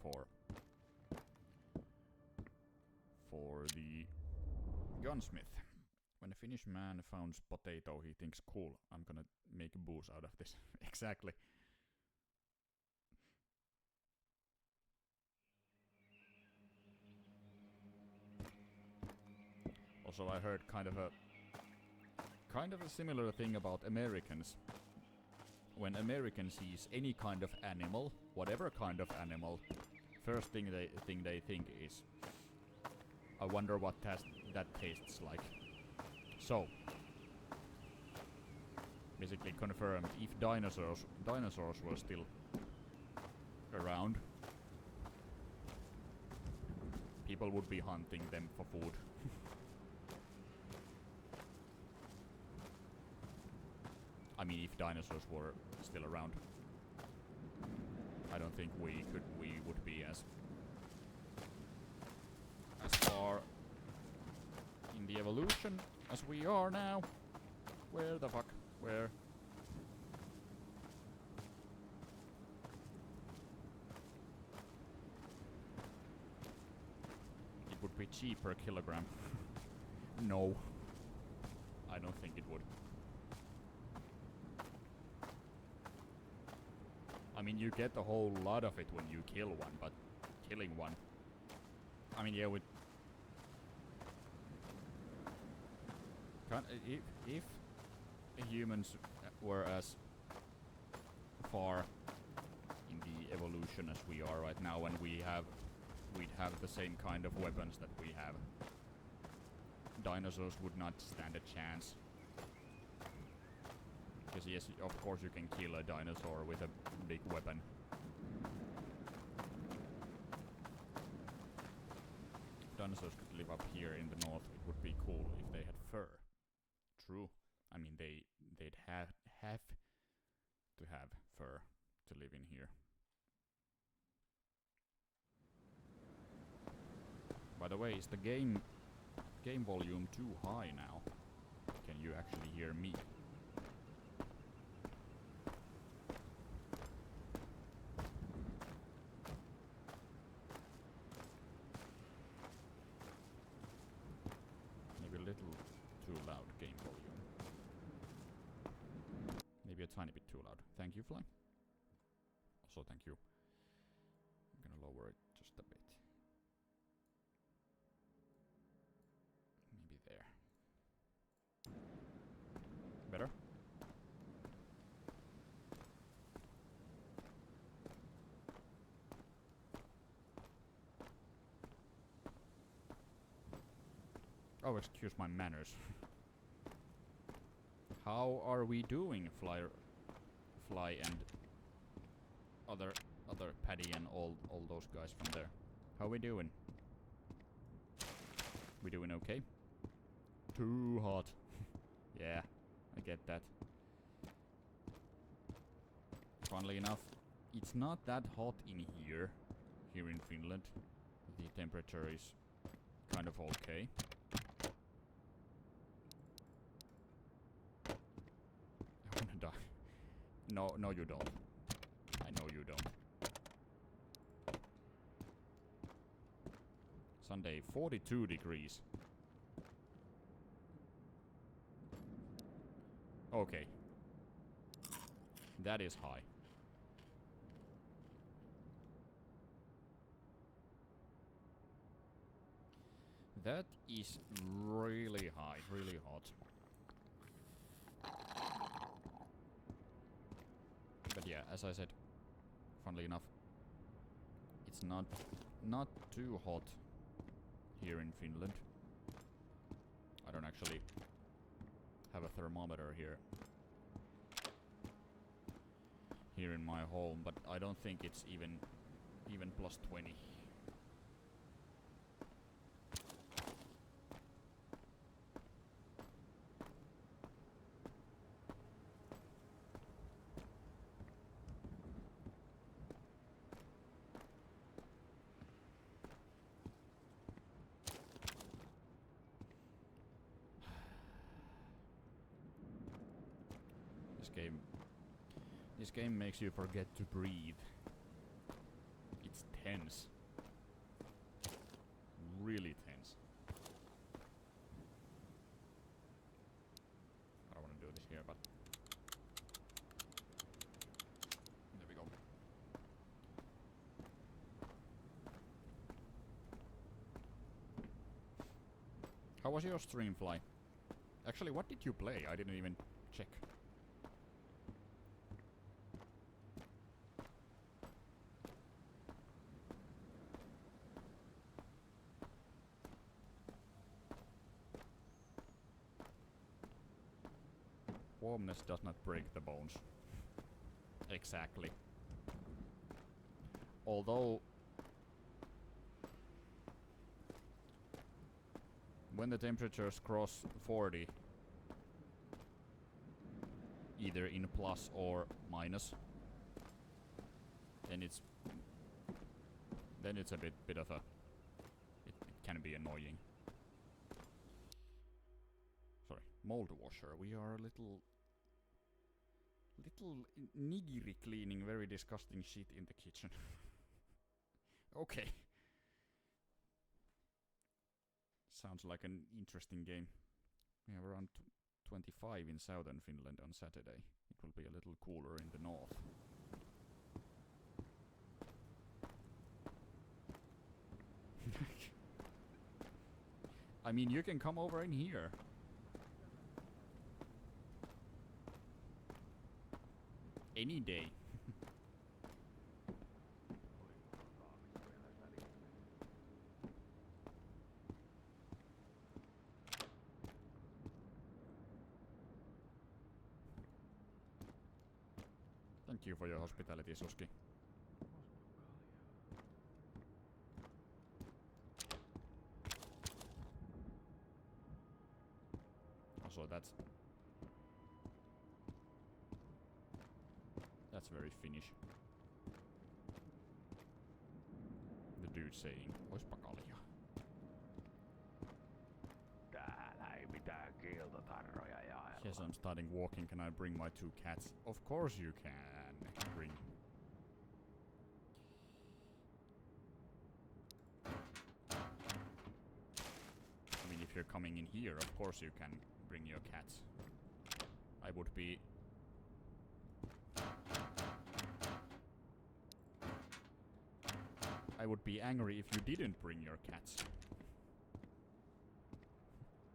[SPEAKER 1] for the gunsmith. When a Finnish man founds potato, he thinks, cool, I'm gonna make booze out of this. Exactly. Also, I heard kind of a similar thing about Americans. When Americans sees any kind of animal, whatever kind of animal, first thing they think is, I wonder what that tastes like. So, basically confirmed, if dinosaurs were still around, people would be hunting them for food. I mean, if dinosaurs were still around, I don't think we would be as far in the evolution as we are now. Where the fuck? Where? It would be cheap per kilogram. No. I don't think it would. I mean, you get a whole lot of it when you kill one, but killing one... I mean, yeah, with If humans were as far in the evolution as we are right now, and we'd have the same kind of weapons that we have, dinosaurs would not stand a chance. Because yes, of course you can kill a dinosaur with a big weapon. If dinosaurs could live up here in the north, it would be cool if they had fur. True. I mean, they'd have to have fur to live in here. By the way, is the game volume too high now? Can you actually hear me? Maybe a little too loud game volume. Maybe a tiny bit too loud. Thank you, Fly. Also, thank you. I'm gonna lower it just a bit. Maybe there. Better? Oh, excuse my manners. How are we doing, Fly and other Paddy and all those guys from there? How we doing? We doing okay? Too hot. Yeah, I get that. Funnily enough, it's not that hot in here in Finland. The temperature is kind of okay. I wanna die. No, you don't. I know you don't. Sunday, 42 degrees. Okay. That is high. That is really high, really hot. But yeah, as I said, funnily enough, it's not too hot here in Finland. I don't actually have a thermometer here in my home, but I don't think it's even plus 20. This game makes you forget to breathe. It's tense. Really tense. I don't want to do this here, but there we go. How was your stream, Fly? Actually, what did you play? I didn't even check. Warmness does not break the bones. Exactly. Although, when the temperatures cross 40, either in plus or minus, then it's a bit of a it can be annoying. Sorry, mold washer. We are a little nigiri cleaning very disgusting shit in the kitchen. Okay. Sounds like an interesting game. We have around 25 in southern Finland on Saturday. It will be a little cooler in the north. I mean, you can come over in here. Any day. Thank you for your hospitality, Suski. Also, that's very Finnish. The dude saying, oispa kaljaa.
[SPEAKER 4] Täällä ei mitään kiiltotarroja jaella.
[SPEAKER 1] Yes, I'm starting walking. Can I bring my 2 cats? Of course you can. Bring. I mean, if you're coming in here, of course you can bring your cats. I would be... I would be angry if you didn't bring your cats.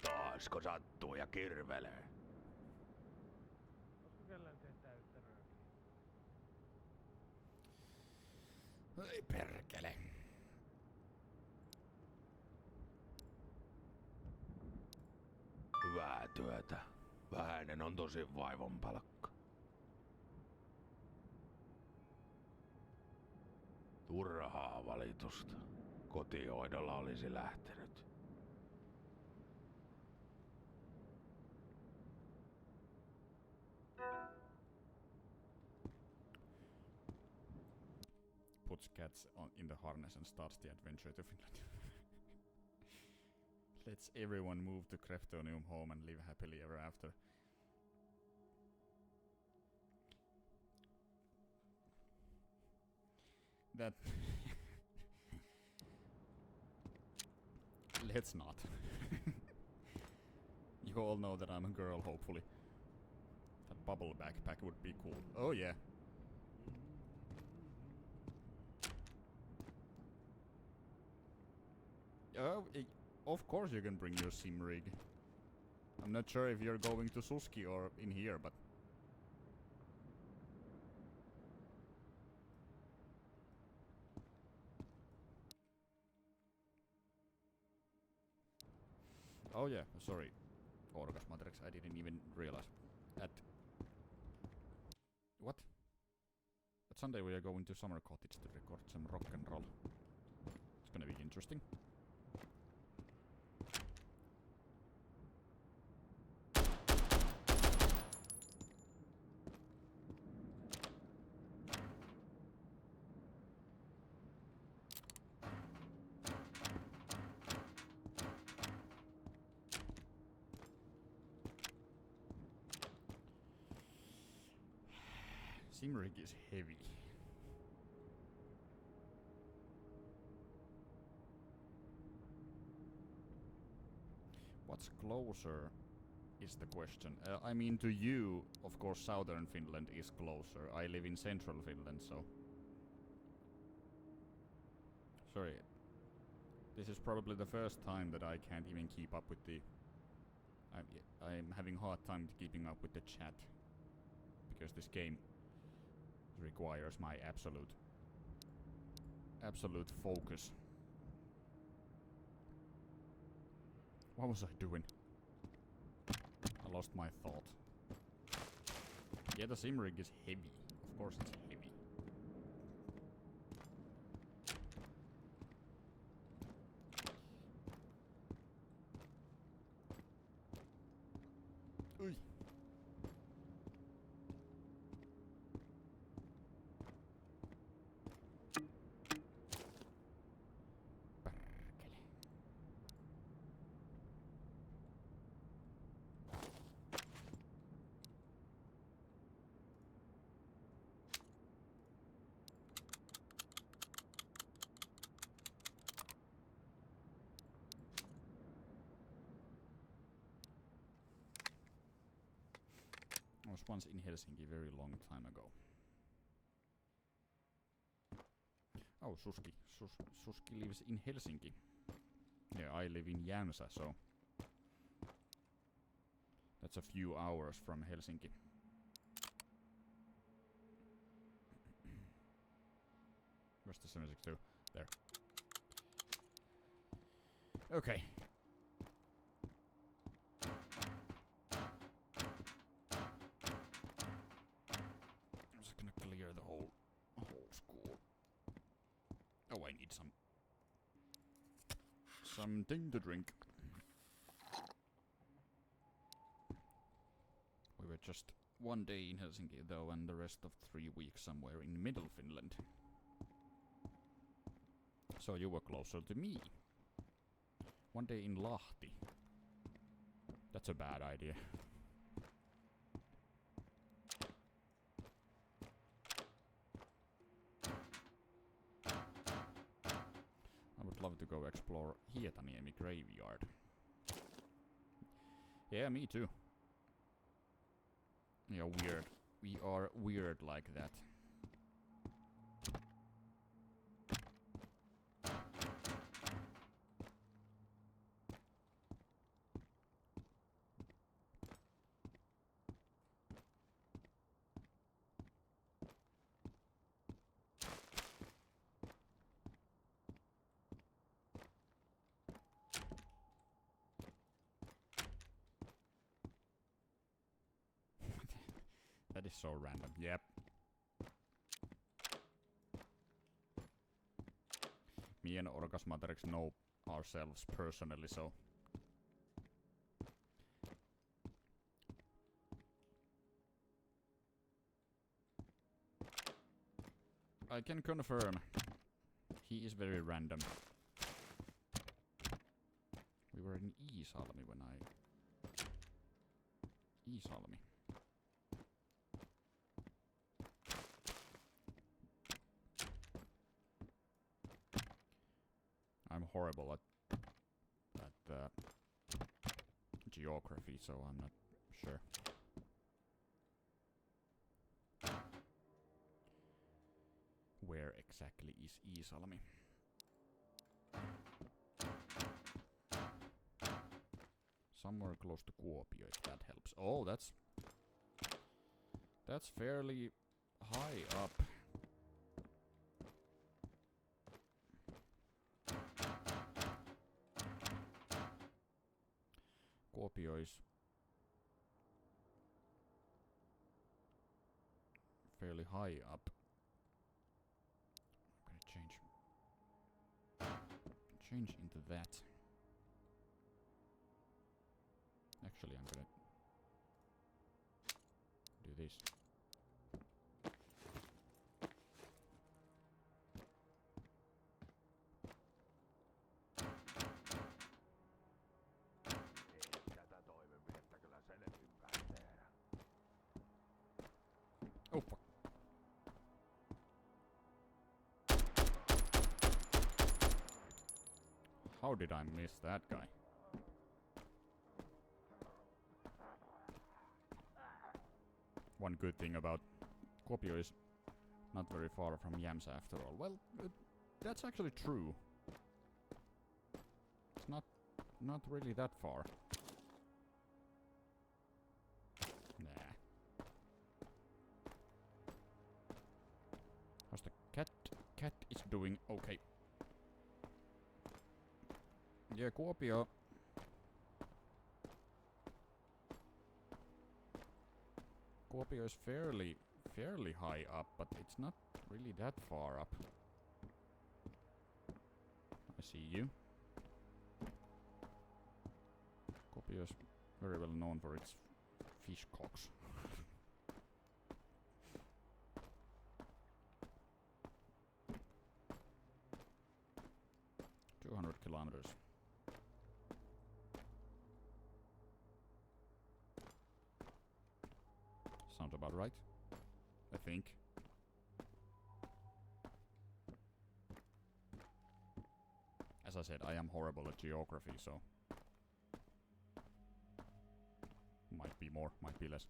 [SPEAKER 4] Taasko sattuu ja kirvelee?
[SPEAKER 3] Olisiko kellään tehdä täyttä röökiä?
[SPEAKER 1] Ei perkele.
[SPEAKER 4] Hyvää työtä. Vähäinen on tosi vaivonpalkka. Turhaa valitusta. Kotihoidolla olisi lähtenyt.
[SPEAKER 1] Puts cats in the harness and starts the adventure to Finland. Let's everyone move to Kreftonium home and live happily ever after. That... Let's not. You all know that I'm a girl, hopefully. That bubble backpack would be cool. Oh yeah. Oh, of course you can bring your sim rig. I'm not sure if you're going to Suski or in here, but... Oh yeah, sorry. Orgas Matrix, I didn't even realize. What? At Sunday we are going to Summer Cottage to record some rock and roll. It's gonna be interesting. Simrig is heavy. What's closer is the question. I mean, to you, of course, southern Finland is closer. I live in central Finland, so... Sorry. This is probably the first time that I can't even keep up with the... I'm having hard time keeping up with the chat. Because this game requires my absolute focus. What was I doing? I lost my thought. Yeah, the sim rig is heavy. Of course it's heavy. Ui. Perkele. I was once in Helsinki very long time ago. Oh, Suski. Suski lives in Helsinki. Yeah, I live in Jämsä, so... That's a few hours from Helsinki. Where's the 762? There. Okay. I'm just gonna clear the whole school. Oh, I need something to drink. We were just one day in Helsinki though, and the rest of 3 weeks somewhere in Middle Finland. So you were closer to me. One day in Lahti. That's a bad idea. I would love to go explore Hietaniemi graveyard. Yeah, me too. Yeah, weird. We are weird like that. That is so random. Yep. Me and Orgasmatrix know ourselves personally, so... I can confirm. He is very random. We were in Iisalmi when Iisalmi. I'm horrible at geography, so I'm not sure. Where exactly is Iisalmi? Somewhere close to Kuopio, if that helps. Oh, that's fairly high up. Kuopio is fairly high up. I'm gonna change into that. Actually, I'm gonna do this.
[SPEAKER 4] Tätä toimenpidettä kyllä selvimpään tehdä.
[SPEAKER 1] Oh fuck. How did I miss that guy? One good thing about Kuopio is not very far from Jämsä after all. Well, that's actually true. It's not really that far. Nah. How's the cat? Cat is doing okay. Yeah, Kuopio. Kuopio is fairly high up, but it's not really that far up. I see you. Kuopio is very well known for its fish cocks. 200 kilometers. Sounds about right, I think. As I said, I am horrible at geography, so... might be more, might be less.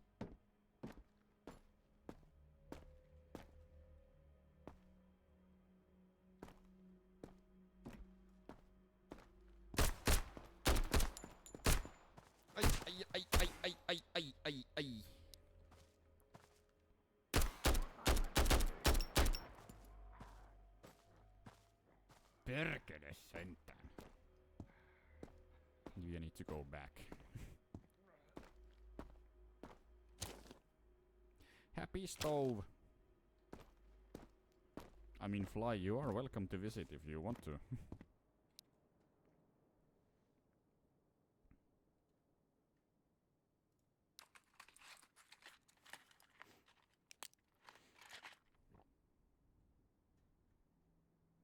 [SPEAKER 1] Ay. to go back. Happy stove! I mean, Fly, you are welcome to visit if you want to.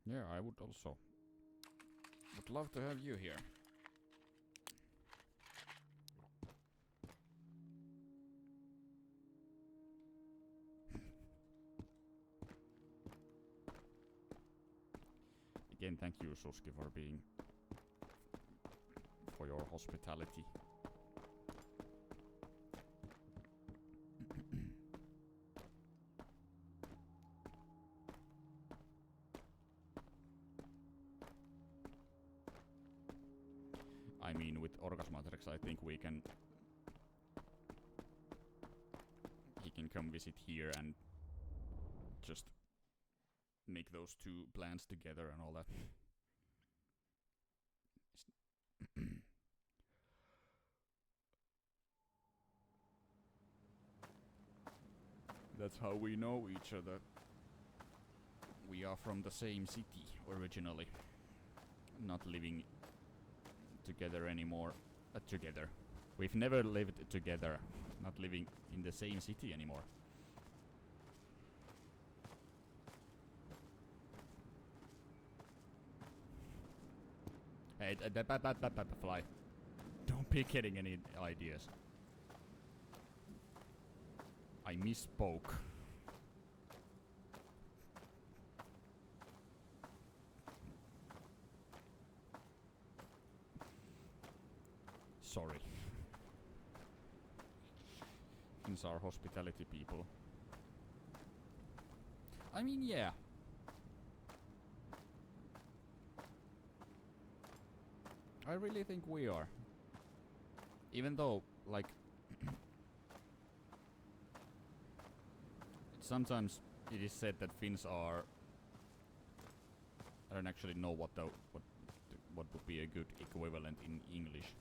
[SPEAKER 1] Yeah, I would also. Would love to have you here. Again, thank you, Suski, for your hospitality. I mean, with Orgasmatrix, I think he can come visit here and just make those two plans together and all that. That's how we know each other. We are from the same city originally, not living together anymore. Together. We've never lived together, not living in the same city anymore. Hey, Fly. Don't be getting any ideas. I misspoke. Sorry. These are hospitality people. I mean, yeah. I really think we are. Even though, like, sometimes it is said that Finns are. I don't actually know what would be a good equivalent in English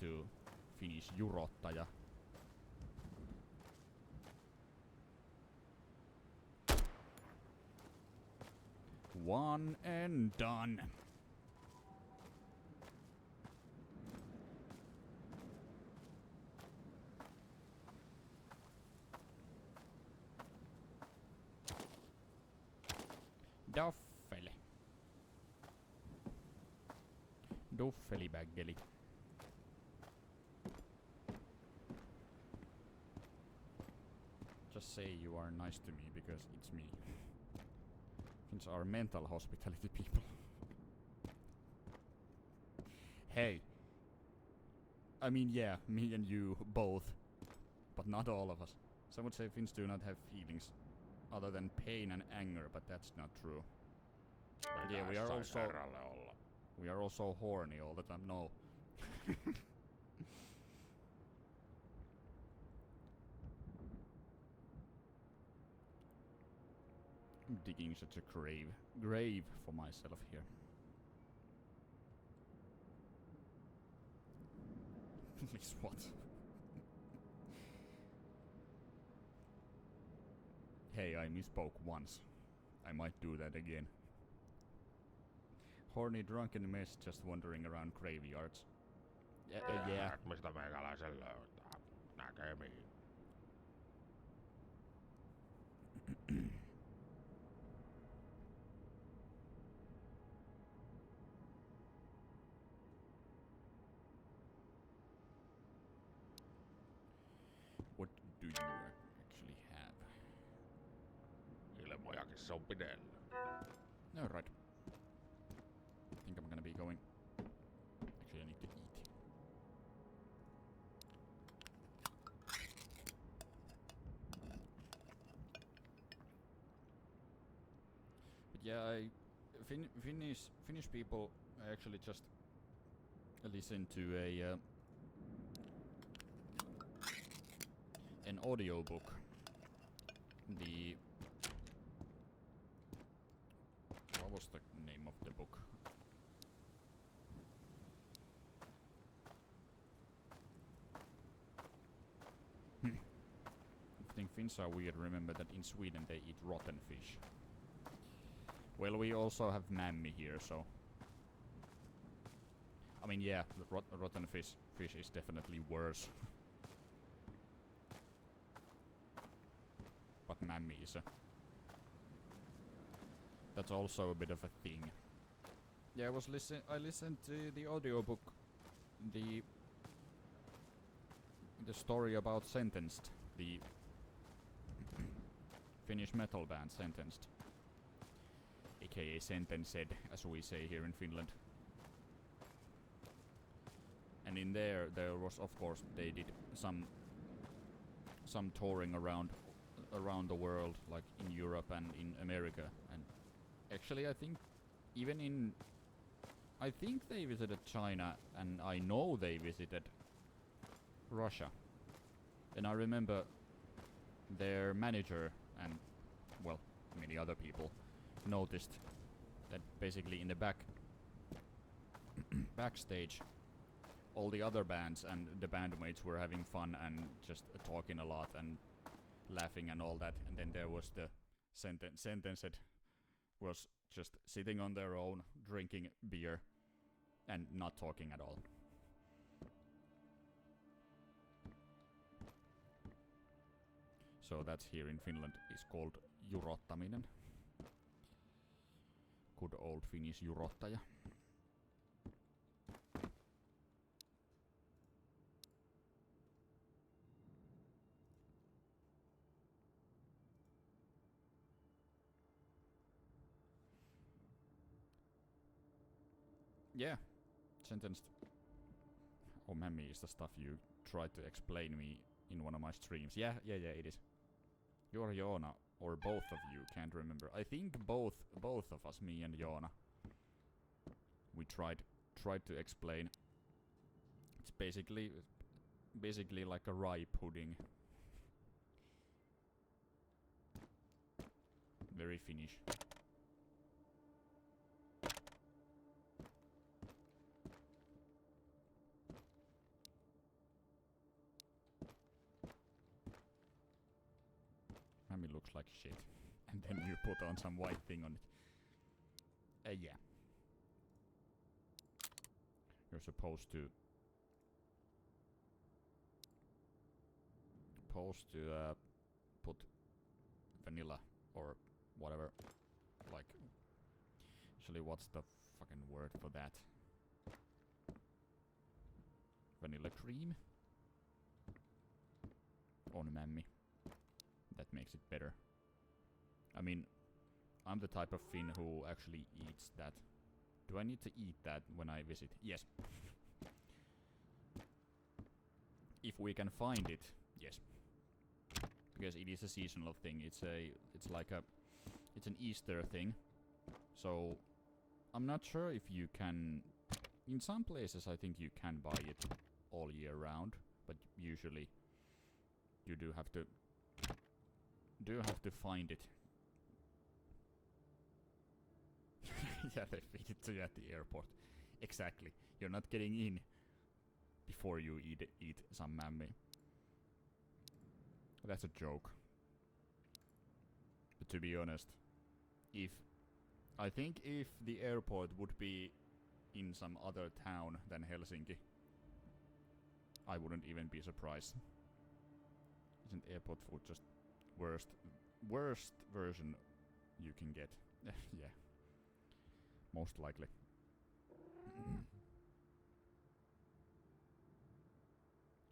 [SPEAKER 1] to Finnish jurottaja. One and done. Doffeli. Doffeli baggeli. Just say you are nice to me because it's me. Finns are mental hospitality people. Hey. I mean, yeah, me and you both. But not all of us. Some would say Finns do not have feelings other than pain and anger, but that's not true. Yeah, we are also horny all the time. No. I'm digging such a grave for myself here. Please, what? Hey, I misspoke once. I might do that again. Horny drunken mess just wandering around graveyards. Yeah.
[SPEAKER 4] Mistä meikäläisen löytää? Näkemiin.
[SPEAKER 1] What do you actually have?
[SPEAKER 4] Ilmojakin se on pidellä.
[SPEAKER 1] Alright. I think I'm gonna be going. Actually, I need to eat. But yeah, Finnish people. I actually just listened to an audiobook. What was the name of the book? Finns are weird. Remember that in Sweden they eat rotten fish. Well, we also have mammy here, so... I mean, yeah, the rotten fish is definitely worse. But mammy is a... That's also a bit of a thing. Yeah, I listened to the audiobook, the story about Sentenced, the Finnish metal band Sentenced, aka Sentenced, as we say here in Finland. And in there was, of course, they did some touring around the world, like in Europe and in America. And actually, I think they visited China, and I know they visited Russia. And I remember their manager and, well, many other people noticed that basically in the backstage, all the other bands and the bandmates were having fun and just talking a lot and laughing and all that. And then there was the Sentenced was just sitting on their own, drinking beer and not talking at all. So that's here in Finland is called jurottaminen. Good old Finnish jurottaja. Yeah, Sentenced. Oh, mammy is the stuff you tried to explain me in one of my streams. Yeah, it is. You're Joona, or both of you, can't remember. I think both of us, me and Joona, we tried to explain. It's basically like a rye pudding. Very Finnish. Mammy looks like shit. And then you put on some white thing on it. Yeah. You're supposed to put vanilla or whatever. Like, actually, what's the fucking word for that? Vanilla cream on mammy. That makes it better. I mean, I'm the type of Finn who actually eats that. Do I need to eat that when I visit? Yes. If we can find it, yes. Because it is a seasonal thing. It's an Easter thing. So I'm not sure if you can. In some places, I think you can buy it all year round, but usually you do have to find it. Yeah, they feed it to you at the airport. Exactly. You're not getting in before you eat some mammy. That's a joke. But to be honest, I think if the airport would be in some other town than Helsinki, I wouldn't even be surprised. Isn't airport food just worst version you can get? Yeah. Most likely.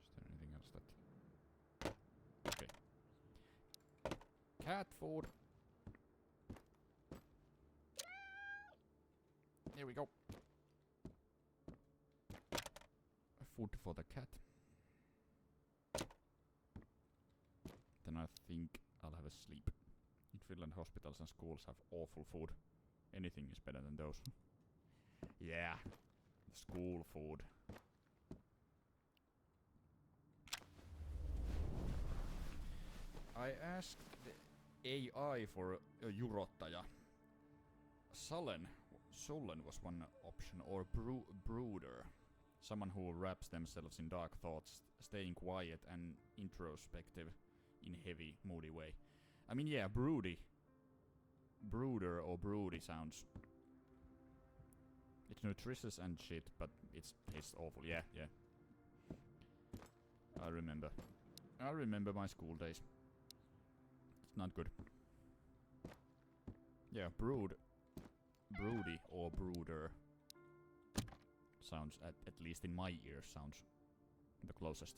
[SPEAKER 1] Is there anything else that... Okay. Cat food. Here we go. Food for the cat. Then I think I'll have a sleep. In Finland, hospitals and schools have awful food. Anything is better than those. Yeah, school food. I asked the AI for a jurottaja. Sullen was one option, or brooder. Someone who wraps themselves in dark thoughts, staying quiet and introspective, in heavy, moody way. I mean, yeah, broody. Brooder or broody sounds... It's nutritious and shit, but it tastes awful. Yeah, yeah. I remember. I remember my school days. It's not good. Yeah, broody or brooder sounds, at least in my ears, sounds the closest.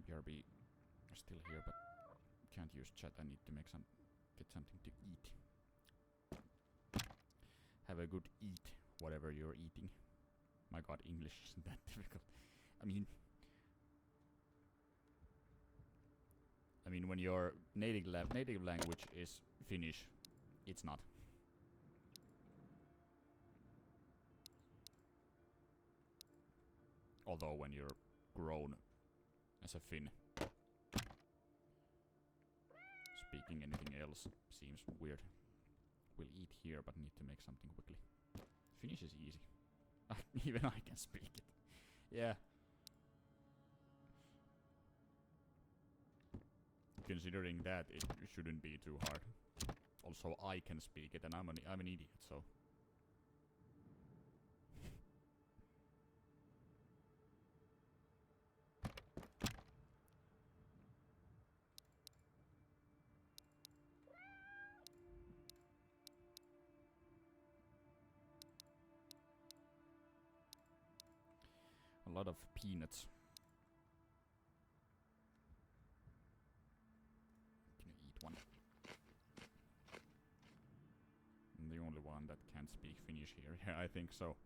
[SPEAKER 1] BRB still here, but can't use chat. I need to get something to eat. Have a good eat, whatever you're eating. My god, English isn't that difficult. I mean, when your native language is Finnish, it's not. Although when you're grown as a Finn, speaking anything else seems weird. We'll eat here, but need to make something quickly. Finnish is easy. Even I can speak it. Yeah. Considering that, it shouldn't be too hard. Also, I can speak it, and I'm an idiot, so... A lot of peanuts. Can you eat one? I'm the only one that can't speak Finnish here. Yeah, I think so.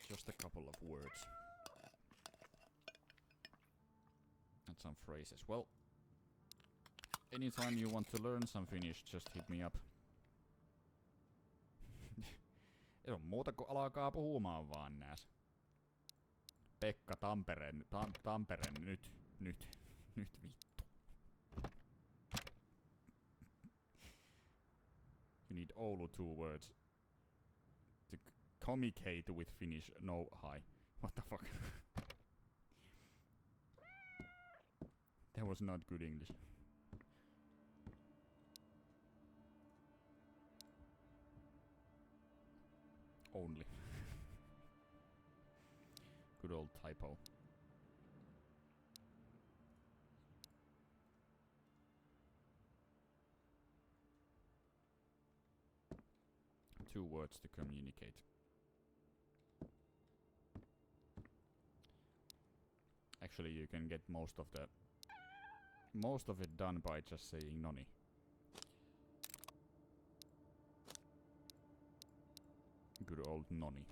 [SPEAKER 1] Just a couple of words. And some phrases. Well, anytime you want to learn some Finnish, just hit me up. Ei oo muuta kuin alkaa puhumaan vaan nääs. Pekka Tampere nyt vittu. You need Oulu 2 words. To communicate with Finnish, no hi. What the fuck? That was not good English. Only. Good old typo. Two words to communicate. Actually, you can get most of it done by just saying noni. Good old noni.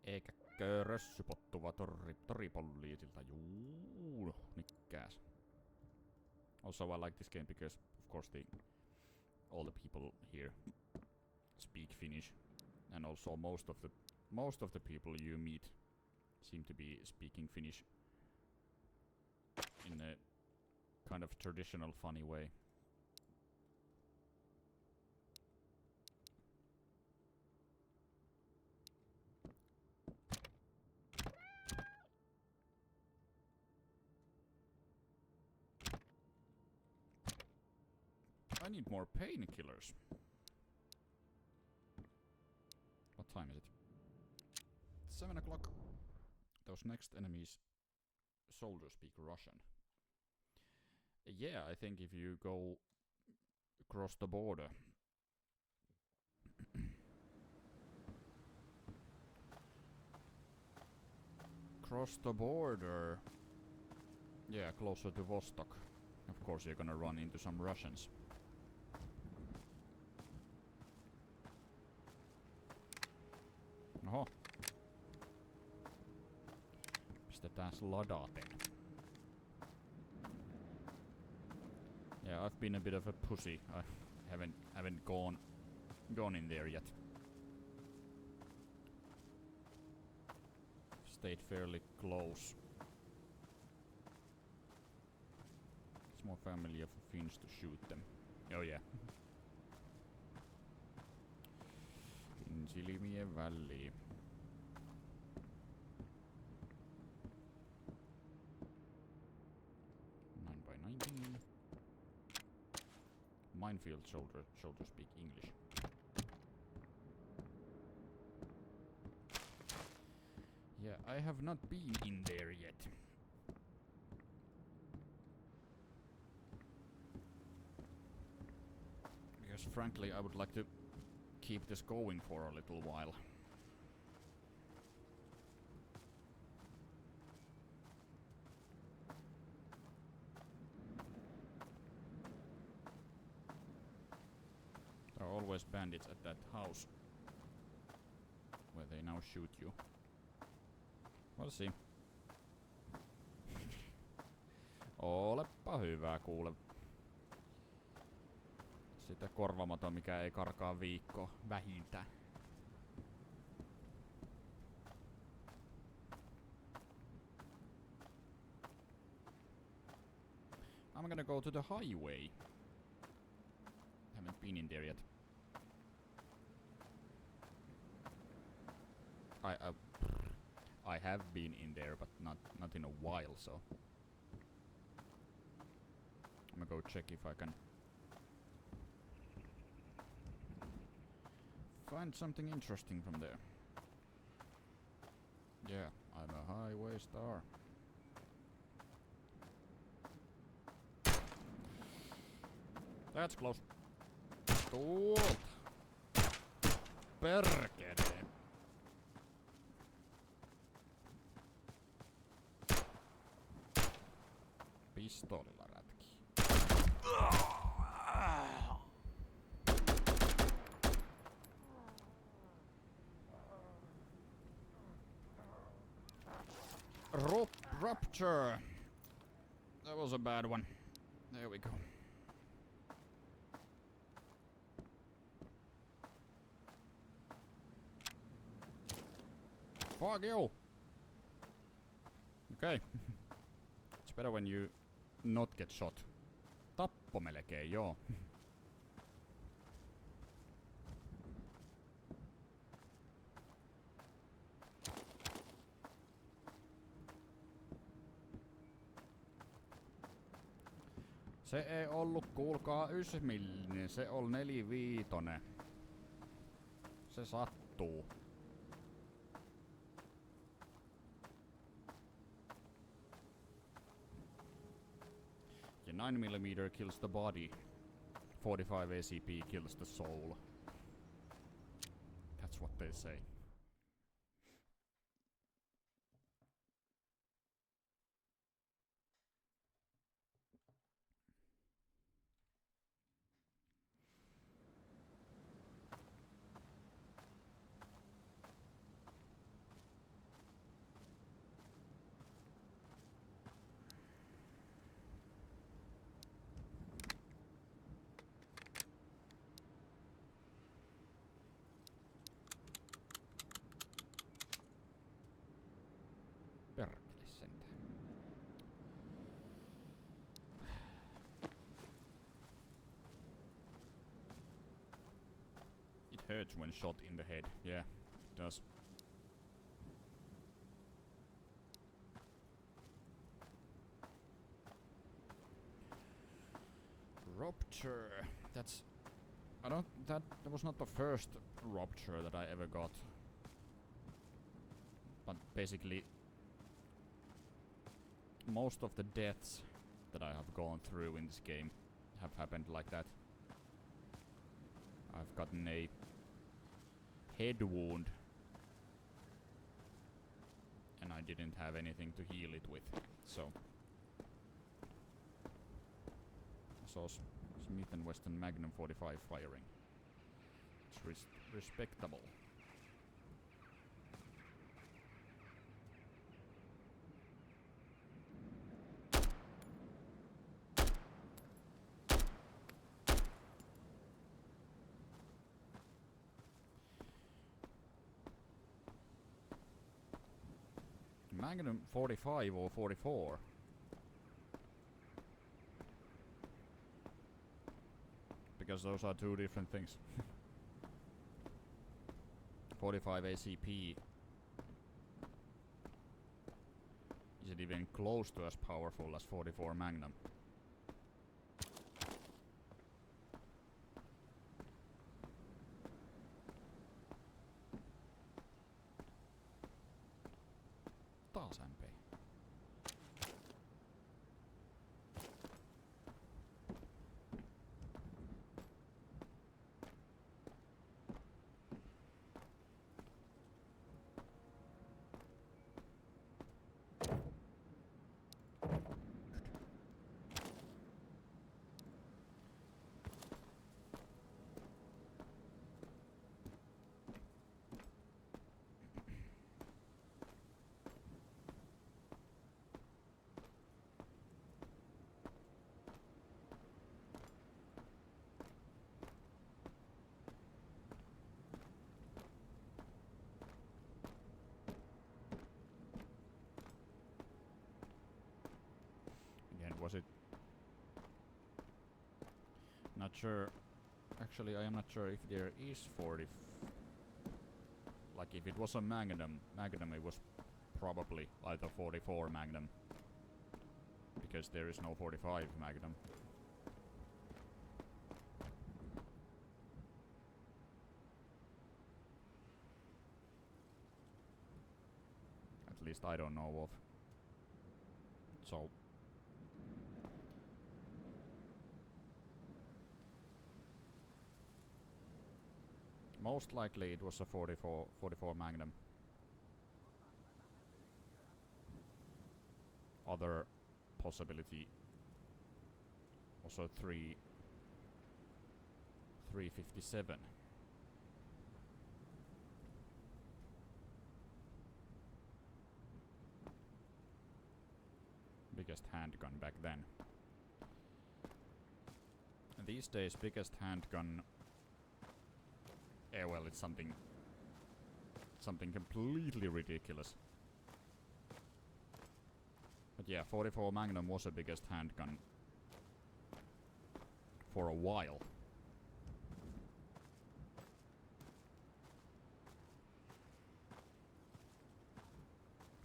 [SPEAKER 1] Eikä rössypottuva toripolliitilta. Juu, nikkääs. Also, I like this game because, of course, all the people here speak Finnish, and also most of the people you meet seem to be speaking Finnish in a kind of traditional, funny way. I need more painkillers. What time is it? 7 o'clock. Those next enemies soldiers speak Russian. Yeah, I think if you go across the border Cross the border. Yeah, closer to Vostok. Of course you're gonna run into some Russians. Oho. Pistetääs ladaten. Yeah, I've been a bit of a pussy. I haven't gone in there yet. Stayed fairly close. It's more familiar for Finns to shoot them. Oh yeah. Finsilmien väliin. Minefield soldiers speak English. Yeah, I have not been in there yet. Because frankly, I would like to keep this going for a little while. There are always bandits at that house where they now shoot you. We'll see. Olepa hyvä kuule. Sitä korvamaton, mikä ei karkaa viikkoa vähintään. I'm gonna go to the highway. Haven't been in there yet. I have been in there, but not in a while, so I'm gonna go check if I can find something interesting from there. Yeah, I'm a highway star. That's close. Tuolta. Perkele. Pistoolilla rätkii. Rupture. That was a bad one. There we go. Fuck you! Okay. It's better when you not get shot. Tappo melkein, joo. Se ei ollut, kuulkaa, 9mm, se oli 45. Se sattuu. Ja 9mm kills the body. 45 ACP kills the soul. That's what they say. Perkele sentään. It hurts when shot in the head. Yeah, it does. Rupture. That's... I don't... That was not the first rupture that I ever got. But basically... most of the deaths that I have gone through in this game have happened like that. I've gotten a head wound and I didn't have anything to heal it with, so... I saw Smith & Wesson Magnum 45 firing. It's respectable. Magnum 45 or 44? Because those are two different things. 45 ACP isn't even close to as powerful as 44 Magnum. Taas MP. Was it? Not sure. Actually, I am not sure if there is 40. Like if it was a Magnum, it was probably either 44 Magnum, because there is no 45 Magnum. At least I don't know of. So. Most likely it was a 44 Magnum. Other possibility was a 357. Biggest handgun back then. And these days, biggest handgun. Yeah, well, it's something completely ridiculous. But yeah, 44 Magnum was the biggest handgun for a while.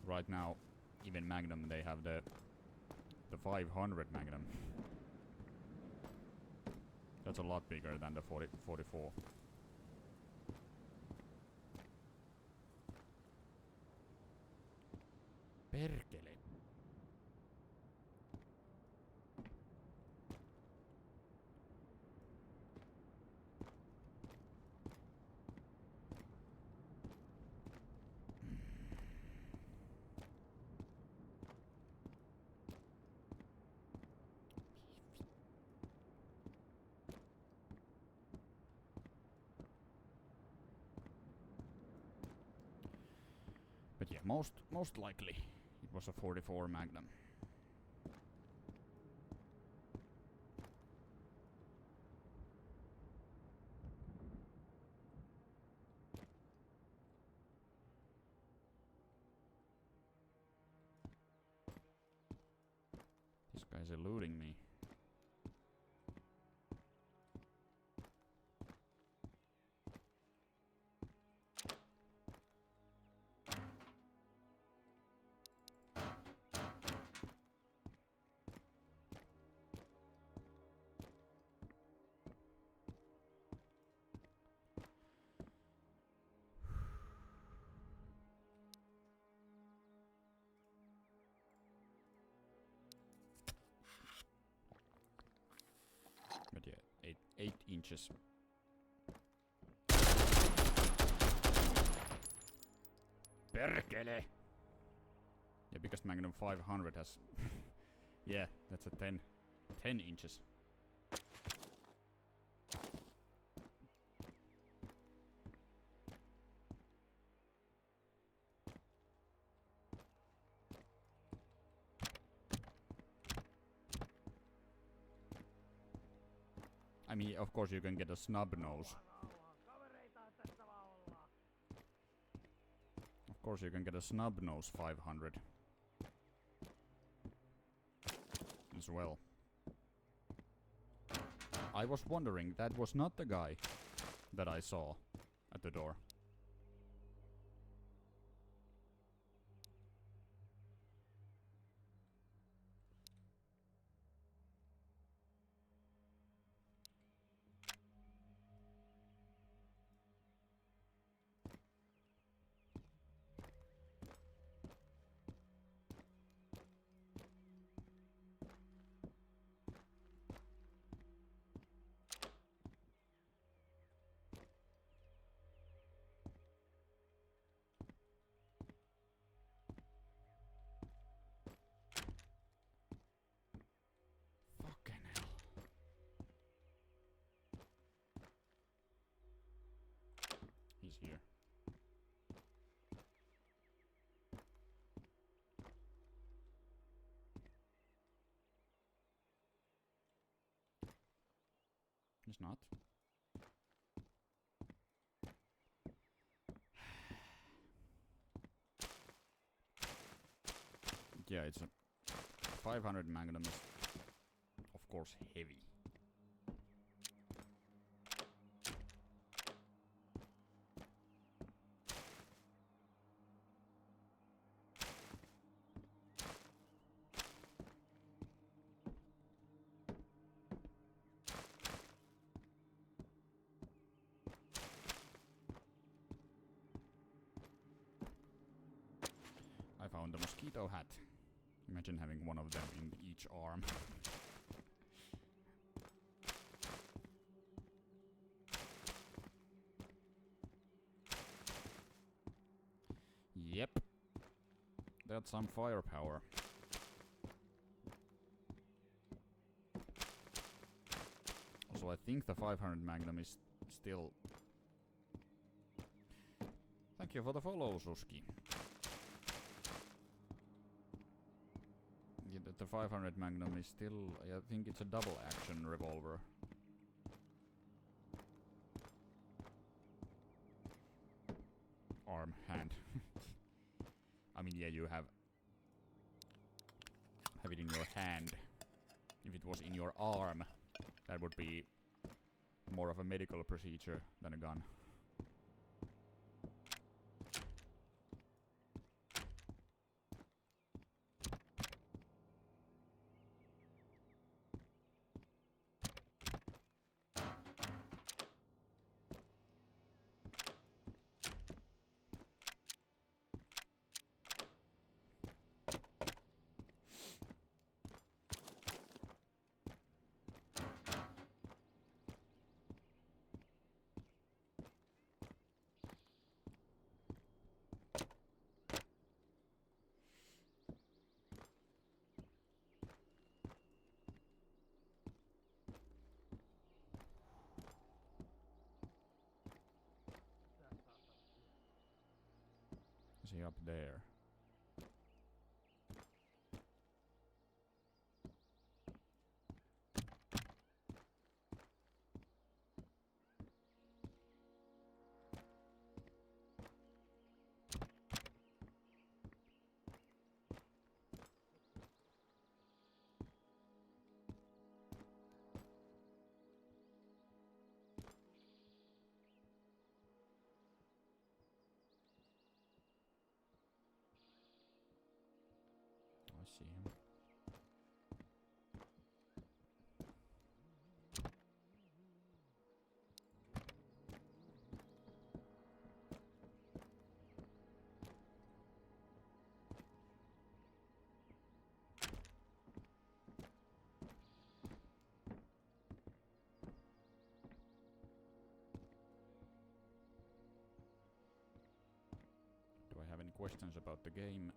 [SPEAKER 1] Right now, even Magnum, they have the 500 Magnum. That's a lot bigger than the 44. Perkele. But yeah, most likely it was a 44 Magnum. This guy's eluding me. But yeah, 8 inches. Perkele! Yeah, because Magnum 500 has... yeah, that's a 10 inches. I mean, of course you can get a snub nose. Of course you can get a snub nose 500 as well. I was wondering, that was not the guy that I saw at the door. Fucking hell. He's here. He's not. Yeah, it's a 500 Magnum is, of course, heavy. I found a mosquito hat. Imagine having one of them in each arm. Yep. That's some firepower. Also, I think the 500 Magnum is still... Thank you for the follow, Suski. Yeah, the 500 Magnum is still... I think it's a double action revolver. Arm, hand. I mean, yeah, you have it in your hand. If it was in your arm, that would be more of a medical procedure than a gun. Is he up there? I see him. Do I have any questions about the game?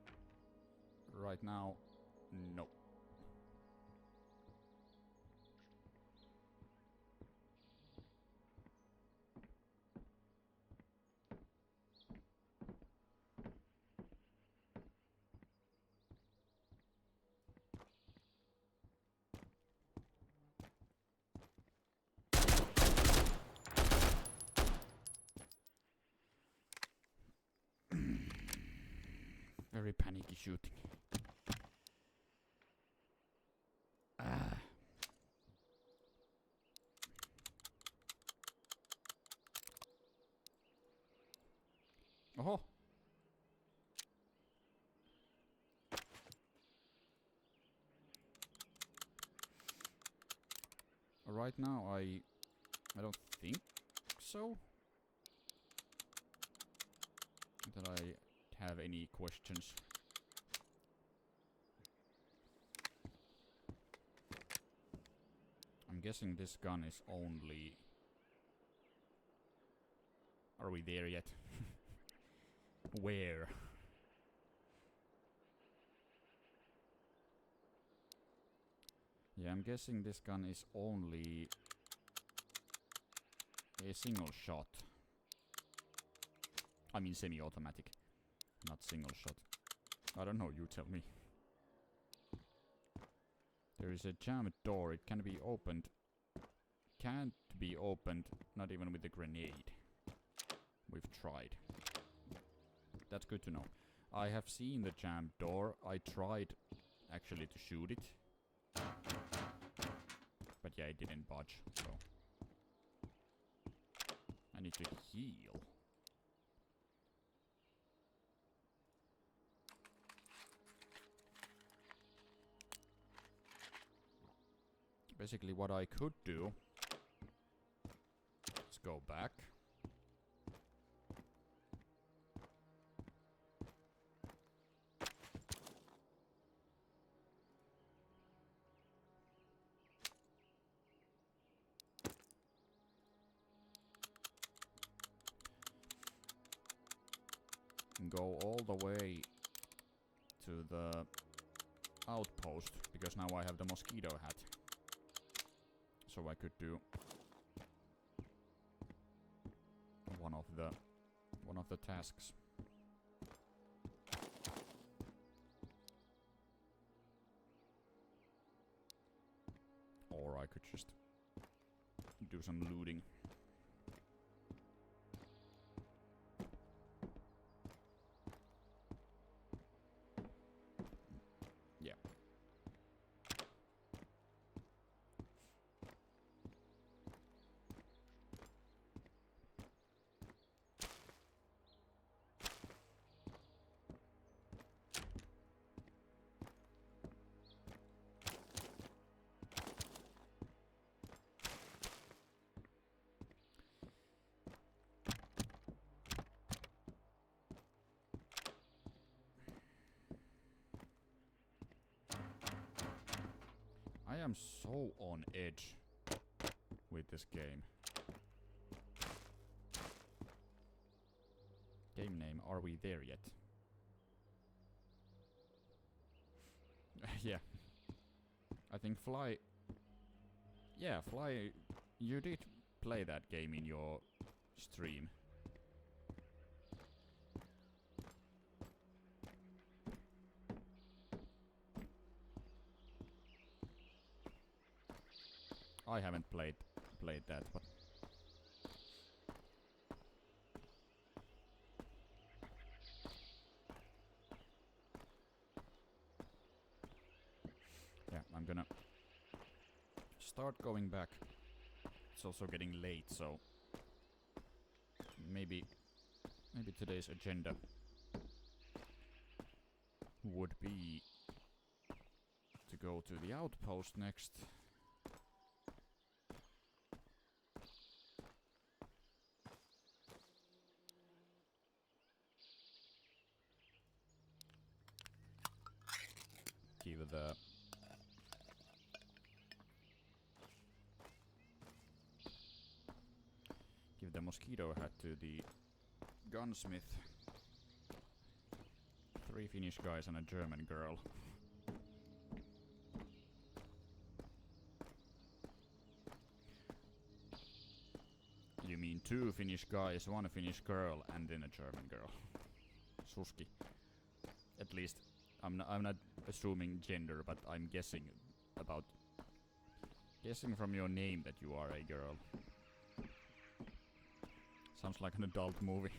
[SPEAKER 1] Right now, no. Very panicky shooting. Ah. Oho! Right now I don't think so. That I have any questions. I'm guessing this gun is only... Are we there yet? Where? Yeah, I'm guessing this gun is only a single shot. I mean semi-automatic, not single shot. I don't know, you tell me. There is a jammed door, it can be opened. Can't be opened, not even with a grenade. We've tried. That's good to know. I have seen the jammed door. I tried actually to shoot it. But yeah, it didn't budge, so... I need to heal. Basically what I could do is go back. And go all the way to the outpost, because now I have the mosquito hat. So I could do one of the tasks. Or I could just do some looting. Yeah. I am so on edge with this game. Game name, are we there yet? Yeah. I think Fly... Yeah, Fly... You did play that game in your stream. I haven't played that, but... Yeah, I'm gonna start going back. It's also getting late, so... Maybe today's agenda would be to go to the outpost next. Give the mosquito hat to the gunsmith. 3 Finnish guys and a German girl. You mean 2 Finnish guys, 1 Finnish girl, and then a German girl. Suski. At least, I'm not assuming gender, but I'm guessing from your name that you are a girl. Sounds like an adult movie.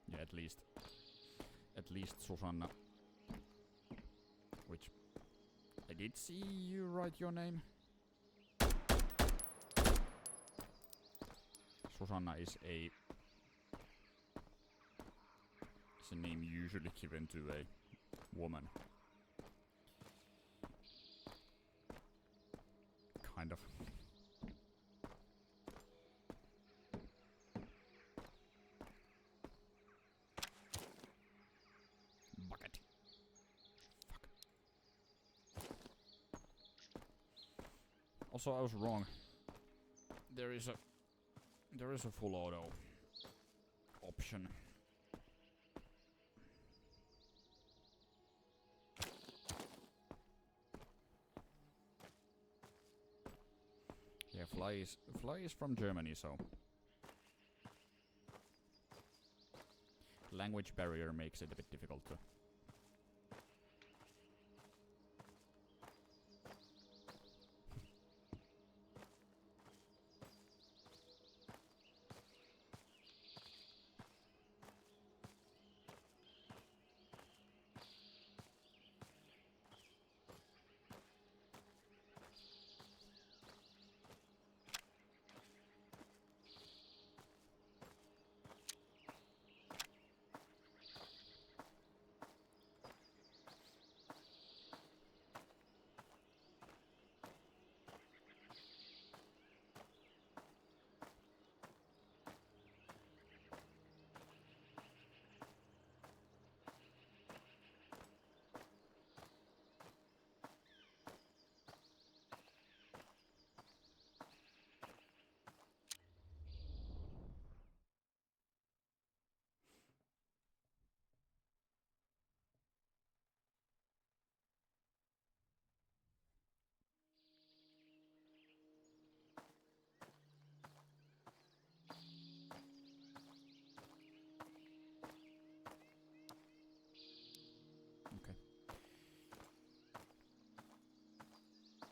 [SPEAKER 1] Yeah, at least Susanna. Which I did see you write your name. Susanna is a name usually given to a woman. Kind of. Bucket. Fuck. Also, I was wrong. There is a full auto option. Yeah, Fly is from Germany, so language barrier makes it a bit difficult to.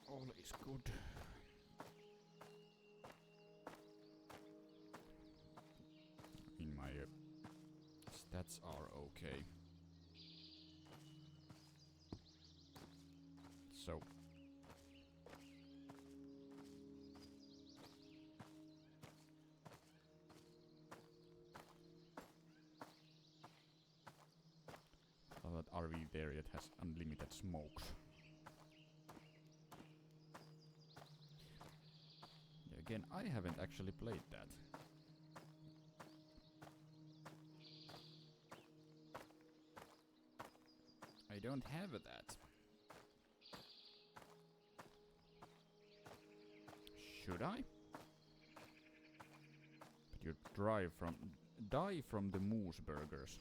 [SPEAKER 1] All is good. In my stats are okay. So that RV there that has unlimited smokes. Again, I haven't actually played that. I don't have that. Should I? But you die from the moose burgers.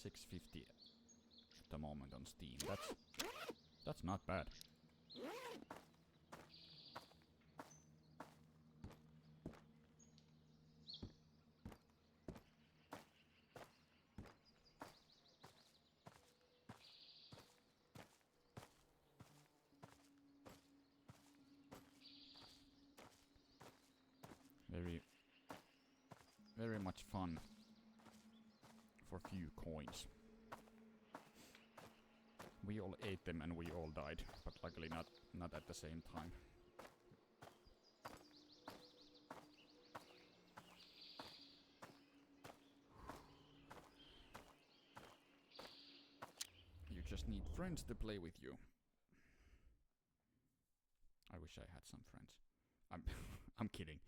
[SPEAKER 1] $6.50 at the moment on Steam. That's not bad. Very much fun for few coins. We all ate them and we all died, but luckily not at the same time. just need friends to play with you. I wish I had some friends. I'm I'm kidding.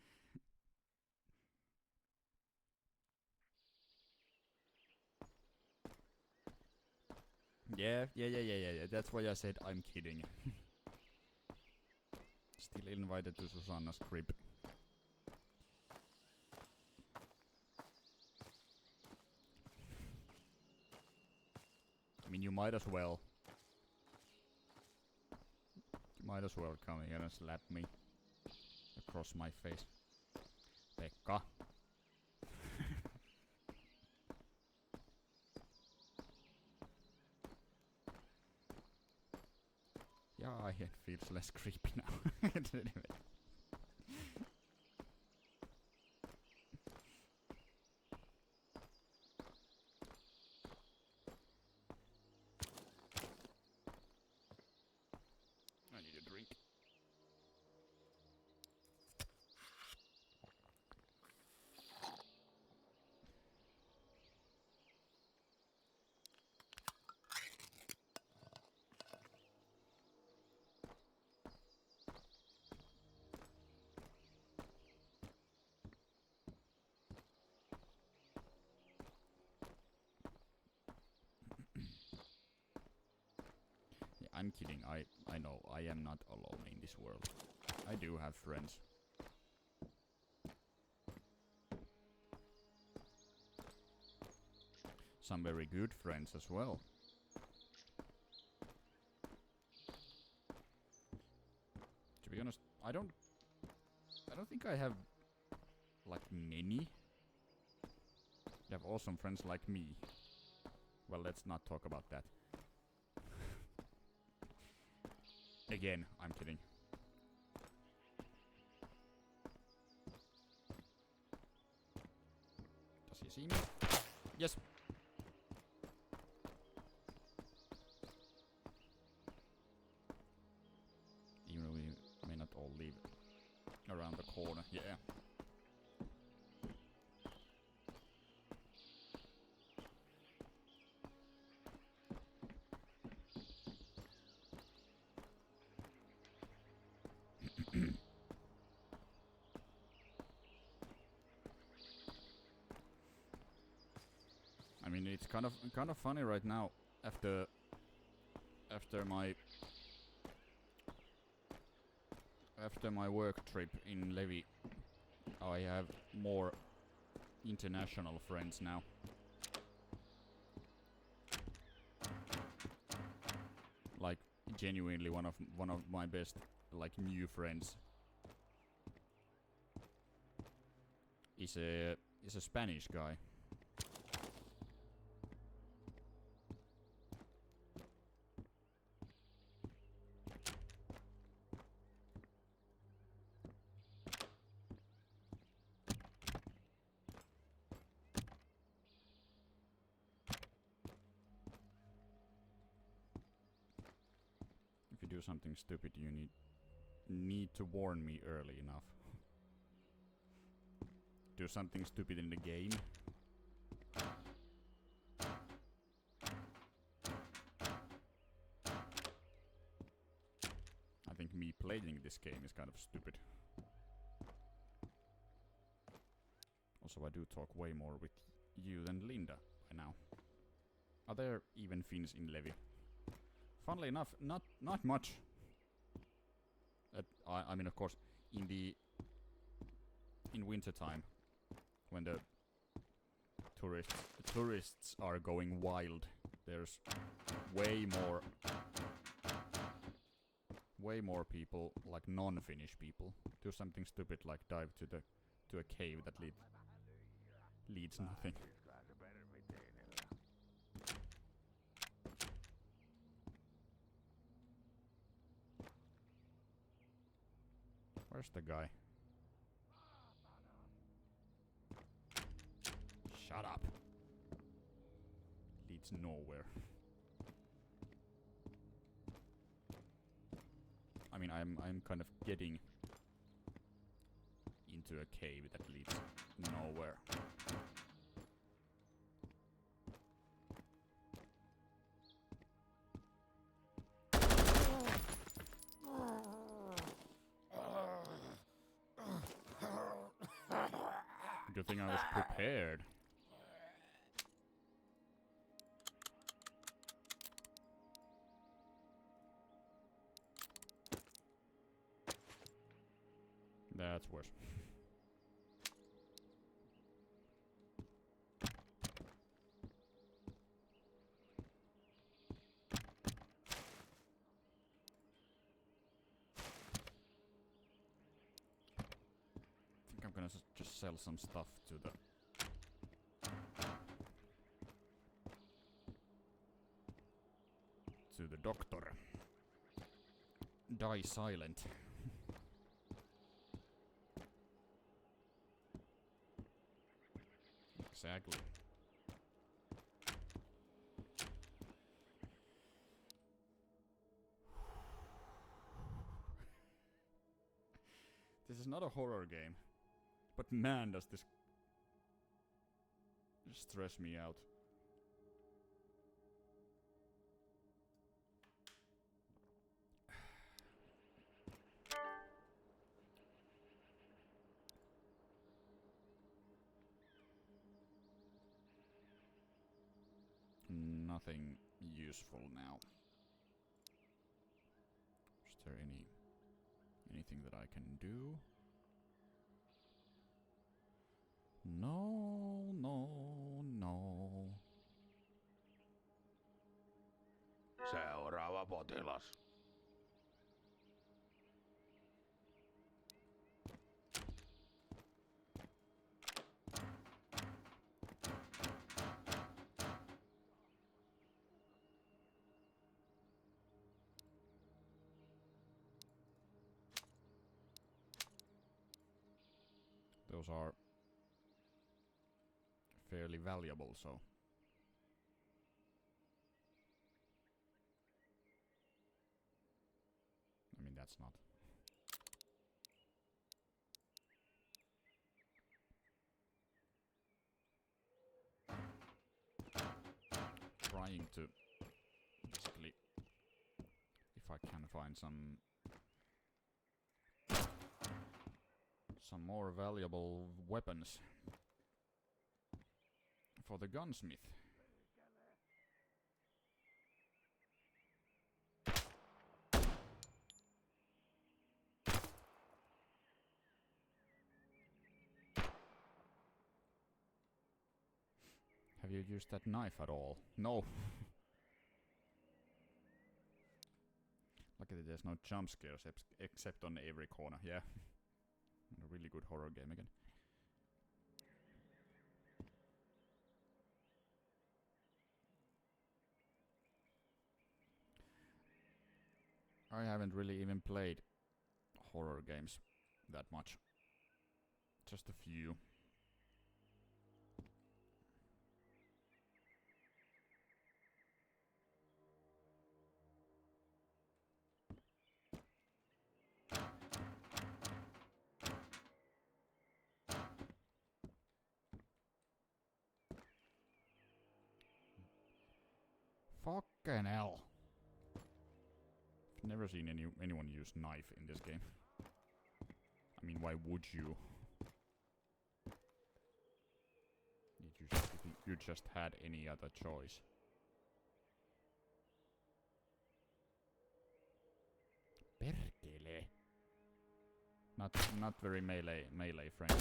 [SPEAKER 1] Yeah. That's why I said I'm kidding. Still invited to Susanna's crib. I mean, you might as well. You might as well come here and slap me across my face. Pekka. Yeah, it feels less creepy now. Anyway. I need a drink. Yeah, I'm kidding. I know I am not alone in this world. I do have friends. Some very good friends as well. To be honest, I don't think I have like many. I have awesome friends like me. Well, let's not talk about that. Again, I'm kidding. Does he see me? Yes. Even though we may not all live around the corner, yeah. I mean, it's kind of funny right now after my work trip in Levi. I have more international friends now. Like genuinely one of my best like new friends is a Spanish guy. If you do something stupid, you need to warn me early enough. Do something stupid in the game. I think me playing this game is kind of stupid. Also, I do talk way more with you than Linda by now. Are there even Finns in Levi? Funnily enough, not much. I mean, of course, in winter time, when the tourists are going wild, there's way more people, like non-Finnish people, do something stupid like dive to a cave that leads nothing. Where's the guy? Shut up. Leads nowhere. I mean, I'm kind of getting into a cave that leads nowhere. Good thing I was prepared. That's worse. I think I'm gonna just sell some stuff to the doctor. Die silent. Exactly. This is not a horror game, but man, does this stress me out. Nothing useful now. Is there anything that I can do? No, no, no.
[SPEAKER 4] Seuraava potilas.
[SPEAKER 1] Those are fairly valuable, so. I mean, that's not. Trying to basically, if I can find some more valuable weapons for the gunsmith. Have you used that knife at all? No. Luckily there's no jump scares except on every corner, yeah. A really good horror game again. I haven't really even played horror games that much. Just a few. Fucking hell. I've never seen anyone use knife in this game. I mean, why would you? If you just had any other choice. Perkele. Not very melee friendly.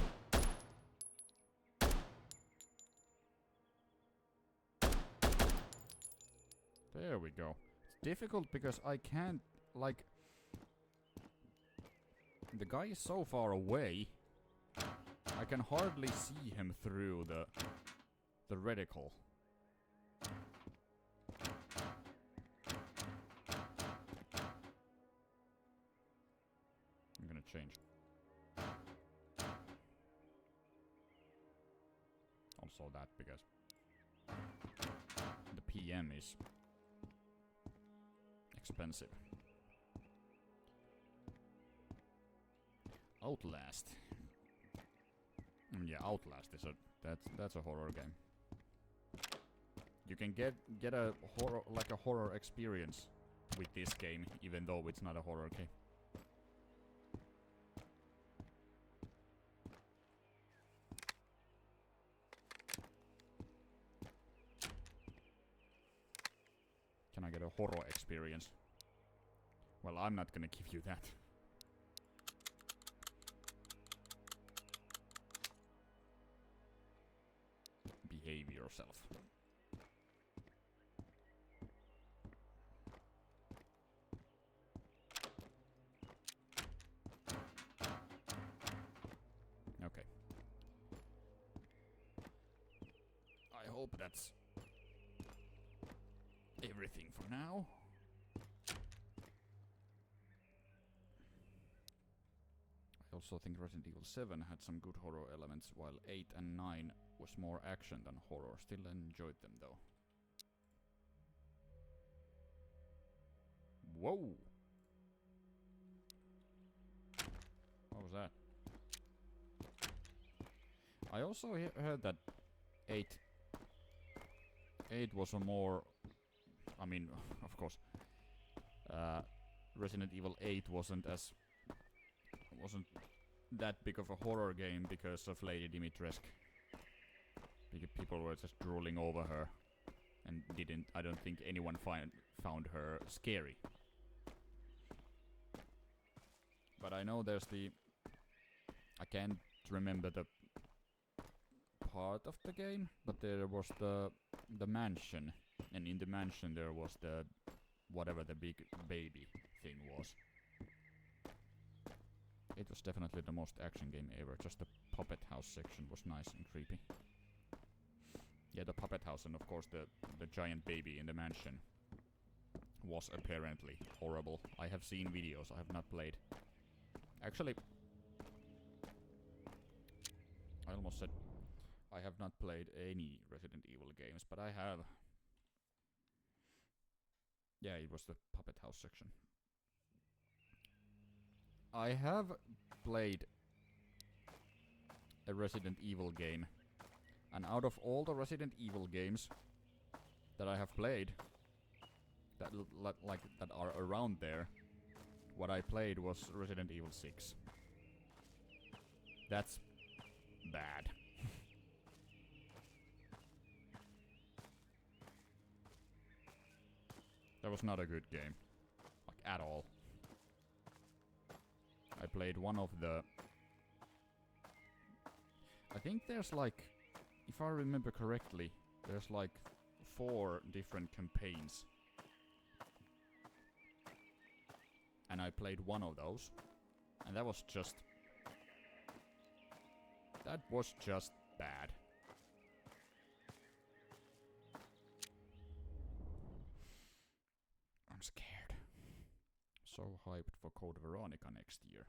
[SPEAKER 1] There we go. It's difficult because I can't, like... The guy is so far away, I can hardly see him through the reticle. I'm gonna change. Also that, because the PM is expensive. Outlast. Yeah, Outlast is that's a horror game. You can get a horror experience with this game, even though it's not a horror game. horror experience. Well, I'm not gonna give you that. Behave yourself. Okay. I hope that's everything for now. I also think Resident Evil 7 had some good horror elements, while 8 and 9 was more action than horror. Still enjoyed them though. Whoa! What was that? I also heard that 8 was a more... I mean, of course, Resident Evil 8 wasn't that big of a horror game because of Lady Dimitrescu. People were just drooling over her and I don't think anyone found her scary. But I know there's I can't remember the part of the game, but there was the mansion, and in the mansion there was the whatever the big baby thing was. It was definitely the most action game ever. Just the puppet house section was nice and creepy. Yeah, the puppet house and of course the giant baby in the mansion was apparently horrible. I have seen videos, I have not played. Actually, I almost said I have not played any Resident Evil games, but I have. Yeah, it was the puppet house section. I have played a Resident Evil game, and out of all the Resident Evil games that I have played, that are around there, what I played was Resident Evil 6. That's bad. That was not a good game, like at all. I played one of the... I think there's like, if I remember correctly, there's like 4 different campaigns. And I played one of those. And that was just... that was just bad. I'm scared. So hyped for Code Veronica next year.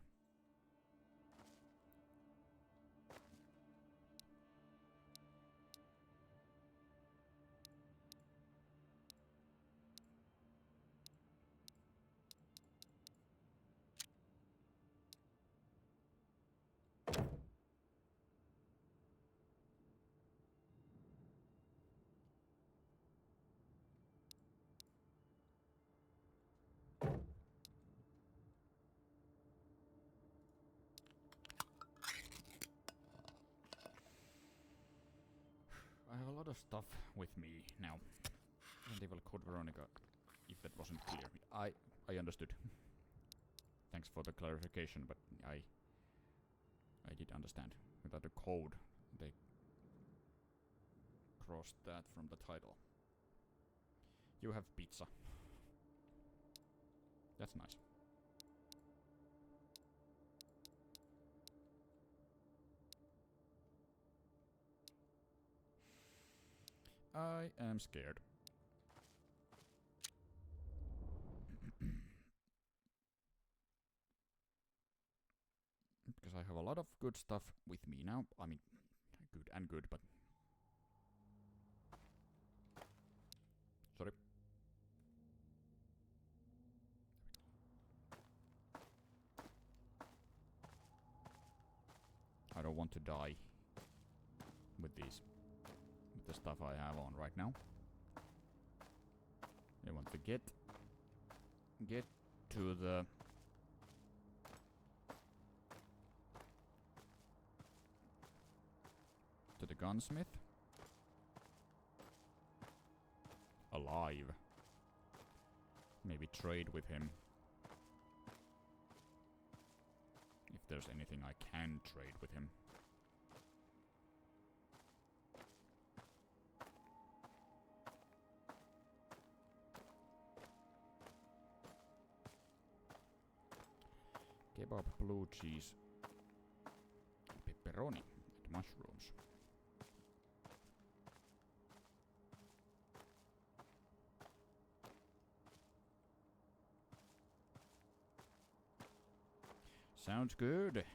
[SPEAKER 1] I have a lot of stuff with me now. Resident Evil Code Veronica, if that wasn't clear. I understood. Thanks for the clarification, but I did understand. Without the code, they crossed that from the title. You have pizza. That's nice. I am scared. Because I have a lot of good stuff with me now. I mean, good and good, but... Sorry. I don't want to die with these. The stuff I have on right now. I want to get to the gunsmith alive. Maybe trade with him. If there's anything I can trade with him. Kebab, blue cheese, pepperoni, and mushrooms. Sounds good.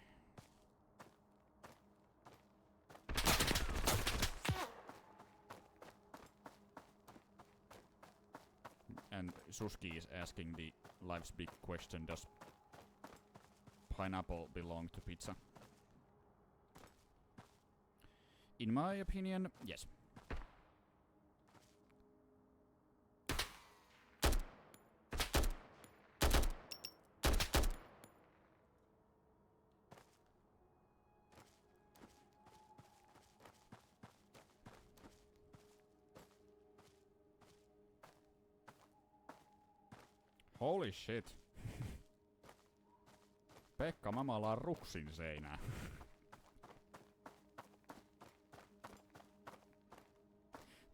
[SPEAKER 1] And Suski is asking the life's big question, does pineapple belong to pizza? In my opinion, yes. Holy shit. Pekka, mä maalaan ruksin seinään.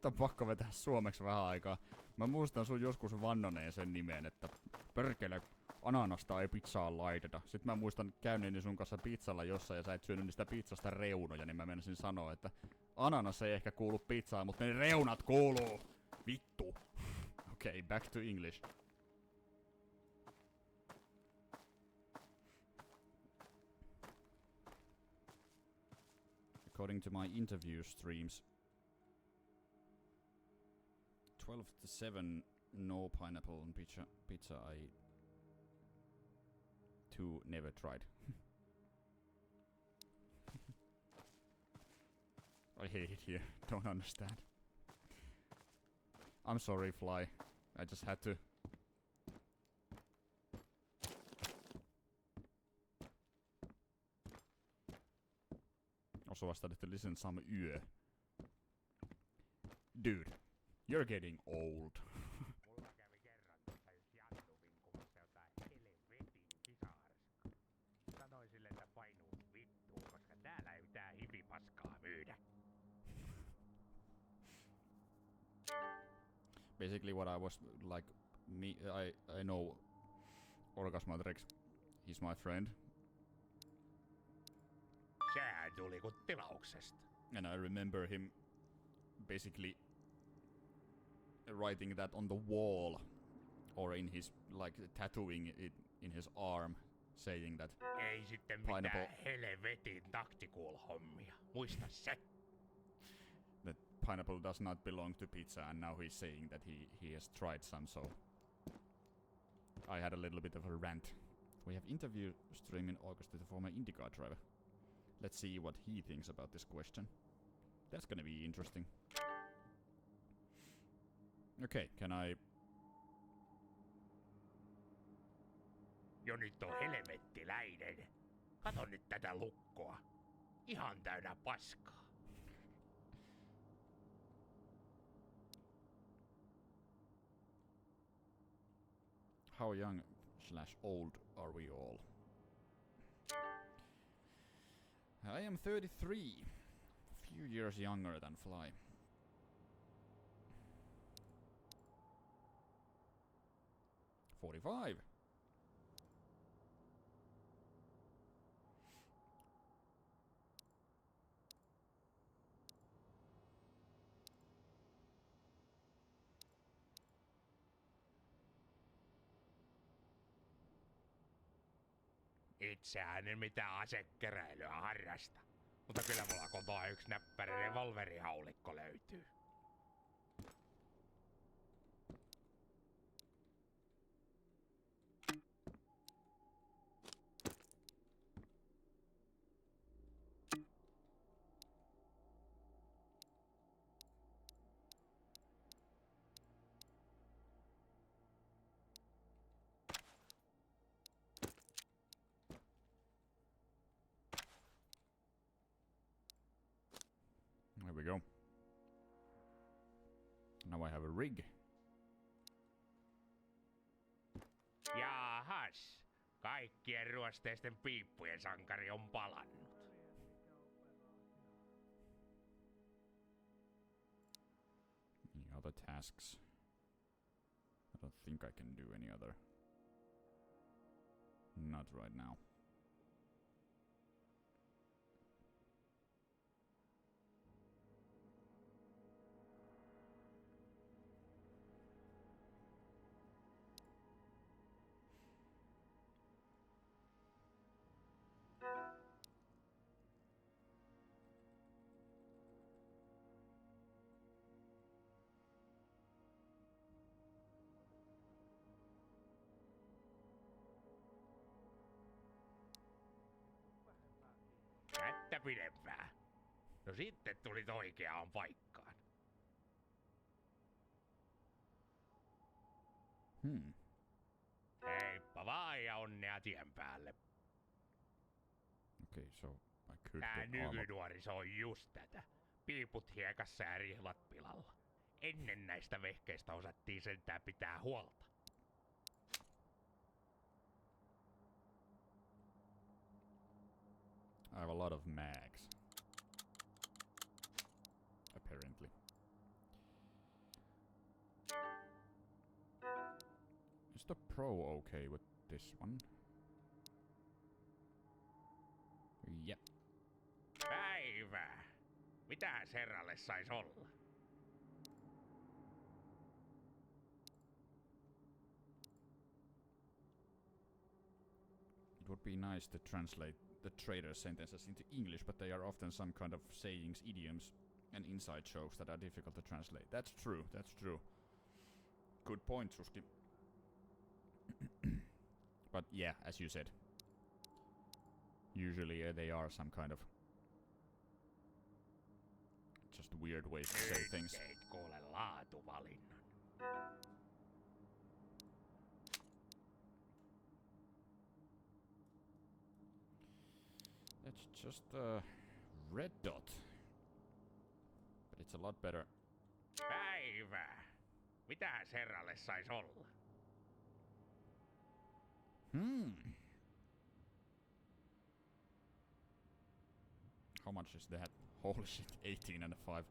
[SPEAKER 1] Tää on pakko vetää suomeksi vähän aikaa. Mä muistan sun joskus vannoneen sen nimen, että perkele, ananasta ei pizzaan laiteta. Sitten mä muistan käyneeni sun kanssa pizzalla jossain ja sä et syönyt niistä pizzasta reunoja, niin mä menisin sanoa, että ananas ei ehkä kuulu pizzaan, mutta ne reunat kuuluu! Vittu! Okay, back to English. According to my interview streams, 12 to 7, no pineapple on pizza I too never tried. I hate it here, don't understand. I'm sorry, Fly. I just had to. Also, I started to listen some yö. Dude, you're getting old.
[SPEAKER 2] Mulla kävi kerran tuossa yksi Jannu vinkumassa jotain helvetin kisarska. Sanoin sille, että painuu vittuun, koska täällä ei mitään hipipaskaa myydä.
[SPEAKER 1] Basically what I was like, I know Orgasmatrix, he's my friend.
[SPEAKER 2] Sehän tuli kun tilauksesta.
[SPEAKER 1] And I remember him basically writing that on the wall or in his, like, tattooing it in his arm, saying that
[SPEAKER 2] Ei sitten
[SPEAKER 1] pineapple,
[SPEAKER 2] mitään helvetin tactical-hommia. Muista se.
[SPEAKER 1] that pineapple does not belong to pizza, and now he's saying that he has tried some, so I had a little bit of a rant. We have interview stream in August with the former IndyCar driver. Let's see what he thinks about this question. That's gonna be interesting. Okay, can I...
[SPEAKER 2] Jo nyt on helvettiläinen. Kato nyt tätä lukkoa. Ihan täynnä paskaa.
[SPEAKER 1] How young / old are we all? I am 33. A few years younger than Fly. $45.
[SPEAKER 2] Itsehän en mitään asekeräilyä harrasta. Mutta kyllä mulla kotoa yksi näppärä revolverihaulikko löytyy.
[SPEAKER 1] There we go. Now I have a rig.
[SPEAKER 2] Yes! Kaikkien ruosteisten piippujen sankari on palannut.
[SPEAKER 1] Any other tasks? I don't think I can do any other. Not right now.
[SPEAKER 2] Kättä pidempää. No sitten tulit oikeaan paikkaan. Heippa vaan ja onnea tien päälle.
[SPEAKER 1] Okay, so I could
[SPEAKER 2] Tää
[SPEAKER 1] get armor.
[SPEAKER 2] nykynuoriso on just tätä. Piiput hiekassa ja rihlat pilalla. Ennen näistä vehkeistä osattiin sentään pitää huolta.
[SPEAKER 1] I have a lot of mags. Apparently. Is the Pro okay with this one? Yep.
[SPEAKER 2] Päivää! Mitäs herralle sais olla?
[SPEAKER 1] It would be nice to translate the trader's sentences into English, but they are often some kind of sayings, idioms, and inside jokes that are difficult to translate. That's true, that's true. Good point, Suski. But yeah, as you said, usually they are some kind of just weird ways to say things.
[SPEAKER 2] Teit kuule laatuvalinnan.
[SPEAKER 1] That's just a red dot. But it's a lot better.
[SPEAKER 2] Päivää! Mitäs herralle sais olla?
[SPEAKER 1] How much is that? Holy shit, 18 and a 5.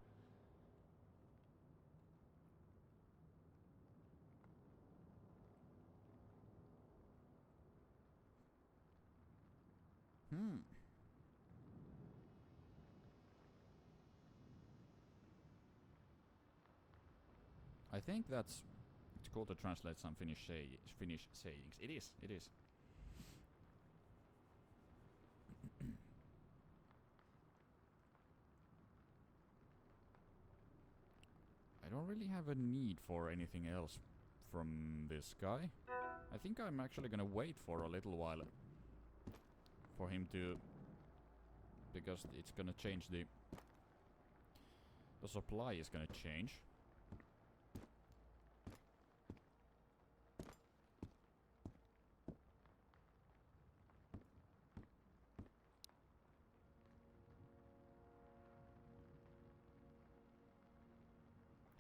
[SPEAKER 1] I think it's cool to translate some Finnish sayings. It is, it is. I don't really have a need for anything else from this guy. I think I'm actually gonna wait for a little while for him to, because it's gonna change the supply is gonna change.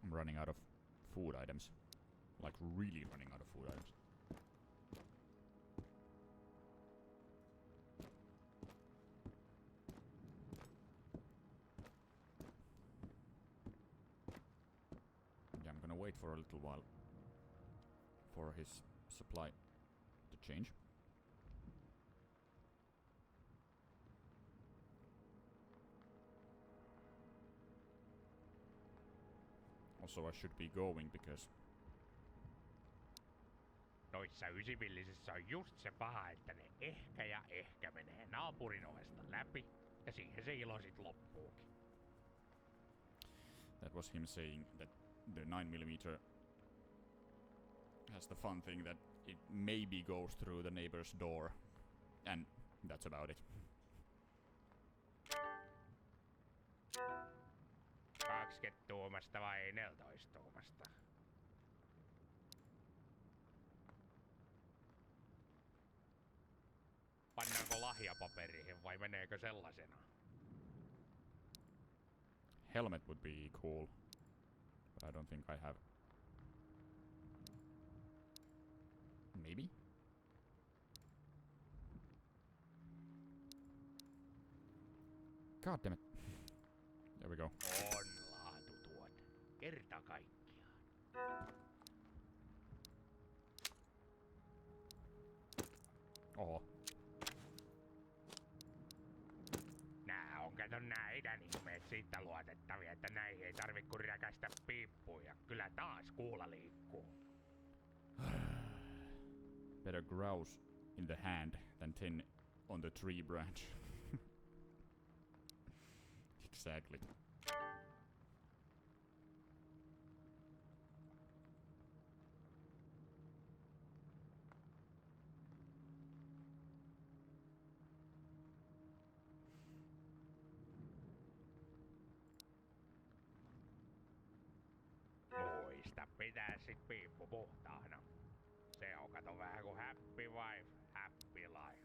[SPEAKER 1] I'm running out of food items. Like really running out of food items. Yeah, I'm gonna wait for a little while for his supply to change. Also, I should be going because
[SPEAKER 2] Noissa ysivillisissä on just se paha, että ne ehkä ja ehkä menee naapurin ovesta läpi, ja siihen se ilo sit loppuukin.
[SPEAKER 1] that was him saying that the 9mm has the fun thing that it maybe goes through the neighbor's door, and that's about it.
[SPEAKER 2] 20-tuumasta vai 14-tuumasta? Pannaanko lahjapaperiin vai meneekö sellaisena?
[SPEAKER 1] Helmet would be cool, but I don't think I have. Maybe? God damn it. There we go.
[SPEAKER 2] On laatutuote. Kerta kaikkiaan.
[SPEAKER 1] Oho.
[SPEAKER 2] Nää on kato nää idän ihmeet siitä luotettavia, että näihin ei tarvi kun räkästä piippuja. Kyllä taas kuulla liikkuu.
[SPEAKER 1] Better grouse in the hand than 10 on the tree branch. Exactly.
[SPEAKER 2] Muista pitää sit piippu puhtaana. Se on kato vähän kuin happy wife, happy life.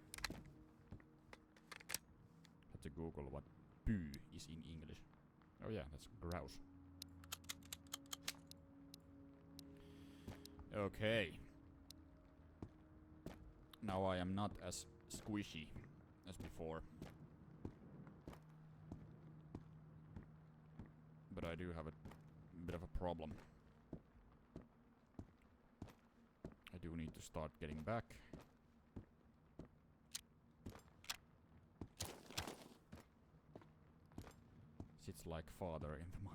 [SPEAKER 1] Had to Google what poo is in English. Oh yeah, that's grouse. Okay. Now I am not as squishy as before. But I do have a bit of a problem. I do need to start getting back. Sits like father in the mother.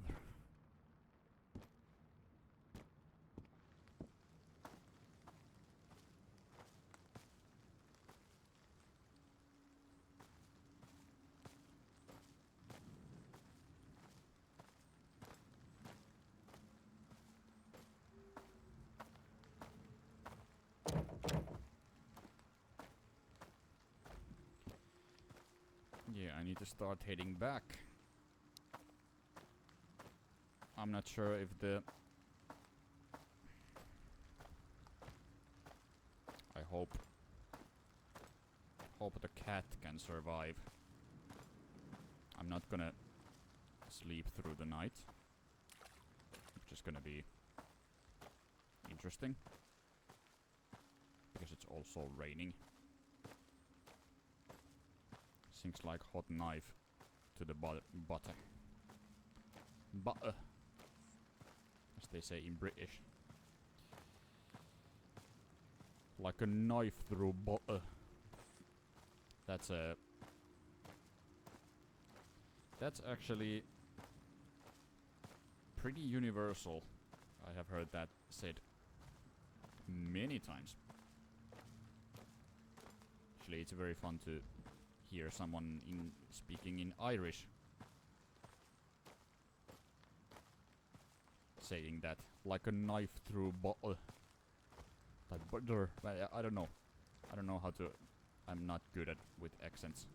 [SPEAKER 1] Yeah, I need to start heading back. I'm not sure if I hope the cat can survive. I'm not gonna sleep through the night, which is gonna be interesting because it's also raining. Sinks like hot knife to the butter. Butter, as they say in British. Like a knife through butter. That's actually pretty universal. I have heard that said many times. Actually, it's very fun to hear someone speaking in Irish saying that, like a knife through butter. Like butter. I don't know. I don't know how to. I'm not good at with accents.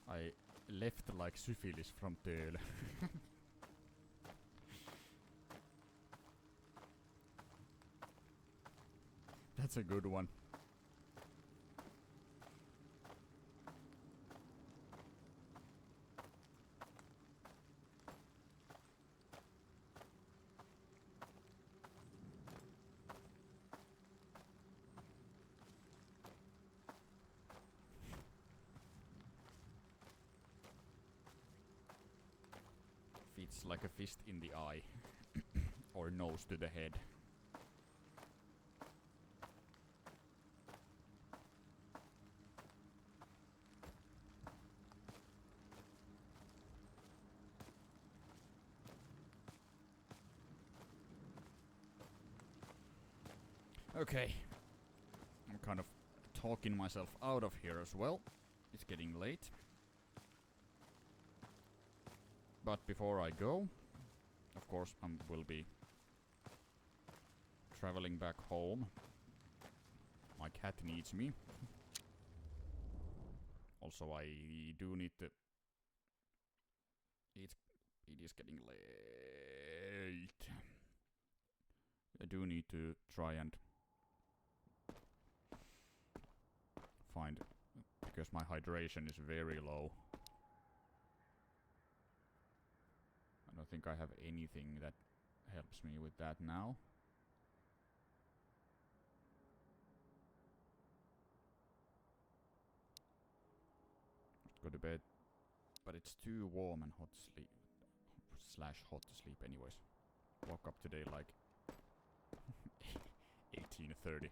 [SPEAKER 1] I left like syphilis from Perkele. That's a good one. Fits like a fist in the eye. Or nose to the head. Okay. I'm kind of talking myself out of here as well. It's getting late. But before I go, of course, I will be traveling back home. My cat needs me. Also, I do need to... It is getting late. I do need to try and find... Because my hydration is very low. I don't think I have anything that helps me with that now. Go to bed. But it's too warm and hot to sleep. Slash hot to sleep anyways. Woke up today like 18:30.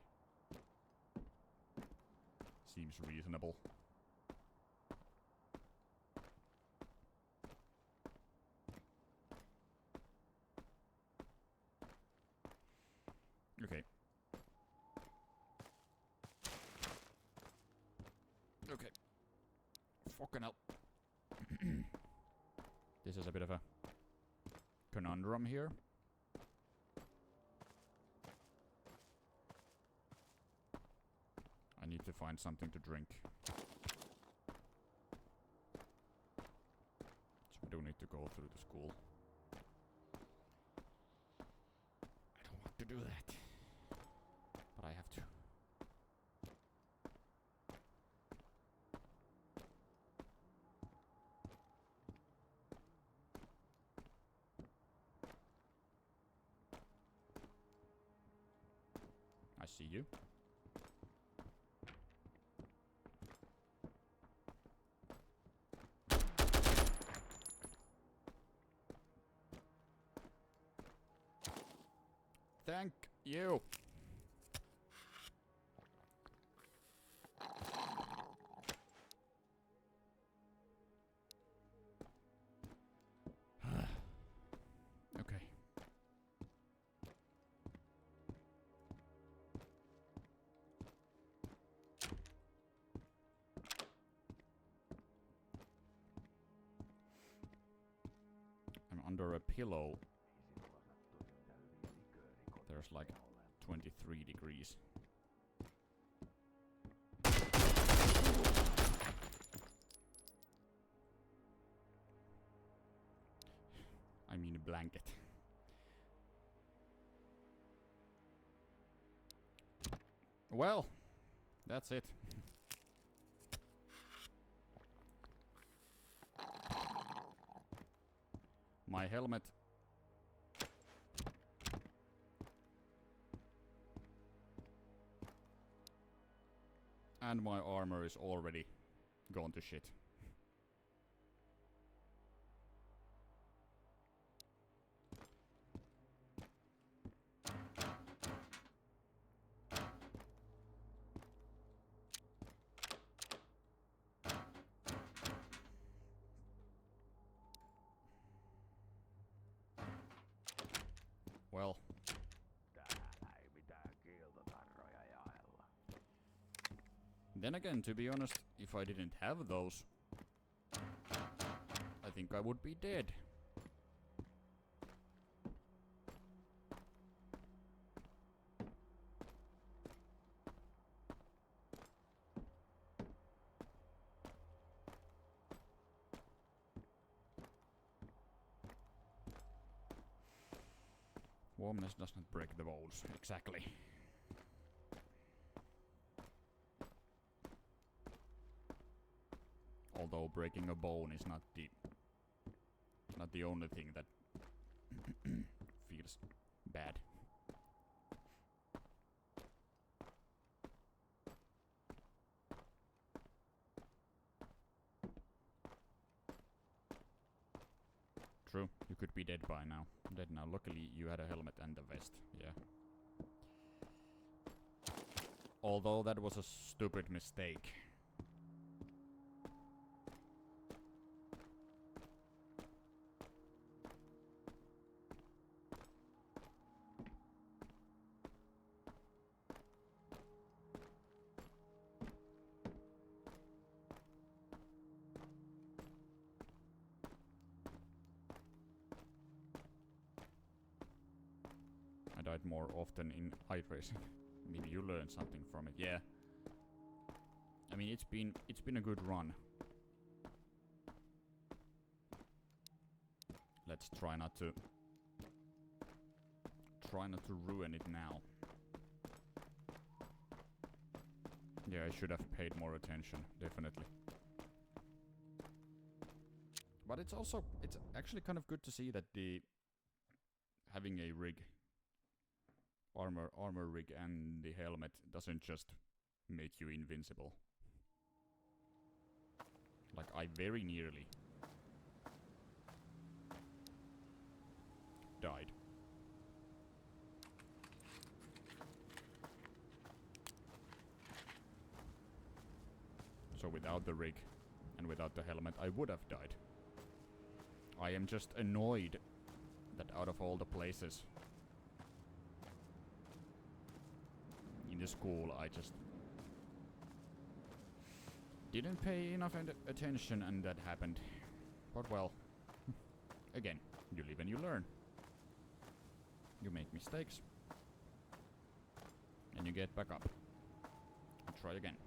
[SPEAKER 1] Seems reasonable. Okay. Okay. Fucking hell. This is a bit of a conundrum here. I need to find something to drink. So I don't need to go through the school. I don't want to do that. But I have to. I see you. Thank you. Okay. I'm under a pillow. There's like 23 degrees. I mean a blanket. Well, that's it. My helmet. And my armor is already gone to shit. Well. Then again, to be honest, if I didn't have those, I think I would be dead. Warmness does not break the bones, exactly. Although breaking a bone is not the only thing that feels bad. True, you could be dead by now. Dead now. Luckily, you had a helmet and a vest. Yeah. Although that was a stupid mistake. I died more often in iRacing. Maybe you learned something from it. Yeah. I mean, it's been a good run. Let's try not to ruin it now. Yeah, I should have paid more attention, definitely. But it's actually kind of good to see that the having a rig, armor rig and the helmet doesn't just make you invincible. Like, I very nearly died. So without the rig and without the helmet, I would have died. I am just annoyed that out of all the places in the school, I just didn't pay enough attention and that happened. But well, again, you live and you learn. You make mistakes. And you get back up. And try again.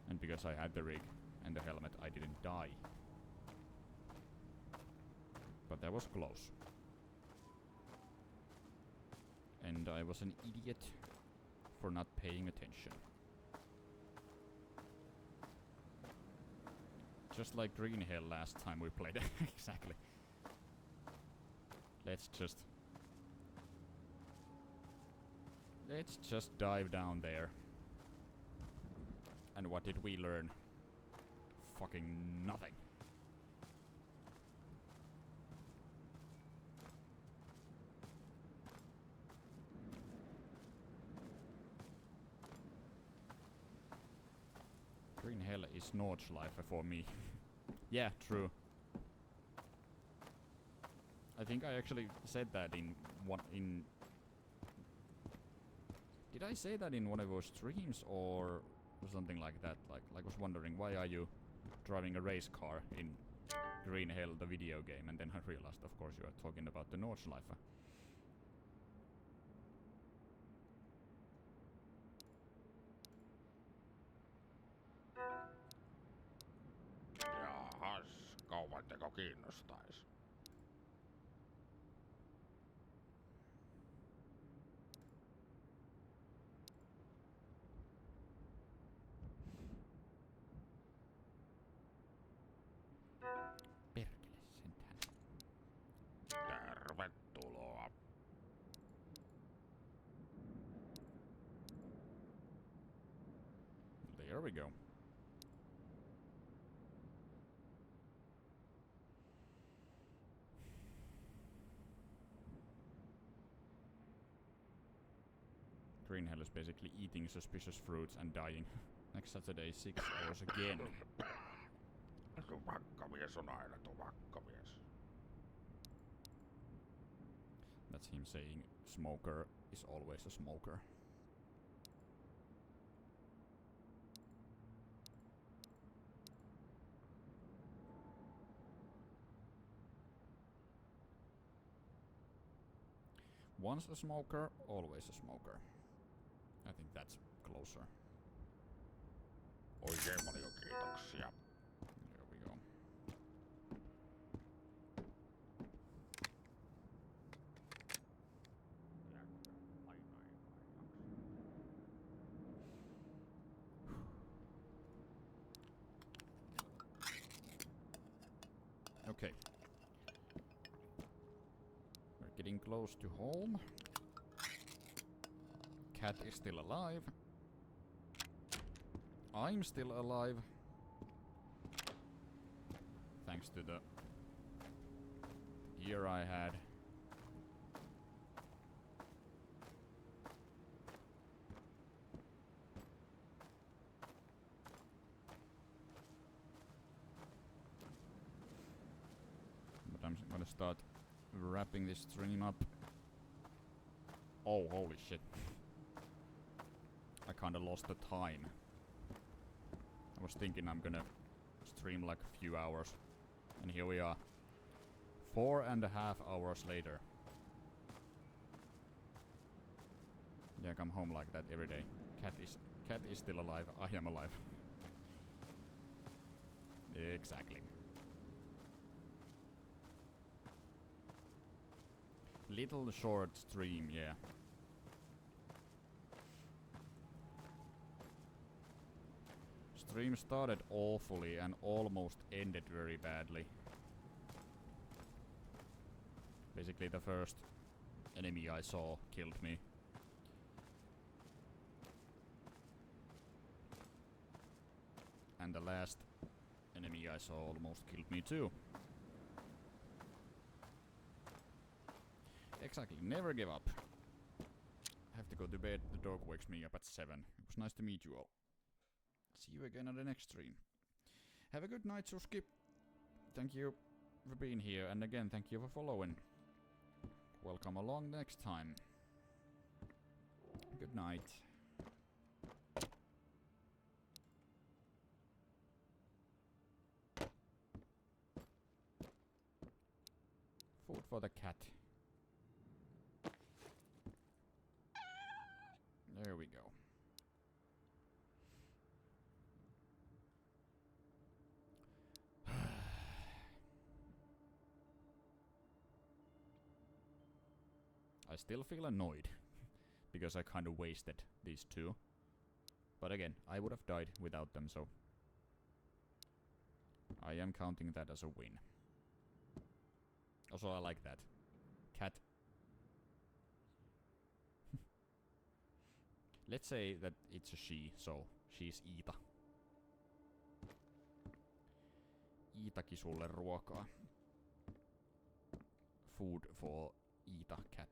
[SPEAKER 1] And because I had the rig and the helmet, I didn't die. But that was close. And I was an idiot for not paying attention. Just like Green Hill last time we played. Exactly. Let's just dive down there. And what did we learn? Fucking nothing. Green Hell is Nordschleife for me. Yeah, true. I think I actually said that in one in. Did I say that in one of our streams or something like that? Like I was wondering, why are you driving a race car in Green Hell, the video game? And then I realized, of course, you are talking about the Nordschleife.
[SPEAKER 4] Jaahas, kauanteko kiinnostais?
[SPEAKER 1] Perkele sentään.
[SPEAKER 4] Tervetuloa.
[SPEAKER 1] There we go. Green Hell is basically eating suspicious fruits and dying. Next Saturday, 6 hours again.
[SPEAKER 4] Tuvakkamies on aina tuvakkamies.
[SPEAKER 1] That's him saying smoker is always a smoker. Once a smoker, always a smoker. I think that's closer.
[SPEAKER 4] Oikein paljon kiitoksia.
[SPEAKER 1] There we go. Okay. We're getting close to home. Cat is still alive. I'm still alive. Thanks to the gear I had. But I'm gonna start wrapping this stream up. Oh, holy shit. I kinda lost the time. I was thinking I'm gonna stream like a few hours. And here we are. 4.5 hours later. Yeah, I come home like that every day. Cat is still alive. I am alive. Exactly. Little short stream, yeah. Stream started awfully and almost ended very badly. Basically the first enemy I saw killed me. And the last enemy I saw almost killed me too. Exactly, never give up. I have to go to bed, the dog wakes me up at 7. It was nice to meet you all. See you again on the next stream. Have a good night, Suski. Thank you for being here, and again, thank you for following. Welcome along next time. Good night. Food for the cat. There we go. I still feel annoyed because I kind of wasted these two. But again, I would have died without them, so I am counting that as a win. Also, I like that. Cat. Let's say that it's a she, so she's Iita. Iitaki sulle ruokaa. Food for Iita cat.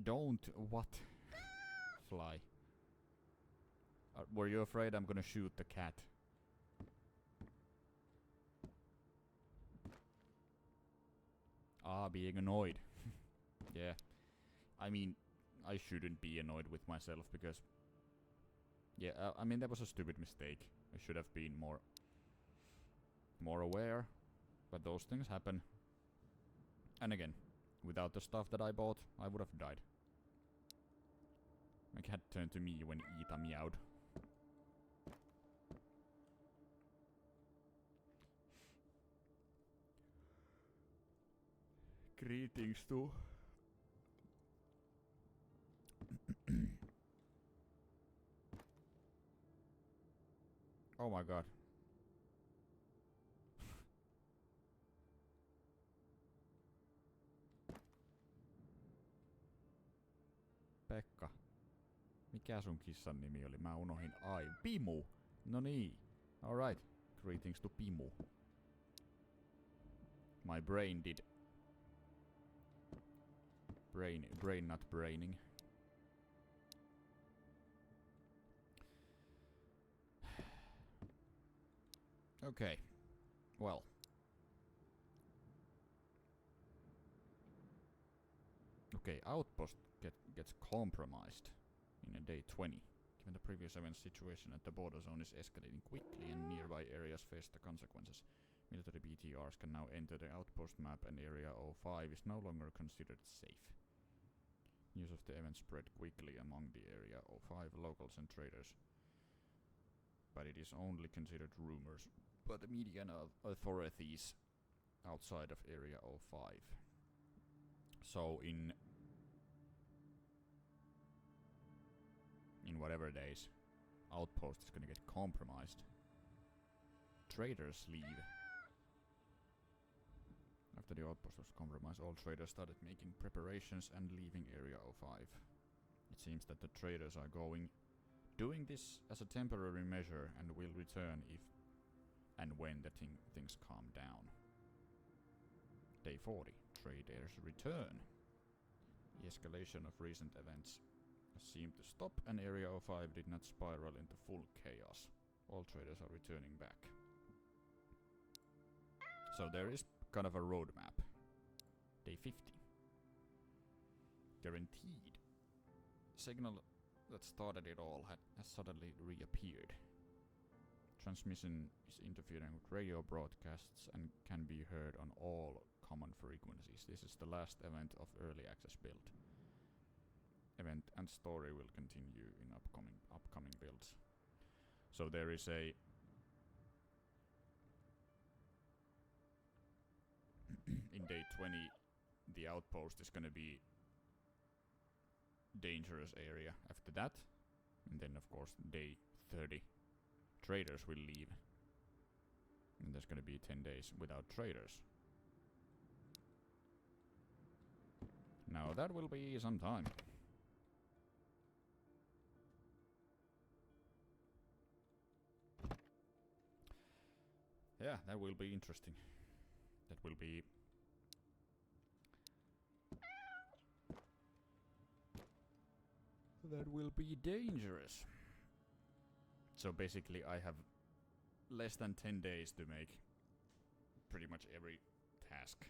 [SPEAKER 1] Don't what? Fly. Were you afraid I'm gonna shoot the cat? Ah, being annoyed. Yeah. I mean, I shouldn't be annoyed with myself because... Yeah, I mean, that was a stupid mistake. I should have been more aware. But those things happen. And again, without the stuff that I bought, I would have died. My cat turned to me when Iita meowed. Greetings to... Oh my god. Pekka. Mikä sun kissan nimi oli? Mä unohin. Ai, Pimu! No niin. Alright. Greetings to Pimu. My brain did... Brain not braining. Okay. Well. Okay, outpost gets compromised in a day 20. Given the previous event situation at the border zone is escalating quickly and nearby areas face the consequences. Military BTRs can now enter the outpost map and Area 05 is no longer considered safe. News of the event spread quickly among the Area 05 locals and traders. But it is only considered rumors by the media and authorities outside of Area 05. So in whatever days, outpost is gonna get compromised. Traders leave. After the outpost was compromised, all traders started making preparations and leaving Area 05. It seems that the traders are doing this as a temporary measure and will return if and when the things calm down. Day 40. Traders return. The escalation of recent events seemed to stop and Area 05 did not spiral into full chaos. All traders are returning back. So there is kind of a roadmap. Day 50. Guaranteed. Signal that started it all has suddenly reappeared. Transmission is interfering with radio broadcasts and can be heard on all common frequencies. This is the last event of early access build. Event and story will continue in upcoming builds. So there is a in day 20 the outpost is gonna be dangerous area after that. And then of course day 30 traders will leave. And there's gonna be 10 days without traders. Now that will be some time. Yeah, that will be interesting. That will be... That will be dangerous. So basically I have less than 10 days to make pretty much every task.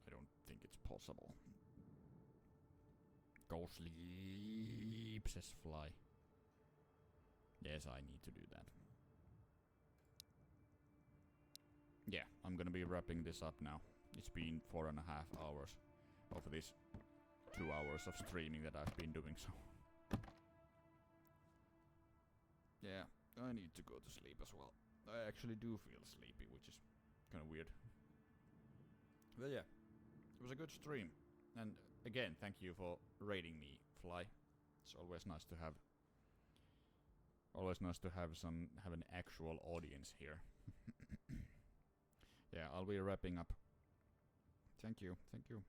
[SPEAKER 1] I don't think it's possible. Go sleep, says Fly. Yes, I need to do that. Yeah, I'm gonna be wrapping this up now. It's been 4.5 hours of this 2 hours of streaming that I've been doing, so... Yeah, I need to go to sleep as well. I actually do feel sleepy, which is kinda weird. But yeah, it was a good stream. And again, thank you for rating me, Fly. It's always nice to have... Always nice to have an actual audience here. Yeah, I'll be wrapping up. Thank you, thank you.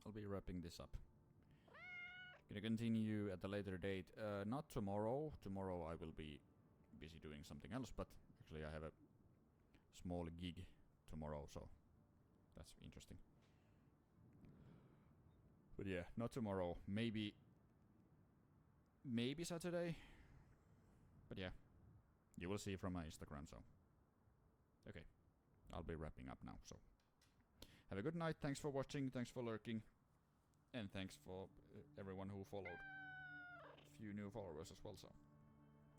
[SPEAKER 1] I'll be wrapping this up. Gonna continue at a later date. Not tomorrow. Tomorrow I will be busy doing something else, but actually I have a small gig tomorrow, so that's interesting. But yeah, not tomorrow. Maybe Saturday. But yeah, you will see from my Instagram, so... Okay, I'll be wrapping up now, so... Have a good night, thanks for watching, thanks for lurking. And thanks for everyone who followed. A few new followers as well, so...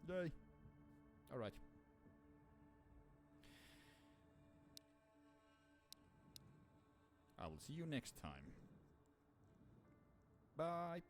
[SPEAKER 1] Yay! Alright. I will see you next time. Bye!